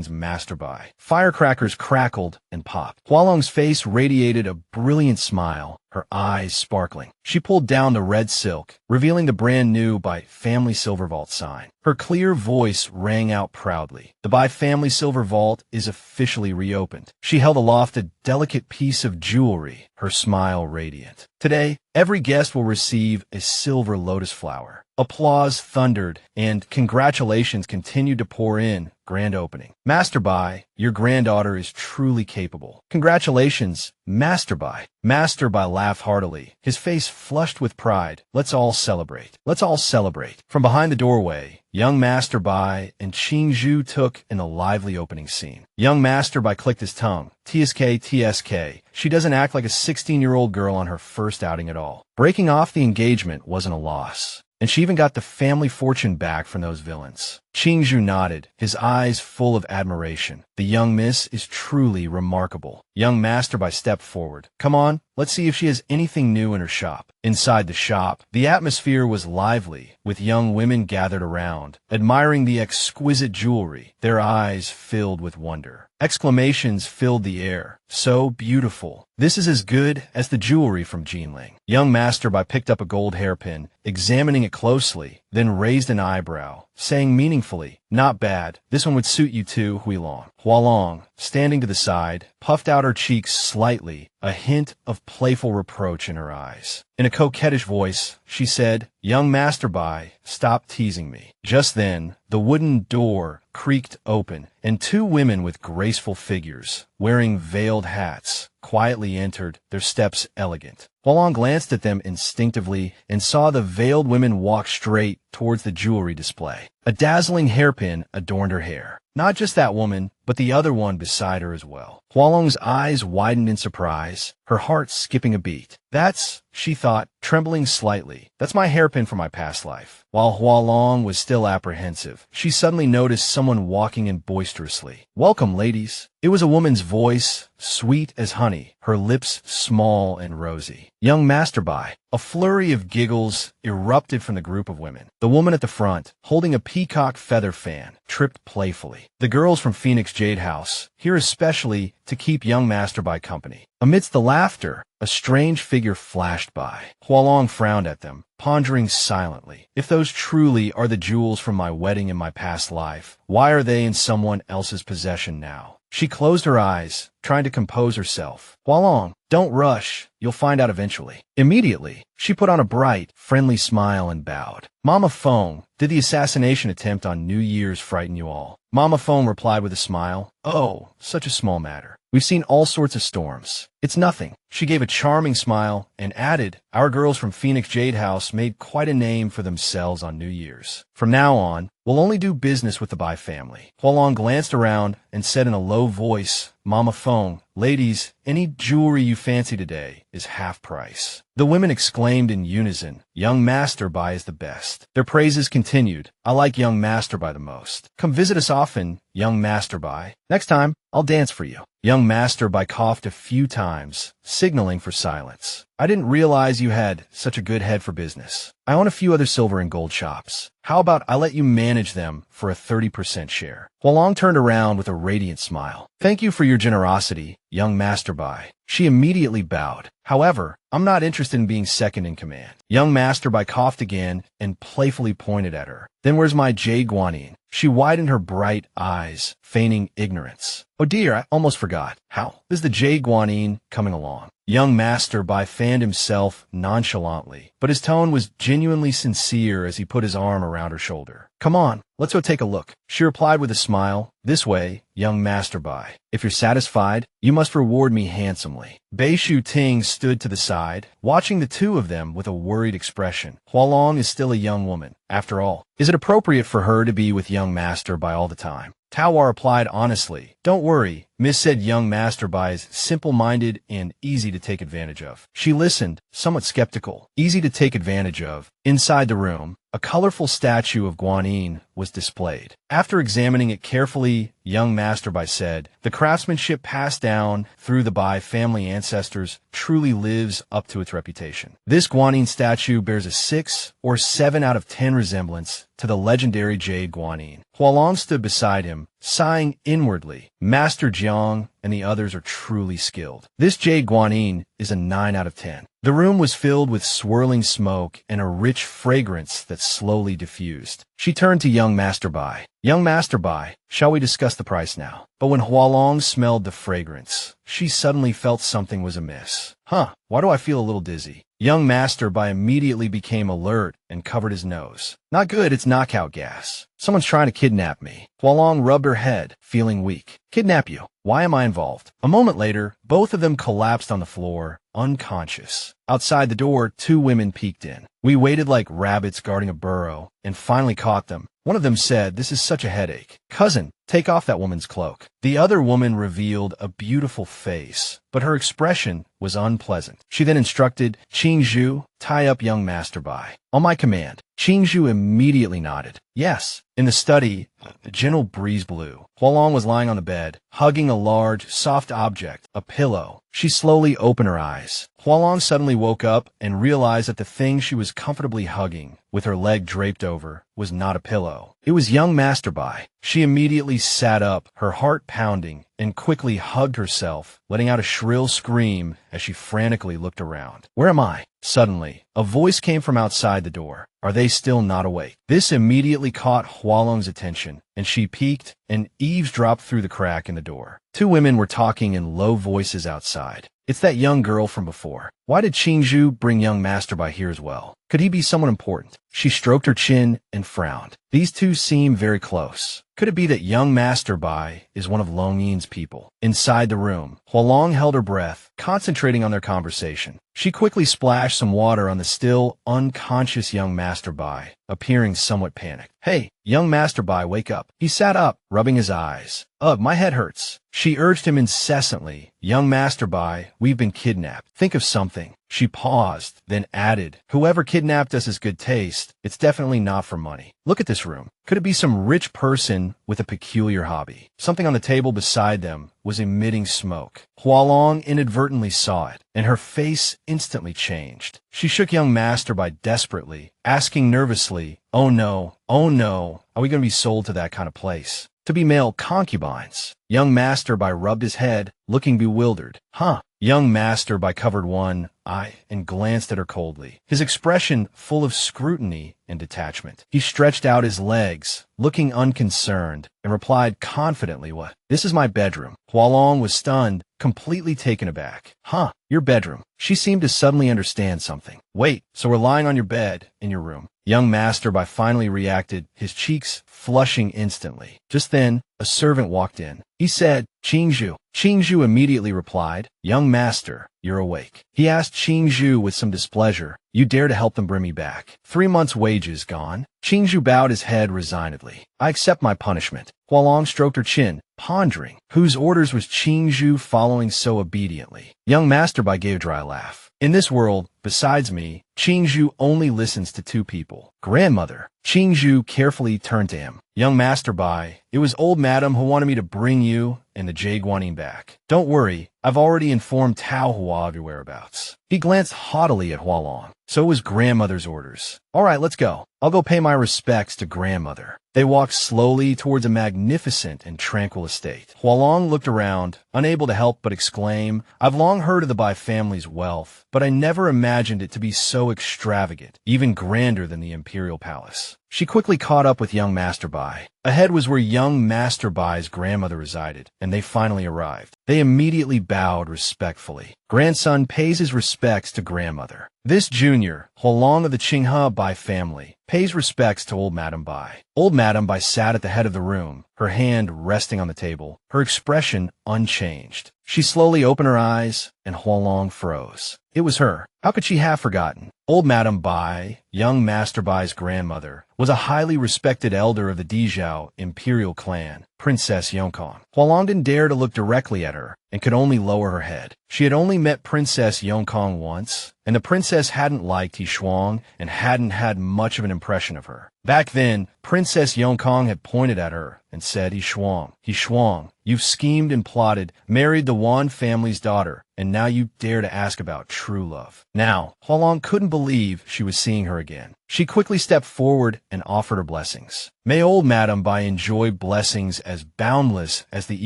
Master Bai. Firecrackers crackled and popped. Hua Long's face radiated a brilliant smile, her eyes sparkling. She pulled down the red silk, revealing the brand new Bai family silver vault sign. Her clear voice rang out proudly. The Bai family silver vault is officially reopened. She held aloft a delicate piece of jewelry, her smile radiant. Today, every guest will receive a silver lotus flower. Applause thundered, and congratulations continued to pour in. Grand opening. Master Bai, your granddaughter is truly capable. Congratulations, Master Bai. Master Bai laughed heartily, his face flushed with pride. Let's all celebrate. From behind the doorway, young Master Bai and Qing Zhu took in the lively opening scene. Young Master Bai clicked his tongue. TSK. She doesn't act like a 16-year-old girl on her first outing at all. Breaking off the engagement wasn't a loss. And she even got the family fortune back from those villains. Qing Zhu nodded, his eyes full of admiration. The young miss is truly remarkable. Young Master Bai stepped forward. Come on, let's see if she has anything new in her shop. Inside the shop, the atmosphere was lively, with young women gathered around, admiring the exquisite jewelry, their eyes filled with wonder. Exclamations filled the air. So beautiful. This is as good as the jewelry from Jinling. Young Master Bai picked up a gold hairpin, examining it closely, then raised an eyebrow, saying meaningfully, not bad. This one would suit you too, Hua Long, standing to the side, puffed out her cheeks slightly, a hint of playful reproach in her eyes. In a coquettish voice, she said, Young Master Bai, stop teasing me. Just then, the wooden door creaked open, and two women with graceful figures, wearing veiled hats, quietly entered, their steps elegant. Hua Long glanced at them instinctively and saw the veiled women walk straight towards the jewelry display. A dazzling hairpin adorned her hair. Not just that woman, but the other one beside her as well. Hua Long's eyes widened in surprise, her heart skipping a beat. That's, she thought, trembling slightly. That's my hairpin from my past life. While Hua Long was still apprehensive, she suddenly noticed someone walking in boisterously. Welcome, ladies. It was a woman's voice, sweet as honey, her lips small and rosy. Young Masterby. A flurry of giggles erupted from the group of women. The woman at the front, holding a peacock feather fan, tripped playfully. The girls from Phoenix Jade House, here especially to keep young Masterby company. Amidst the laughter, a strange figure flashed by. Hua Long frowned at them, pondering silently. If those truly are the jewels from my wedding in my past life, why are they in someone else's possession now? She closed her eyes, trying to compose herself. Hua Long, don't rush. You'll find out eventually. Immediately, she put on a bright, friendly smile and bowed. Mama Feng, did the assassination attempt on New Year's frighten you all? Mama Feng replied with a smile. Oh, such a small matter. We've seen all sorts of storms. It's nothing. She gave a charming smile and added, our girls from Phoenix Jade House made quite a name for themselves on New Year's. From now on, we'll only do business with the Bai family. Hua Long glanced around and said in a low voice, Mama Feng, ladies, any jewelry you fancy today is half price. The women exclaimed in unison, Young Masterby is the best. Their praises continued. I like Young Masterby the most. Come visit us often, Young Masterby. Next time, I'll dance for you. Young Masterby coughed a few times, signaling for silence. I didn't realize you had such a good head for business. I own a few other silver and gold shops. How about I let you manage them for a 30% share? Hua Long turned around with a radiant smile. Thank you for your generosity, Young Masterby. She immediately bowed. However, I'm not interested in being second in command. Young Masterby coughed again and playfully pointed at her. Then where's my Jade Guanyin? She widened her bright eyes, feigning ignorance. Oh dear, I almost forgot. How is the Jade Guanyin coming along? Young Masterby fanned himself nonchalantly, but his tone was genuinely sincere as he put his arm around her shoulder. Come on, let's go take a look. She replied with a smile. This way, Young Masterby. If you're satisfied, you must reward me handsomely. Bei Shu Ting stood to the side, watching the two of them with a worried expression. Hua Long is still a young woman. After all, is it appropriate for her to be with Young Masterby all the time? Tawar replied honestly, Don't worry, Miss said Young Masterby is simple-minded and easy to take advantage of. She listened, somewhat skeptical. Easy to take advantage of. Inside the room, a colorful statue of Guanyin was displayed. After examining it carefully, Young Masterby said, The craftsmanship passed down through the Bai family ancestors truly lives up to its reputation. This Guanyin statue bears a 6 or 7 out of 10 resemblance to the legendary Jade Guanyin. Hua Long stood beside him, sighing inwardly. Master Jiang and the others are truly skilled. This Jade Guanyin is a 9 out of 10. The room was filled with swirling smoke and a rich fragrance that slowly diffused. She turned to Young Masterby. Young Masterby, shall we discuss the price now? But when Hua Long smelled the fragrance, she suddenly felt something was amiss. Why do I feel a little dizzy? Young Masterby immediately became alert and covered his nose. Not good, it's knockout gas. Someone's trying to kidnap me. Hua Long rubbed her head, feeling weak. Kidnap you? Why am I involved? A moment later, both of them collapsed on the floor, unconscious. Outside the door, 2 women peeked in. We waited like rabbits guarding a burrow, and finally caught them. One of them said, This is such a headache. Cousin, take off that woman's cloak. The other woman revealed a beautiful face, but her expression was unpleasant. She then instructed Qingzhu, tie up Young Masterby. On my command, Qingzhu immediately nodded. Yes. In the study, a gentle breeze blew. Hua Long was lying on the bed, hugging a large, soft object, a pillow. She slowly opened her eyes. Hua Long suddenly woke up and realized that the thing she was comfortably hugging, with her leg draped over, was not a pillow. It was Young Masterby. She immediately sat up, her heart pounding, and quickly hugged herself, letting out a shrill scream as she frantically looked around. Where am I? Suddenly, a voice came from outside the door. Are they still not awake? This immediately caught Hua Long's attention, and she peeked and eavesdropped through the crack in the door. 2 women were talking in low voices outside. It's that young girl from before. Why did Qingzhu bring Young Masterby here as well? Could he be someone important? She stroked her chin and frowned. These two seem very close. Could it be that Young Masterby is one of Long Yin's people? Inside the room, Hua Long held her breath, concentrating on their conversation. She quickly splashed some water on the still unconscious Young Masterby, appearing somewhat panicked. Hey, young Master Bai, wake up. He sat up, rubbing his eyes. Ugh, my head hurts. She urged him incessantly. Young Master Bai, we've been kidnapped. Think of something. She paused, then added, whoever kidnapped us has good taste. It's definitely not for money. Look at this room. Could it be some rich person with a peculiar hobby? Something on the table beside them was emitting smoke. Hua Long inadvertently saw it, and her face instantly changed. She shook young Master Bai desperately, asking nervously, oh no, are we going to be sold to that kind of place? To be male concubines? Young Master Bai rubbed his head, looking bewildered. Huh? Young Master Bai covered one eye and glanced at her coldly, his expression full of scrutiny and detachment. He stretched out his legs, looking unconcerned, and replied confidently, what? This is my bedroom. Hua Long was stunned, completely taken aback. Huh? Your bedroom. She seemed to suddenly understand something. Wait, so we're lying on your bed in your room. Young Master Bai finally reacted, his cheeks flushing instantly. Just then, a servant walked in. He said, Qingzhu. Qingzhu immediately replied, young master, you're awake. He asked Qingzhu with some displeasure, you dare to help them bring me back. 3 months' wages gone? Qingzhu bowed his head resignedly. I accept my punishment. Hua Long stroked her chin, pondering. Whose orders was Qingzhu following so obediently? Young Master Bai gave a dry laugh. In this world, besides me, Qingzhu only listens to 2 people. Grandmother. Qingzhu carefully turned to him. Young Master Bai, it was old madam who wanted me to bring you and the Jade Guanyin back. Don't worry, I've already informed Tao Hua of your whereabouts. He glanced haughtily at Hua Long. So it was grandmother's orders. All right, let's go. I'll go pay my respects to grandmother. They walked slowly towards a magnificent and tranquil estate. Hua Long looked around, unable to help but exclaim, I've long heard of the Bai family's wealth, but I never imagined it to be so extravagant, even grander than the imperial palace. She quickly caught up with young Master Bai. Ahead was where young Master Bai's grandmother resided, and they finally arrived. They immediately bowed respectfully. Grandson pays his respects to grandmother. This junior, Hua Long of the Qinghe Bai family, pays respects to old Madam Bai. Old Madam Bai sat at the head of the room, her hand resting on the table, her expression unchanged. She slowly opened her eyes, and Hua Long froze. It was her. How could she have forgotten? Old Madam Bai, young Master Bai's grandmother, was a highly respected elder of the Dezhou imperial clan, Princess Yongkong. Hua Long didn't dare to look directly at her and could only lower her head. She had only met Princess Yongkong once, and the princess hadn't liked He Shuang and hadn't had much of an impression of her. Back then, Princess Yongkong had pointed at her and said, He Shuang, you've schemed and plotted, married the Wan family's daughter, and now you dare to ask about true love. Now, Hua Long couldn't believe she was seeing her again. She quickly stepped forward and offered her blessings. May old Madam Bai enjoy blessings as boundless as the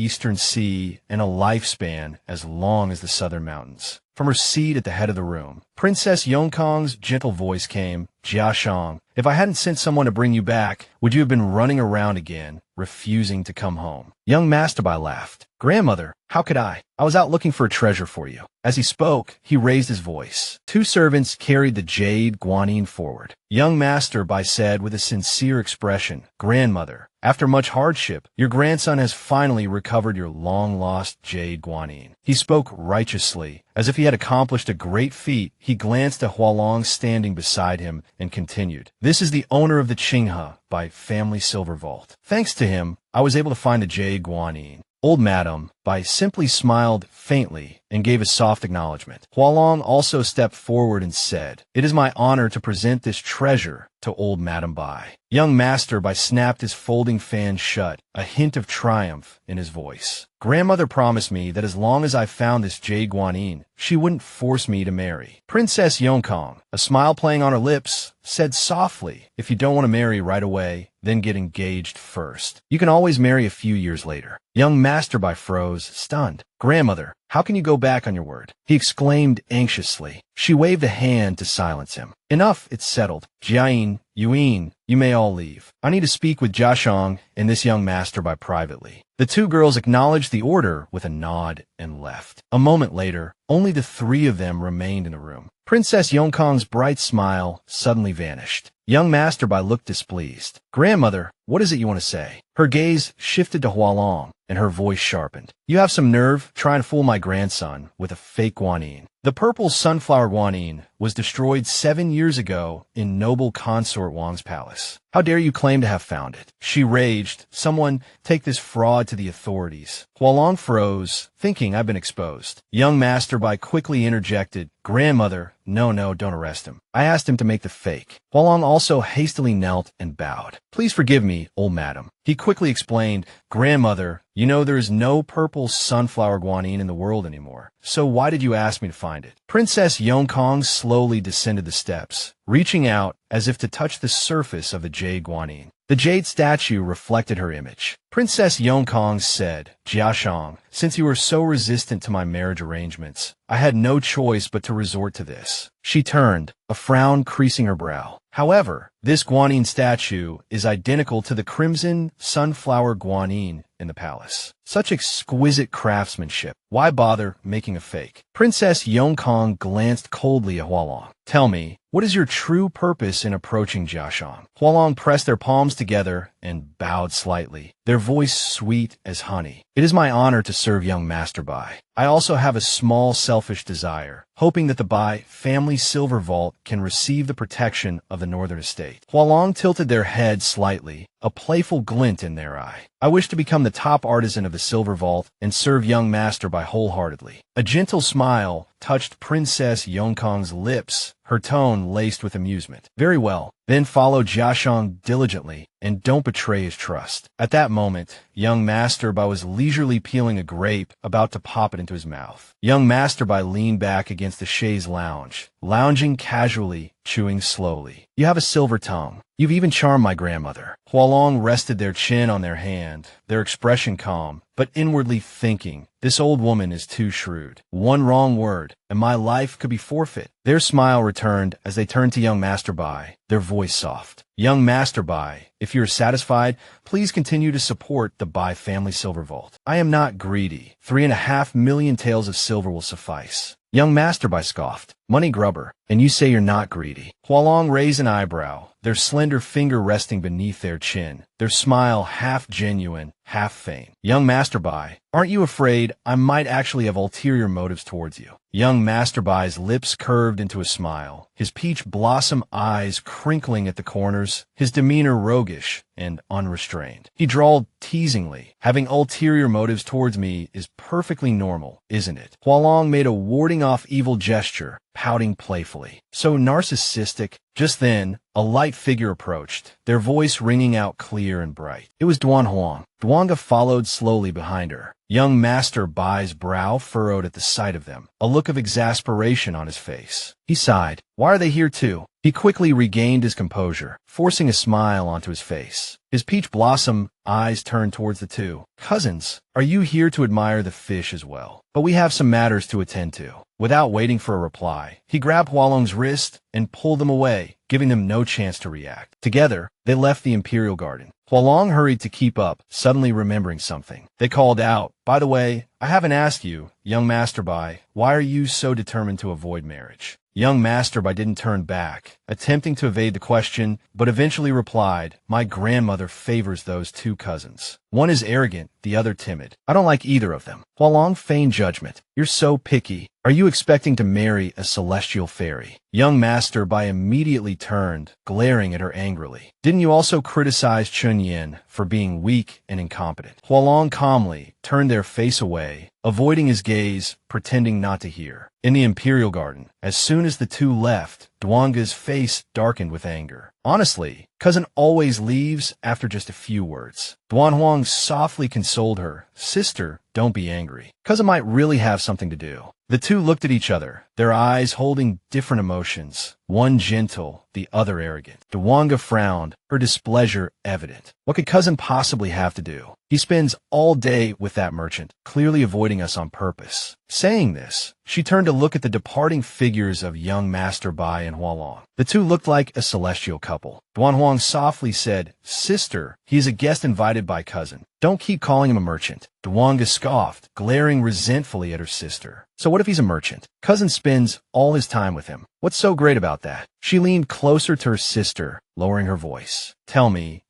eastern sea and a lifespan as long as the southern mountains. From her seat at the head of the room, Princess Yongkong's gentle voice came, Jia Shang, if I hadn't sent someone to bring you back, would you have been running around again, refusing to come home? Young Master Bai laughed. Grandmother, how could I? I was out looking for a treasure for you. As he spoke, he raised his voice. 2 servants carried the Jade Guanyin forward. Young Master Bai said with a sincere expression, Grandmother, after much hardship, your grandson has finally recovered your long-lost Jade Guanyin. He spoke righteously. As if he had accomplished a great feat, he glanced at Hua Long standing beside him and continued, This is the owner of the Qinghe Bai family silver vault. Thanks to him, I was able to find the Jade Guanyin. Old Madam Bai simply smiled faintly and gave a soft acknowledgement. Hua Long also stepped forward and said, It is my honor to present this treasure to old Madam Bai. Young Master Bai snapped his folding fan shut, a hint of triumph in his voice. Grandmother promised me that as long as I found this Jade Guanyin, she wouldn't force me to marry. Princess Yongkong, a smile playing on her lips, said softly, If you don't want to marry right away, then get engaged first. You can always marry a few years later. Young Master Bai froze, stunned. Grandmother, how can you go back on your word? He exclaimed anxiously. She waved a hand to silence him. Enough, it's settled. Jiayin, Yuyin, you may all leave. I need to speak with Jia Shang and this young Master Bai privately. The 2 girls acknowledged the order with a nod and left. A moment later, only the 3 of them remained in the room. Princess Yongkong's bright smile suddenly vanished. Young Master Bai looked displeased. Grandmother, what is it you want to say? Her gaze shifted to Hua Long, and her voice sharpened. You have some nerve trying to fool my grandson with a fake Guanyin. The purple sunflower guanine was destroyed 7 years ago in noble consort Wang's palace. How dare you claim to have found it? She raged. Someone take this fraud to the authorities. Hua Long froze, thinking I've been exposed. Young Master Bai quickly interjected, Grandmother, no, don't arrest him. I asked him to make the fake. Hua Long also hastily knelt and bowed. Please forgive me, old madam. He quickly explained, Grandmother, you know there is no purple sunflower guanine in the world anymore. So why did you ask me to find it? Princess Yongkong slowly descended the steps, reaching out as if to touch the surface of the jade guanine. The jade statue reflected her image. Princess Yongkong said, Jiashong, since you were so resistant to my marriage arrangements, I had no choice but to resort to this. She turned, a frown creasing her brow. However, this guanine statue is identical to the crimson sunflower guanine in the palace. Such exquisite craftsmanship. Why bother making a fake? Princess Yongkong glanced coldly at Hua Long. Tell me, what is your true purpose in approaching Jiashong? Hua Long pressed their palms together and bowed slightly, their voice sweet as honey. It is my honor to serve young Master Bai. I also have a small selfish desire, hoping that the Bai family silver vault can receive the protection of the northern estate. Hua Long tilted their head slightly, a playful glint in their eye. I wish to become the top artisan of the silver vault and serve young Master Bai wholeheartedly. A gentle smile touched Princess Yongkong's lips, her tone laced with amusement. Very well. Then follow Jiashong diligently, and don't betray his trust. At that moment, young Master Bai was leisurely peeling a grape, about to pop it into his mouth. Young Master Bai leaned back against the chaise lounge, lounging casually, chewing slowly. You have a silver tongue. You've even charmed my grandmother. Hua Long rested their chin on their hand, their expression calm, but inwardly thinking, this old woman is too shrewd. One wrong word, and my life could be forfeit. Their smile returned as they turned to young Master Bai, their voice soft. Young Master Bai, if you're satisfied, please continue to support the Bai family silver vault. I am not greedy. 3.5 million taels of silver will suffice. Young Master Bai scoffed. Money grubber, and you say you're not greedy. Hua Long raised an eyebrow, their slender finger resting beneath their chin, their smile half genuine, half feigned. Young Master Bai, aren't you afraid I might actually have ulterior motives towards you? Young Master Bai's lips curved into a smile, his peach blossom eyes crinkling at the corners, his demeanor roguish and unrestrained. He drawled teasingly, having ulterior motives towards me is perfectly normal, isn't it? Hua Long made a warding off evil gesture, pouting playfully. So narcissistic. Just then, a light figure approached, their voice ringing out clear and bright. It was Duan Huang. Duanga followed slowly behind her. Young Master Bai's brow furrowed at the sight of them, a look of exasperation on his face. He sighed. Why are they here too? He quickly regained his composure, forcing a smile onto his face. His peach blossom eyes turned towards the two. Cousins, are you here to admire the fish as well? But we have some matters to attend to. Without waiting for a reply, he grabbed Hua Long's wrist and pulled them away, giving them no chance to react. Together, they left the imperial garden. Hua Long hurried to keep up, suddenly remembering something. They called out, by the way, I haven't asked you, young Master Bai, why are you so determined to avoid marriage? Young Master Bai didn't turn back, attempting to evade the question, but eventually replied, my grandmother favors those two cousins. One is arrogant, the other timid. I don't like either of them. Hua Long feigned judgment. You're so picky. Are you expecting to marry a celestial fairy? Young Master Bai immediately turned, glaring at her angrily. Didn't you also criticize Chun Yin for being weak and incompetent? Hua Long calmly turned their face away, avoiding his gaze, pretending not to hear. In the imperial garden, as soon as the two left, Duanga's face darkened with anger. Honestly, cousin always leaves after just a few words. Duan Huang softly consoled her. Sister, don't be angry. Cousin might really have something to do. The two looked at each other, their eyes holding different emotions, one gentle, the other arrogant. Duanga frowned, her displeasure evident. What could cousin possibly have to do? He spends all day with that merchant, clearly avoiding us on purpose. Saying this, she turned to look at the departing figures of young Master Bai and Hua Long. The two looked like a celestial couple. Duan Huang softly said, Sister, he is a guest invited by cousin. Don't keep calling him a merchant. Duanga scoffed, glaring resentfully at her sister. So what if he's a merchant? Cousin spends all his time with him. What's so great about that? She leaned closer to her sister, lowering her voice. Tell me,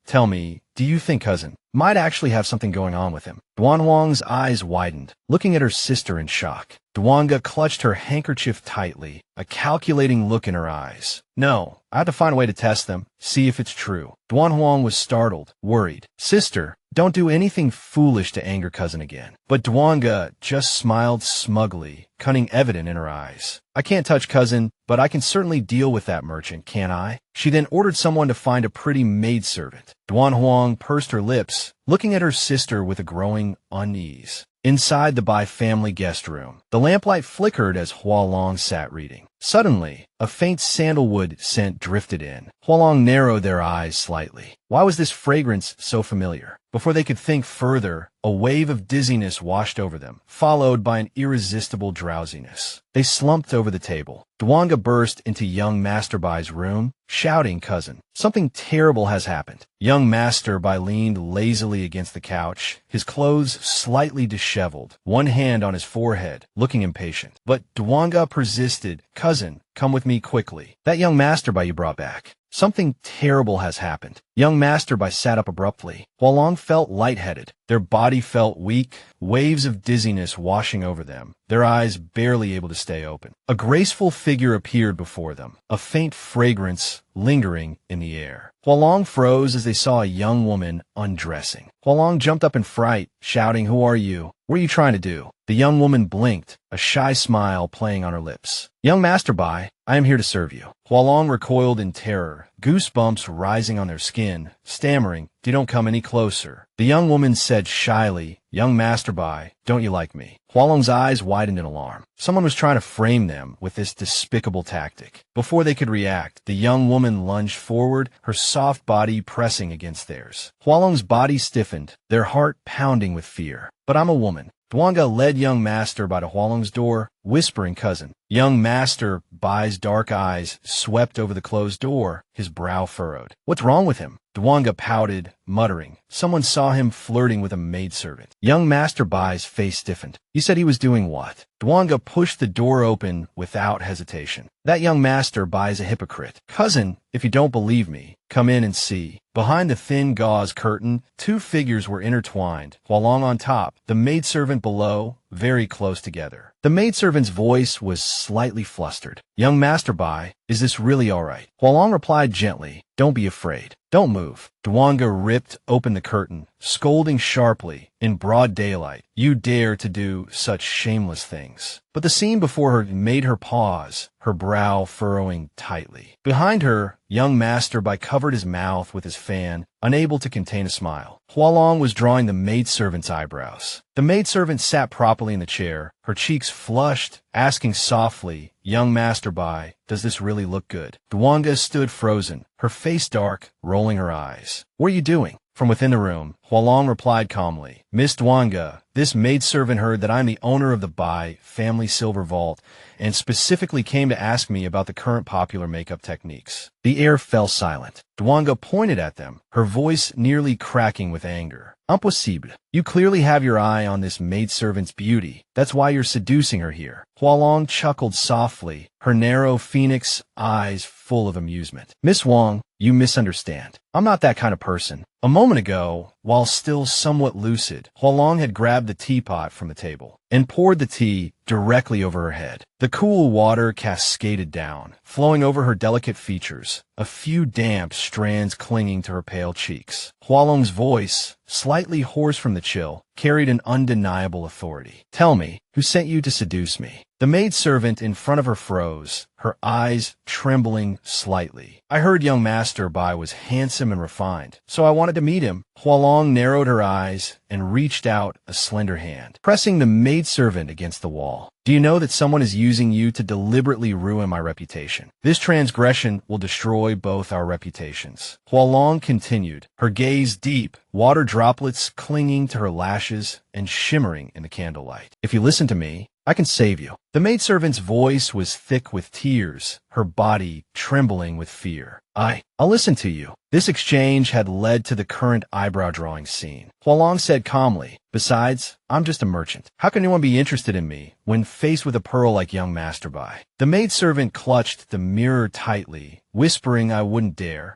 do you think cousin might actually have something going on with him? Wan Huang's eyes widened, looking at her sister in shock. Duanga clutched her handkerchief tightly, a calculating look in her eyes. No, I have to find a way to test them, see if it's true. Duan Huang was startled, worried. Sister, don't do anything foolish to anger cousin again. But Duanga just smiled smugly, cunning evident in her eyes. I can't touch cousin, but I can certainly deal with that merchant, can't I? She then ordered someone to find a pretty maidservant. Duan Huang pursed her lips, looking at her sister with a growing unease. Inside the Bai family guest room, the lamplight flickered as Hua Long sat reading. Suddenly, a faint sandalwood scent drifted in. Hua Long narrowed their eyes slightly. Why was this fragrance so familiar? Before they could think further, a wave of dizziness washed over them, followed by an irresistible drowsiness. They slumped over the table. Duanga burst into young Master Bai's room, shouting, "Cousin, something terrible has happened." Young Master Bai leaned lazily against the couch, his clothes slightly disheveled, one hand on his forehead, looking impatient. But Duanga persisted. "Cousin, come with me quickly. That young Master Bai you brought back. Something terrible has happened." Young Master Bai sat up abruptly. Hua Long felt lightheaded. Their body felt weak, waves of dizziness washing over them, their eyes barely able to stay open. A graceful figure appeared before them, a faint fragrance lingering in the air. Hua Long froze as they saw a young woman undressing. Hua Long jumped up in fright, shouting, "Who are you? What are you trying to do?" The young woman blinked, a shy smile playing on her lips. "Young Master Bai, I am here to serve you." Hua Long recoiled in terror, goosebumps rising on their skin, stammering, "You don't come any closer." The young woman said shyly, "Young Master Bai, don't you like me?" Hua Long's eyes widened in alarm. Someone was trying to frame them with this despicable tactic. Before they could react, the young woman lunged forward, her soft body pressing against theirs. Hua Long's body stiffened, their heart pounding with fear. "But I'm a woman." Duanga led young Master Bai to Hua Long's door, whispering, "Cousin." Young Master Bai's dark eyes swept over the closed door, his brow furrowed. "What's wrong with him?" Duanga pouted, muttering. Someone saw him flirting with a maidservant. Young Master Bai's face stiffened. "You said he was doing what?" Duanga pushed the door open without hesitation. "That young Master Bai is a hypocrite. Cousin, if you don't believe me, come in and see." Behind the thin gauze curtain, two figures were intertwined, Hua Long on top, the maidservant below, very close together. The maidservant's voice was slightly flustered. "Young Master Bai, is this really all right?" Hua Long replied gently, "Don't be afraid. Don't move." Duanga ripped open the curtain, scolding sharply, in broad daylight. "You dare to do such shameless things." But the scene before her made her pause, her brow furrowing tightly. Behind her, young Master Bai covered his mouth with his fan, unable to contain a smile. Hua Long was drawing the maidservant's eyebrows. The maidservant sat properly in the chair, her cheeks flushed, asking softly, "Young Master Bai, does this really look good?" Duanga stood frozen, her face dark, rolling her eyes. "What are you doing?" From within the room, Hua Long replied calmly, "Miss Duanga, this maidservant heard that I'm the owner of the Bai family silver vault and specifically came to ask me about the current popular makeup techniques." The air fell silent. Duanga pointed at them, her voice nearly cracking with anger. "Impossible. You clearly have your eye on this maidservant's beauty. That's why you're seducing her here." Hua Long chuckled softly, her narrow phoenix eyes full of amusement. "Miss Wang, you misunderstand. I'm not that kind of person." A moment ago, while still somewhat lucid, Hua Long had grabbed the teapot from the table and poured the tea directly over her head. The cool water cascaded down, flowing over her delicate features, a few damp strands clinging to her pale cheeks. Hua Long's voice, slightly hoarse from the chill, carried an undeniable authority. "Tell me, who sent you to seduce me?" The maidservant in front of her froze, her eyes trembling slightly. "I heard young Master Bai was handsome and refined, so I wanted to meet him." Hua Long narrowed her eyes and reached out a slender hand, pressing the maidservant against the wall. "Do you know that someone is using you to deliberately ruin my reputation? This transgression will destroy both our reputations." Hua Long continued, her gaze deep, water droplets clinging to her lashes and shimmering in the candlelight. "If you listen to me, I can save you." The maidservant's voice was thick with tears, her body trembling with fear. I'll listen to you." This exchange had led to the current eyebrow-drawing scene. Hua Long said calmly, "Besides, I'm just a merchant. How can anyone be interested in me when faced with a pearl like young Master Bai?" The maidservant clutched the mirror tightly, whispering, I wouldn't dare.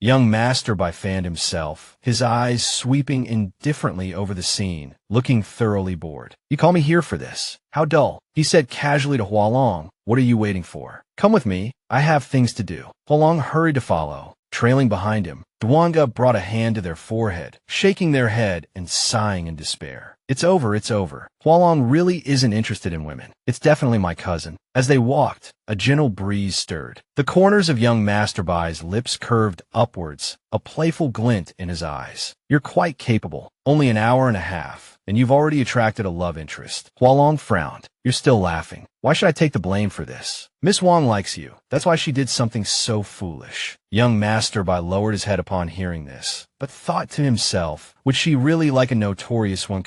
Young Master fanned himself, his eyes sweeping indifferently over the scene, looking thoroughly bored. You call me here for this? How dull. He said casually to Hua Long, what are you waiting for? Come with me. I have things to do. Hua Long hurried to follow. Trailing behind him, Duanga brought a hand to their forehead, shaking their head and sighing in despair. It's over, it's over. Hua Long really isn't interested in women. It's definitely my cousin. As they walked, a gentle breeze stirred. The corners of young Master Bai's lips curved upwards, a playful glint in his eyes. You're quite capable. Only an hour and a half, and you've already attracted a love interest. Hua Long frowned. You're still laughing. Why should I take the blame for this? Miss Wang likes you. That's why she did something so foolish. Young Master Bai lowered his head upon hearing this, but thought to himself, would she really like a notorious one?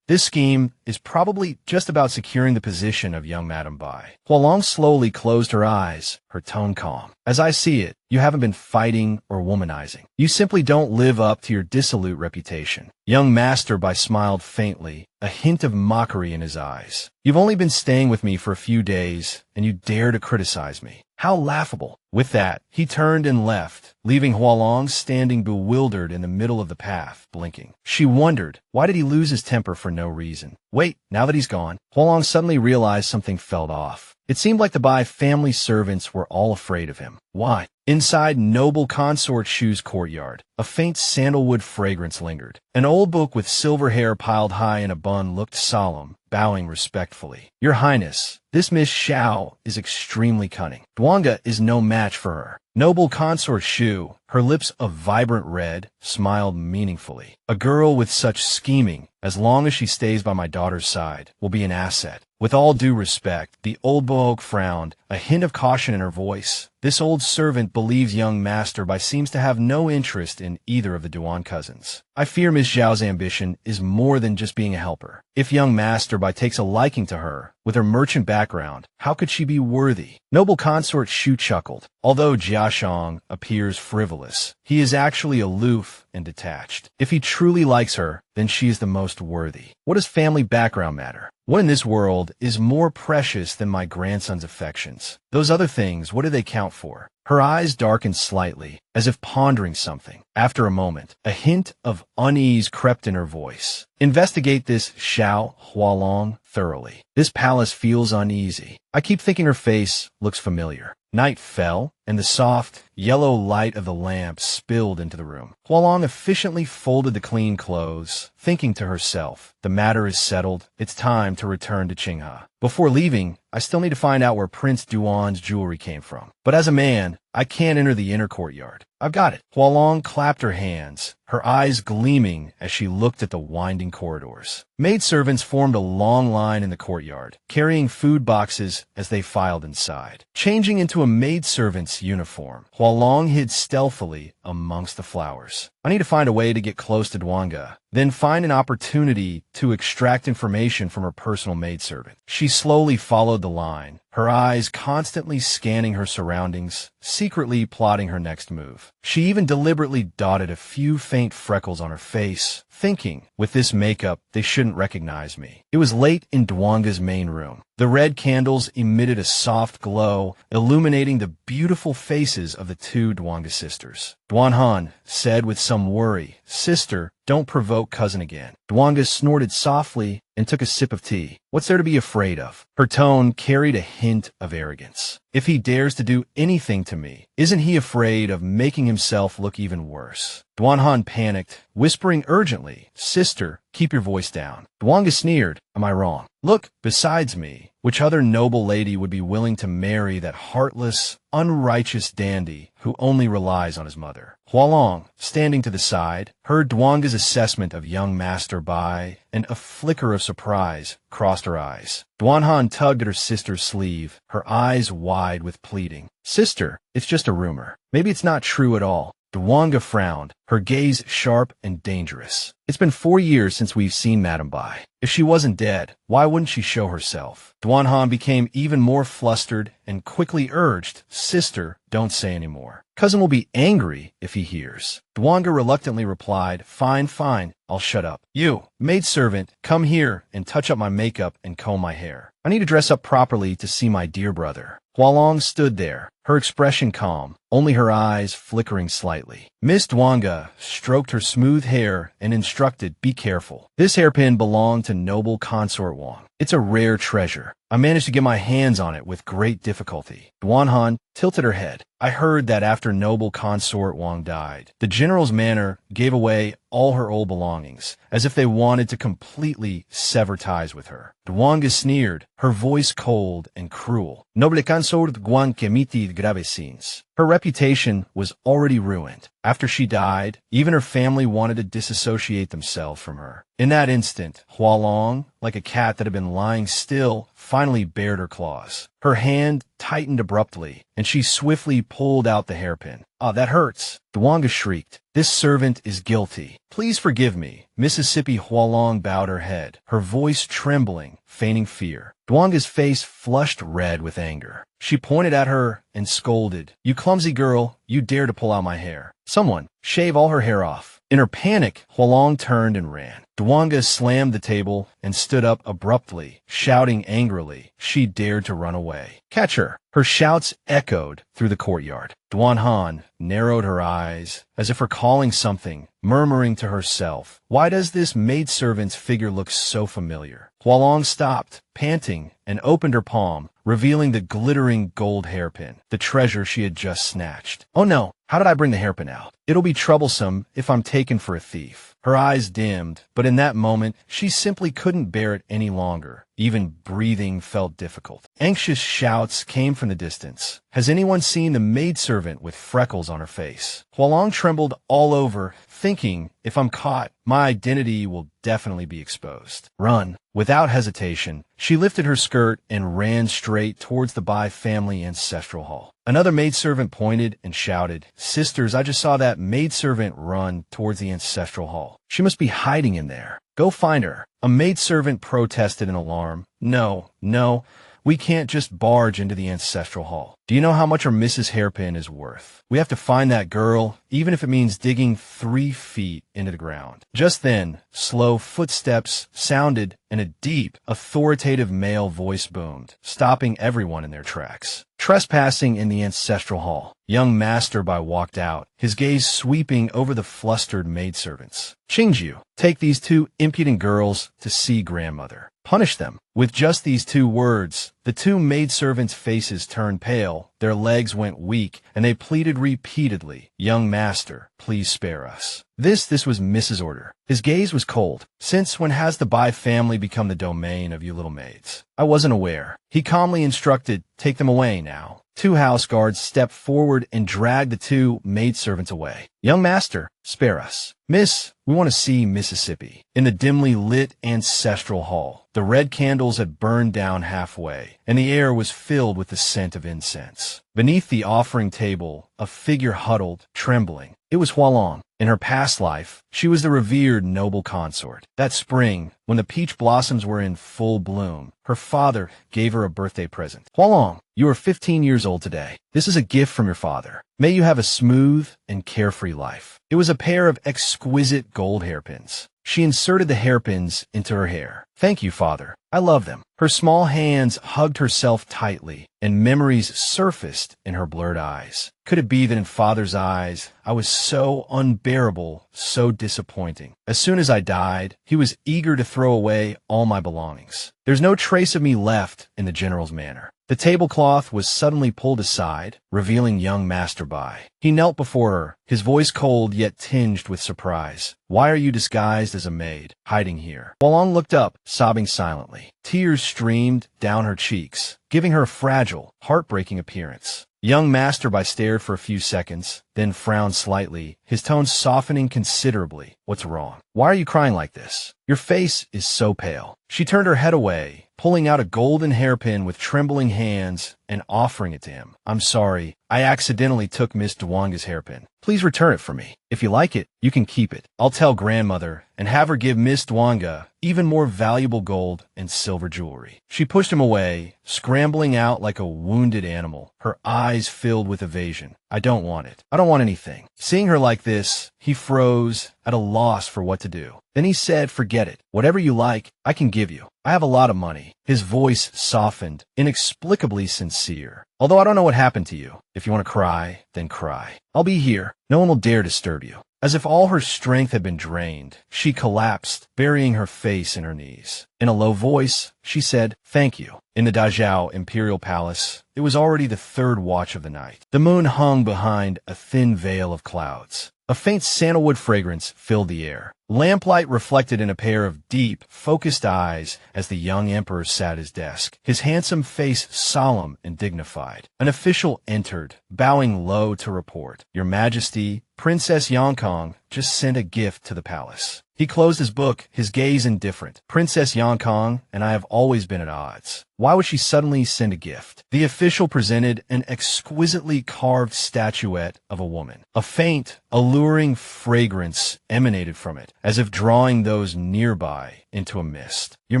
This scheme is probably just about securing the position of young Madame Bai. Hua Long slowly closed her eyes, her tone calm. As I see it, you haven't been fighting or womanizing. You simply don't live up to your dissolute reputation. Young Master Bai smiled faintly, a hint of mockery in his eyes. You've only been staying with me for a few days, and you dare to criticize me. How laughable. With that, he turned and left, leaving Hua Long standing bewildered in the middle of the path, blinking. She wondered, why did he lose his temper for no reason? Wait, now that he's gone, Hua Long suddenly realized something felt off. It seemed like the Bai family servants were all afraid of him. Why? Inside noble Consort Shu's courtyard, a faint sandalwood fragrance lingered. An old book with silver hair piled high in a bun looked solemn, bowing respectfully. Your Highness, this Miss Xiao is extremely cunning. Duanga is no match for her. Noble Consort Shu, her lips a vibrant red, smiled meaningfully. A girl with such scheming, as long as she stays by my daughter's side, will be an asset. With all due respect, the old bohok frowned, a hint of caution in her voice. This old servant believes young Master Bai seems to have no interest in either of the Duan cousins. I fear Miss Zhao's ambition is more than just being a helper. If young Master Bai takes a liking to her, with her merchant background, how could she be worthy? Noble Consort Shu chuckled. Although Jia Xiong appears frivolous, he is actually aloof and detached. If he truly likes her, then she is the most worthy. What does family background matter? What in this world is more precious than my grandson's affections? Those other things, what do they count for? Her eyes darkened slightly, as if pondering something. After a moment, a hint of unease crept in her voice. Investigate this Xiao Hua Long thoroughly. This palace feels uneasy. I keep thinking her face looks familiar. Night fell, and the soft, yellow light of the lamp spilled into the room. Hua Long efficiently folded the clean clothes, thinking to herself, the matter is settled. It's time to return to Qinghe. Before leaving, I still need to find out where Prince Duan's jewelry came from. But as a man, I can't enter the inner courtyard. I've got it. Hua Long clapped her hands, her eyes gleaming as she looked at the winding corridors. Maidservants formed a long line in the courtyard, carrying food boxes as they filed inside. Changing into a maidservant's uniform, Hua Long hid stealthily amongst the flowers. I need to find a way to get close to Duanga, then find an opportunity to extract information from her personal maidservant. She slowly followed the line, her eyes constantly scanning her surroundings, secretly plotting her next move. She even deliberately dotted a few faint freckles on her face, thinking, with this makeup, they shouldn't recognize me. It was late in Duanga's main room. The red candles emitted a soft glow, illuminating the beautiful faces of the two Duanga sisters. Duan Han said with some worry, "Sister, don't provoke cousin again." Duanga snorted softly and took a sip of tea. What's there to be afraid of? Her tone carried a hint of arrogance. If he dares to do anything to me, isn't he afraid of making himself look even worse? Duan Han panicked, whispering urgently, "Sister, keep your voice down." Duanga sneered, "Am I wrong? Look, besides me, which other noble lady would be willing to marry that heartless, unrighteous dandy who only relies on his mother?" Hua Long, standing to the side, heard Duanga's assessment of young Master Bai, and a flicker of surprise crossed her eyes. Duan Han tugged at her sister's sleeve, her eyes wide with pleading. "Sister, it's just a rumor. Maybe it's not true at all." Duanga frowned, her gaze sharp and dangerous. "It's been 4 years since we've seen Madame Bai. If she wasn't dead, why wouldn't she show herself?" Duan Han became even more flustered and quickly urged, "Sister, don't say any more. Cousin will be angry if he hears." Duanga reluctantly replied, "Fine, fine, I'll shut up. You, maidservant, come here and touch up my makeup and comb my hair." I need to dress up properly to see my dear brother. Hua Long stood there, her expression calm, only her eyes flickering slightly. Miss Duanga stroked her smooth hair and instructed, "Be careful. This hairpin belonged to noble Consort Wang. It's a rare treasure. I managed to get my hands on it with great difficulty." Duan Han tilted her head. "I heard that after noble Consort Wang died, the general's manor gave away all her old belongings, as if they wanted to completely sever ties with her." Duanga sneered, her voice cold and cruel. "Noble Consort Wang committed grave sins." Her reputation was already ruined. After she died, even her family wanted to disassociate themselves from her. In that instant, Hua Long, like a cat that had been lying still, finally bared her claws. Her hand tightened abruptly, and she swiftly pulled out the hairpin. "Ah, that hurts." Duanga shrieked. "This servant is guilty. Please forgive me." Mississippi Hua Long bowed her head, her voice trembling, feigning fear. Duanga's face flushed red with anger. She pointed at her and scolded, "You clumsy girl, you dare to pull out my hair. Someone, shave all her hair off." In her panic, Hua Long turned and ran. Duanga slammed the table and stood up abruptly, shouting angrily. She dared to run away. "Catch her!" Her shouts echoed through the courtyard. Duan Han narrowed her eyes, as if recalling something, murmuring to herself, "Why does this maidservant's figure look so familiar?" Hua Long stopped, panting, and opened her palm, revealing the glittering gold hairpin, the treasure she had just snatched. "Oh no, how did I bring the hairpin out? It'll be troublesome if I'm taken for a thief." Her eyes dimmed, but in that moment, she simply couldn't bear it any longer. Even breathing felt difficult. Anxious shouts came from the distance. "Has anyone seen the maidservant with freckles on her face?" Hua Long trembled all over, thinking, "If I'm caught, my identity will definitely be exposed." "Run." Without hesitation, she lifted her skirt and ran straight towards the Bai family ancestral hall. Another maidservant pointed and shouted, "Sisters, I just saw that maidservant run towards the ancestral hall. She must be hiding in there. Go find her." A maidservant protested in alarm. No, we can't just barge into the ancestral hall. Do you know how much our Mrs. Hairpin is worth? We have to find that girl, even if it means digging 3 feet into the ground." Just then, slow footsteps sounded and a deep, authoritative male voice boomed, stopping everyone in their tracks. Trespassing in the ancestral hall, young Master Bai walked out, his gaze sweeping over the flustered maidservants. "Qingju, take these 2 impudent girls to see grandmother. Punish them." With just these 2 words, the 2 maidservants' faces turned pale, their legs went weak, and they pleaded repeatedly, "Young master, please spare us." This was Mrs. Order. His gaze was cold. "Since when has the Bai family become the domain of you little maids? I wasn't aware." He calmly instructed, "Take them away now." 2 house guards stepped forward and dragged the 2 maidservants away. "Young master, spare us." "Miss, we want to see Mississippi." In the dimly lit ancestral hall, the red candles had burned down halfway, and the air was filled with the scent of incense. Beneath the offering table, a figure huddled, trembling. It was Hua Long. In her past life, she was the revered noble consort. That spring, when the peach blossoms were in full bloom, her father gave her a birthday present. "Hua Long, you are 15 years old today. This is a gift from your father. May you have a smooth and carefree life." It was a pair of exquisite gold hairpins. She inserted the hairpins into her hair. "Thank you, father. I love them." Her small hands hugged herself tightly, and memories surfaced in her blurred eyes. Could it be that in father's eyes, I was so unbearable, so disappointing? As soon as I died, he was eager to throw away all my belongings. There's no trace of me left in the general's manor. The tablecloth was suddenly pulled aside, revealing young Master Bai. He knelt before her, his voice cold yet tinged with surprise. "Why are you disguised as a maid, hiding here?" Hua Long looked up, sobbing silently. Tears streamed down her cheeks, giving her a fragile, heartbreaking appearance. Young Master Bai stared for a few seconds, then frowned slightly, his tone softening considerably. "What's wrong? Why are you crying like this? Your face is so pale." She turned her head away, pulling out a golden hairpin with trembling hands and offering it to him. "I'm sorry. I accidentally took Miss Duanga's hairpin. Please return it for me. If you like it, you can keep it. I'll tell grandmother and have her give Miss Duanga even more valuable gold and silver jewelry." She pushed him away, scrambling out like a wounded animal, her eyes filled with evasion. I don't want it. I don't want anything. Seeing her like this, he froze, at a loss for what to do. Then he said, forget it. Whatever you like, I can give you. I have a lot of money. His voice softened, inexplicably sincere. Although I don't know what happened to you. If you want to cry, then cry. I'll be here. No one will dare disturb you. As if all her strength had been drained, she collapsed, burying her face in her knees. In a low voice, she said, thank you. In the Dazhao Imperial Palace, it was already the third watch of the night. The moon hung behind a thin veil of clouds. A faint sandalwood fragrance filled the air. Lamplight reflected in a pair of deep, focused eyes as the young emperor sat at his desk, his handsome face solemn and dignified. An official entered, bowing low to report, Your Majesty, Princess Yongkong just sent a gift to the palace. He closed his book, his gaze indifferent. Princess Yongkong and I have always been at odds. Why would she suddenly send a gift? The official presented an exquisitely carved statuette of a woman. A faint, alluring fragrance emanated from it, as if drawing those nearby into a mist. Your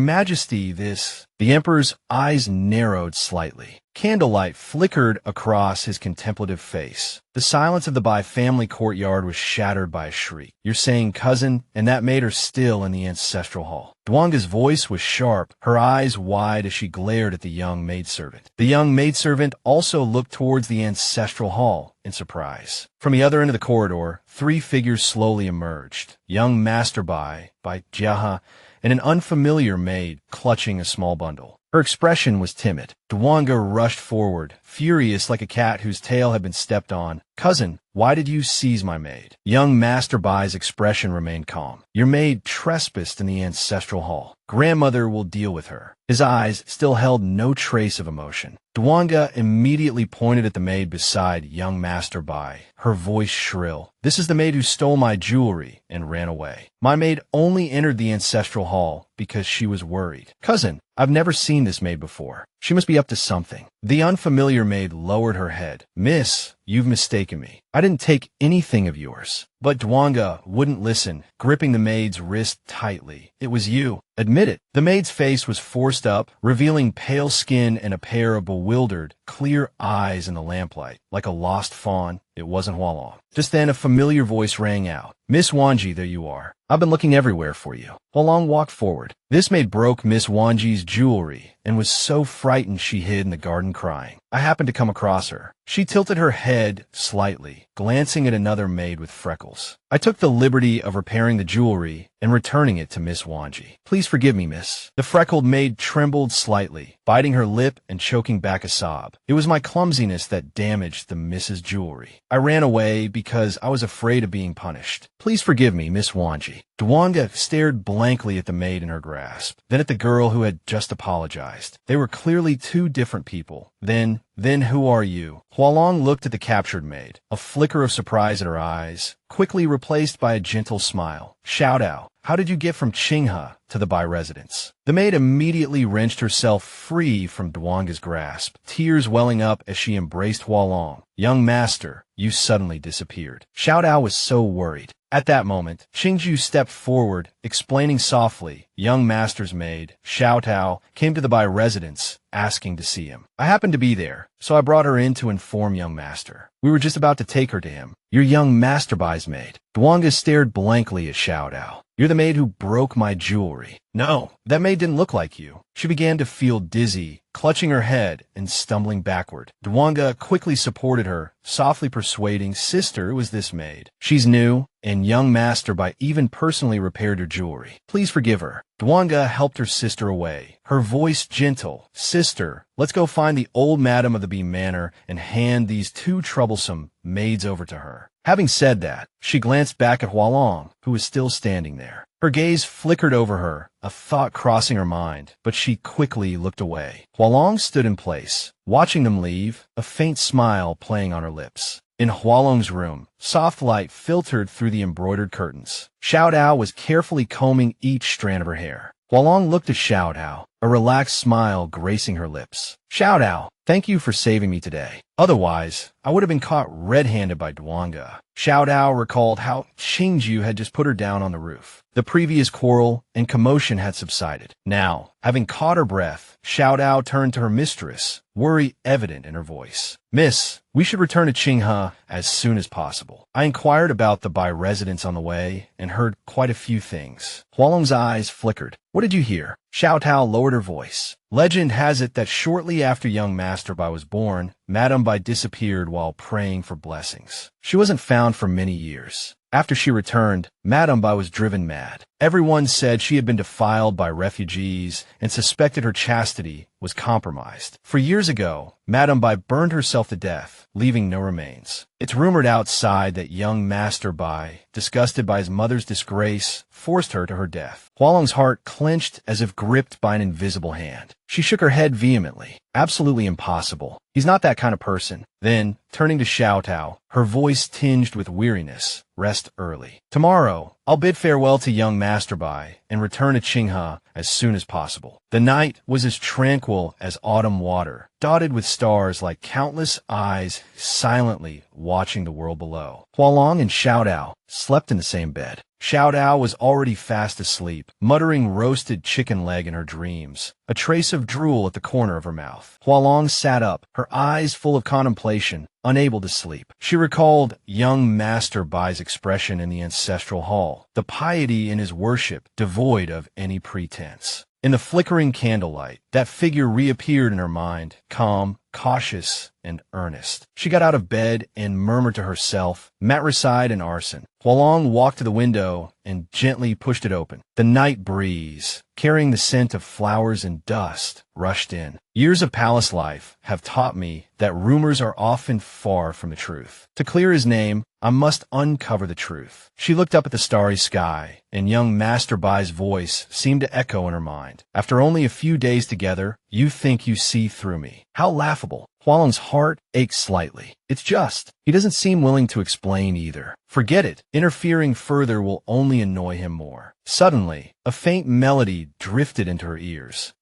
Majesty, this... The emperor's eyes narrowed slightly. Candlelight flickered across his contemplative face. The silence of the Bai family courtyard was shattered by a shriek. You're saying cousin? And that made her still in the ancestral hall. Duanga's voice was sharp, her eyes wide as she glared at the young maidservant. The young maidservant also looked towards the ancestral hall in surprise. From the other end of the corridor, three figures slowly emerged. Young Master Bai Jiaha, and an unfamiliar maid clutching a small bundle. Her expression was timid. Duanga rushed forward, furious like a cat whose tail had been stepped on. Cousin, why did you seize my maid? Young Master Bai's expression remained calm. Your maid trespassed in the ancestral hall. Grandmother will deal with her. His eyes still held no trace of emotion. Duanga immediately pointed at the maid beside young Master Bai, her voice shrill. This is the maid who stole my jewelry and ran away. My maid only entered the ancestral hall because she was worried. Cousin, I've never seen this maid before. She must be up to something. The unfamiliar maid lowered her head. Miss, you've mistaken me. I didn't take anything of yours. But Duanga wouldn't listen, gripping the maid's wrist tightly. It was you. Admit it. The maid's face was forced up, revealing pale skin and a pair of bewildered, clear eyes in the lamplight. Like a lost fawn, it wasn't Hua Long. Just then a familiar voice rang out. Miss Wanji, there you are. I've been looking everywhere for you. Hua Long walked forward. This maid broke Miss Wanji's jewelry and was so frightened she hid in the garden crying. I happened to come across her. She tilted her head slightly, glancing at another maid with freckles. I took the liberty of repairing the jewelry and returning it to Miss Wanji. Please forgive me, miss. The freckled maid trembled slightly, biting her lip and choking back a sob. It was my clumsiness that damaged the miss's jewelry. I ran away because I was afraid of being punished. Please forgive me, Miss Wanji. Duanga stared blankly at the maid in her grasp, then at the girl who had just apologized. They were clearly two different people. Then who are you? Hua Long looked at the captured maid, a flicker of surprise in her eyes, quickly replaced by a gentle smile. Xiao Dao, how did you get from Qinghe to the Bai residence? The maid immediately wrenched herself free from Duanga's grasp, tears welling up as she embraced Hua Long. Young master, you suddenly disappeared. Xiao Dao was so worried. At that moment, Xingju stepped forward, explaining softly, young master's maid, Xiao Tao, came to the Bai residence, asking to see him. I happened to be there, so I brought her in to inform young master. We were just about to take her to him. Your young master Bai's maid. Duanga stared blankly at Xiao Dao. You're the maid who broke my jewelry. No, that maid didn't look like you. She began to feel dizzy, clutching her head and stumbling backward. Duanga quickly supported her, softly persuading, sister, it was this maid. She's new, and young master Bai even personally repaired her jewelry. Please forgive her. Duanga helped her sister away, her voice gentle. Sister, let's go find the old madam of the Bee Manor and hand these two troublesome maids over to her. Having said that, she glanced back at Hua Long, who was still standing there. Her gaze flickered over her, a thought crossing her mind, but she quickly looked away. Hua Long stood in place, watching them leave, a faint smile playing on her lips. In Hua Long's room, soft light filtered through the embroidered curtains. Xiao Dao was carefully combing each strand of her hair. Hua Long looked at Xiao Dao. a relaxed smile gracing her lips. Xiao Dao, thank you for saving me today. Otherwise, I would have been caught red-handed by Duanga. Xiao Dao recalled how Qingju had just put her down on the roof. The previous quarrel and commotion had subsided. Now, having caught her breath, Xiao Dao turned to her mistress, worry evident in her voice. Miss, we should return to Qinghe as soon as possible. I inquired about the Bai residence on the way and heard quite a few things. Hualong's eyes flickered. What did you hear? Xiao Tao lowered her voice. Legend has it that shortly after young Master Bai was born, Madame Bai disappeared while praying for blessings. She wasn't found for many years. After she returned, Madame Bai was driven mad. Everyone said she had been defiled by refugees and suspected her chastity was compromised. For years ago, Madame Bai burned herself to death, leaving no remains. It's rumored outside that young Master Bai, disgusted by his mother's disgrace, forced her to her death. Hualong's heart clenched as if gripped by an invisible hand. She shook her head vehemently. Absolutely impossible. He's not that kind of person. Then, turning to Xiao Tao, her voice tinged with weariness, rest early. Tomorrow, I'll bid farewell to young Master Bai and return to Qinghe as soon as possible. The night was as tranquil as autumn water, dotted with stars like countless eyes silently watching the world below. Hualong and Xiao Dao slept in the same bed. Xiao Dao was already fast asleep, muttering roasted chicken leg in her dreams, a trace of drool at the corner of her mouth. Hualong sat up, her eyes full of contemplation, unable to sleep. She recalled young Master Bai's expression in the ancestral hall, the piety in his worship devoid of any pretense. In the flickering candlelight, that figure reappeared in her mind, calm, cautious, and earnest. She got out of bed and murmured to herself, matricide and arson. Hualong walked to the window and gently pushed it open. The night breeze, carrying the scent of flowers and dust, rushed in. Years of palace life have taught me that rumors are often far from the truth. To clear his name, I must uncover the truth. She looked up at the starry sky, and young Master Bai's voice seemed to echo in her mind. After only a few days together, you think you see through me. How laughable. Hualong's heart ached slightly. It's just. He doesn't seem willing to explain either. Forget it. Interfering further will only annoy him more. Suddenly, a faint melody drifted into her ears.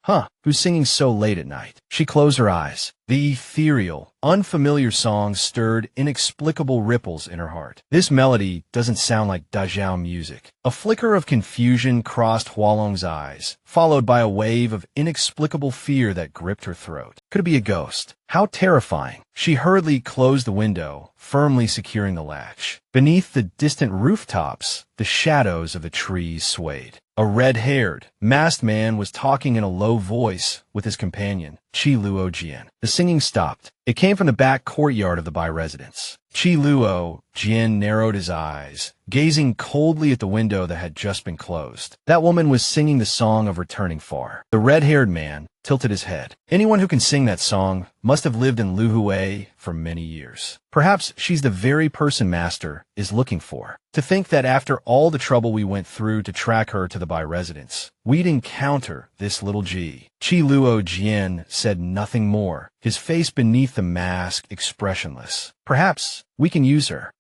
Who's singing so late at night? She closed her eyes. The ethereal, unfamiliar song stirred inexplicable ripples in her heart. This melody doesn't sound like Dajiao music. A flicker of confusion crossed Hualong's eyes, followed by a wave of inexplicable fear that gripped her throat. Could it be a ghost? How terrifying. She hurriedly closed the window, firmly securing the latch. Beneath the distant rooftops, the shadows of the trees swayed. A red-haired, masked man was talking in a low voice with his companion, Qi Luo Jian. The singing stopped. It came from the back courtyard of the Bai residence. Qi Luo Jian narrowed his eyes, gazing coldly at the window that had just been closed. That woman was singing the song of returning far. The red-haired man tilted his head. Anyone who can sing that song must have lived in Luhue for many years. Perhaps she's the very person Master is looking for. To think that after all the trouble we went through to track her to the Bai residence, we'd encounter this little G. Qi Luo Jian said nothing more, his face beneath the mask expressionless. Perhaps we can use her.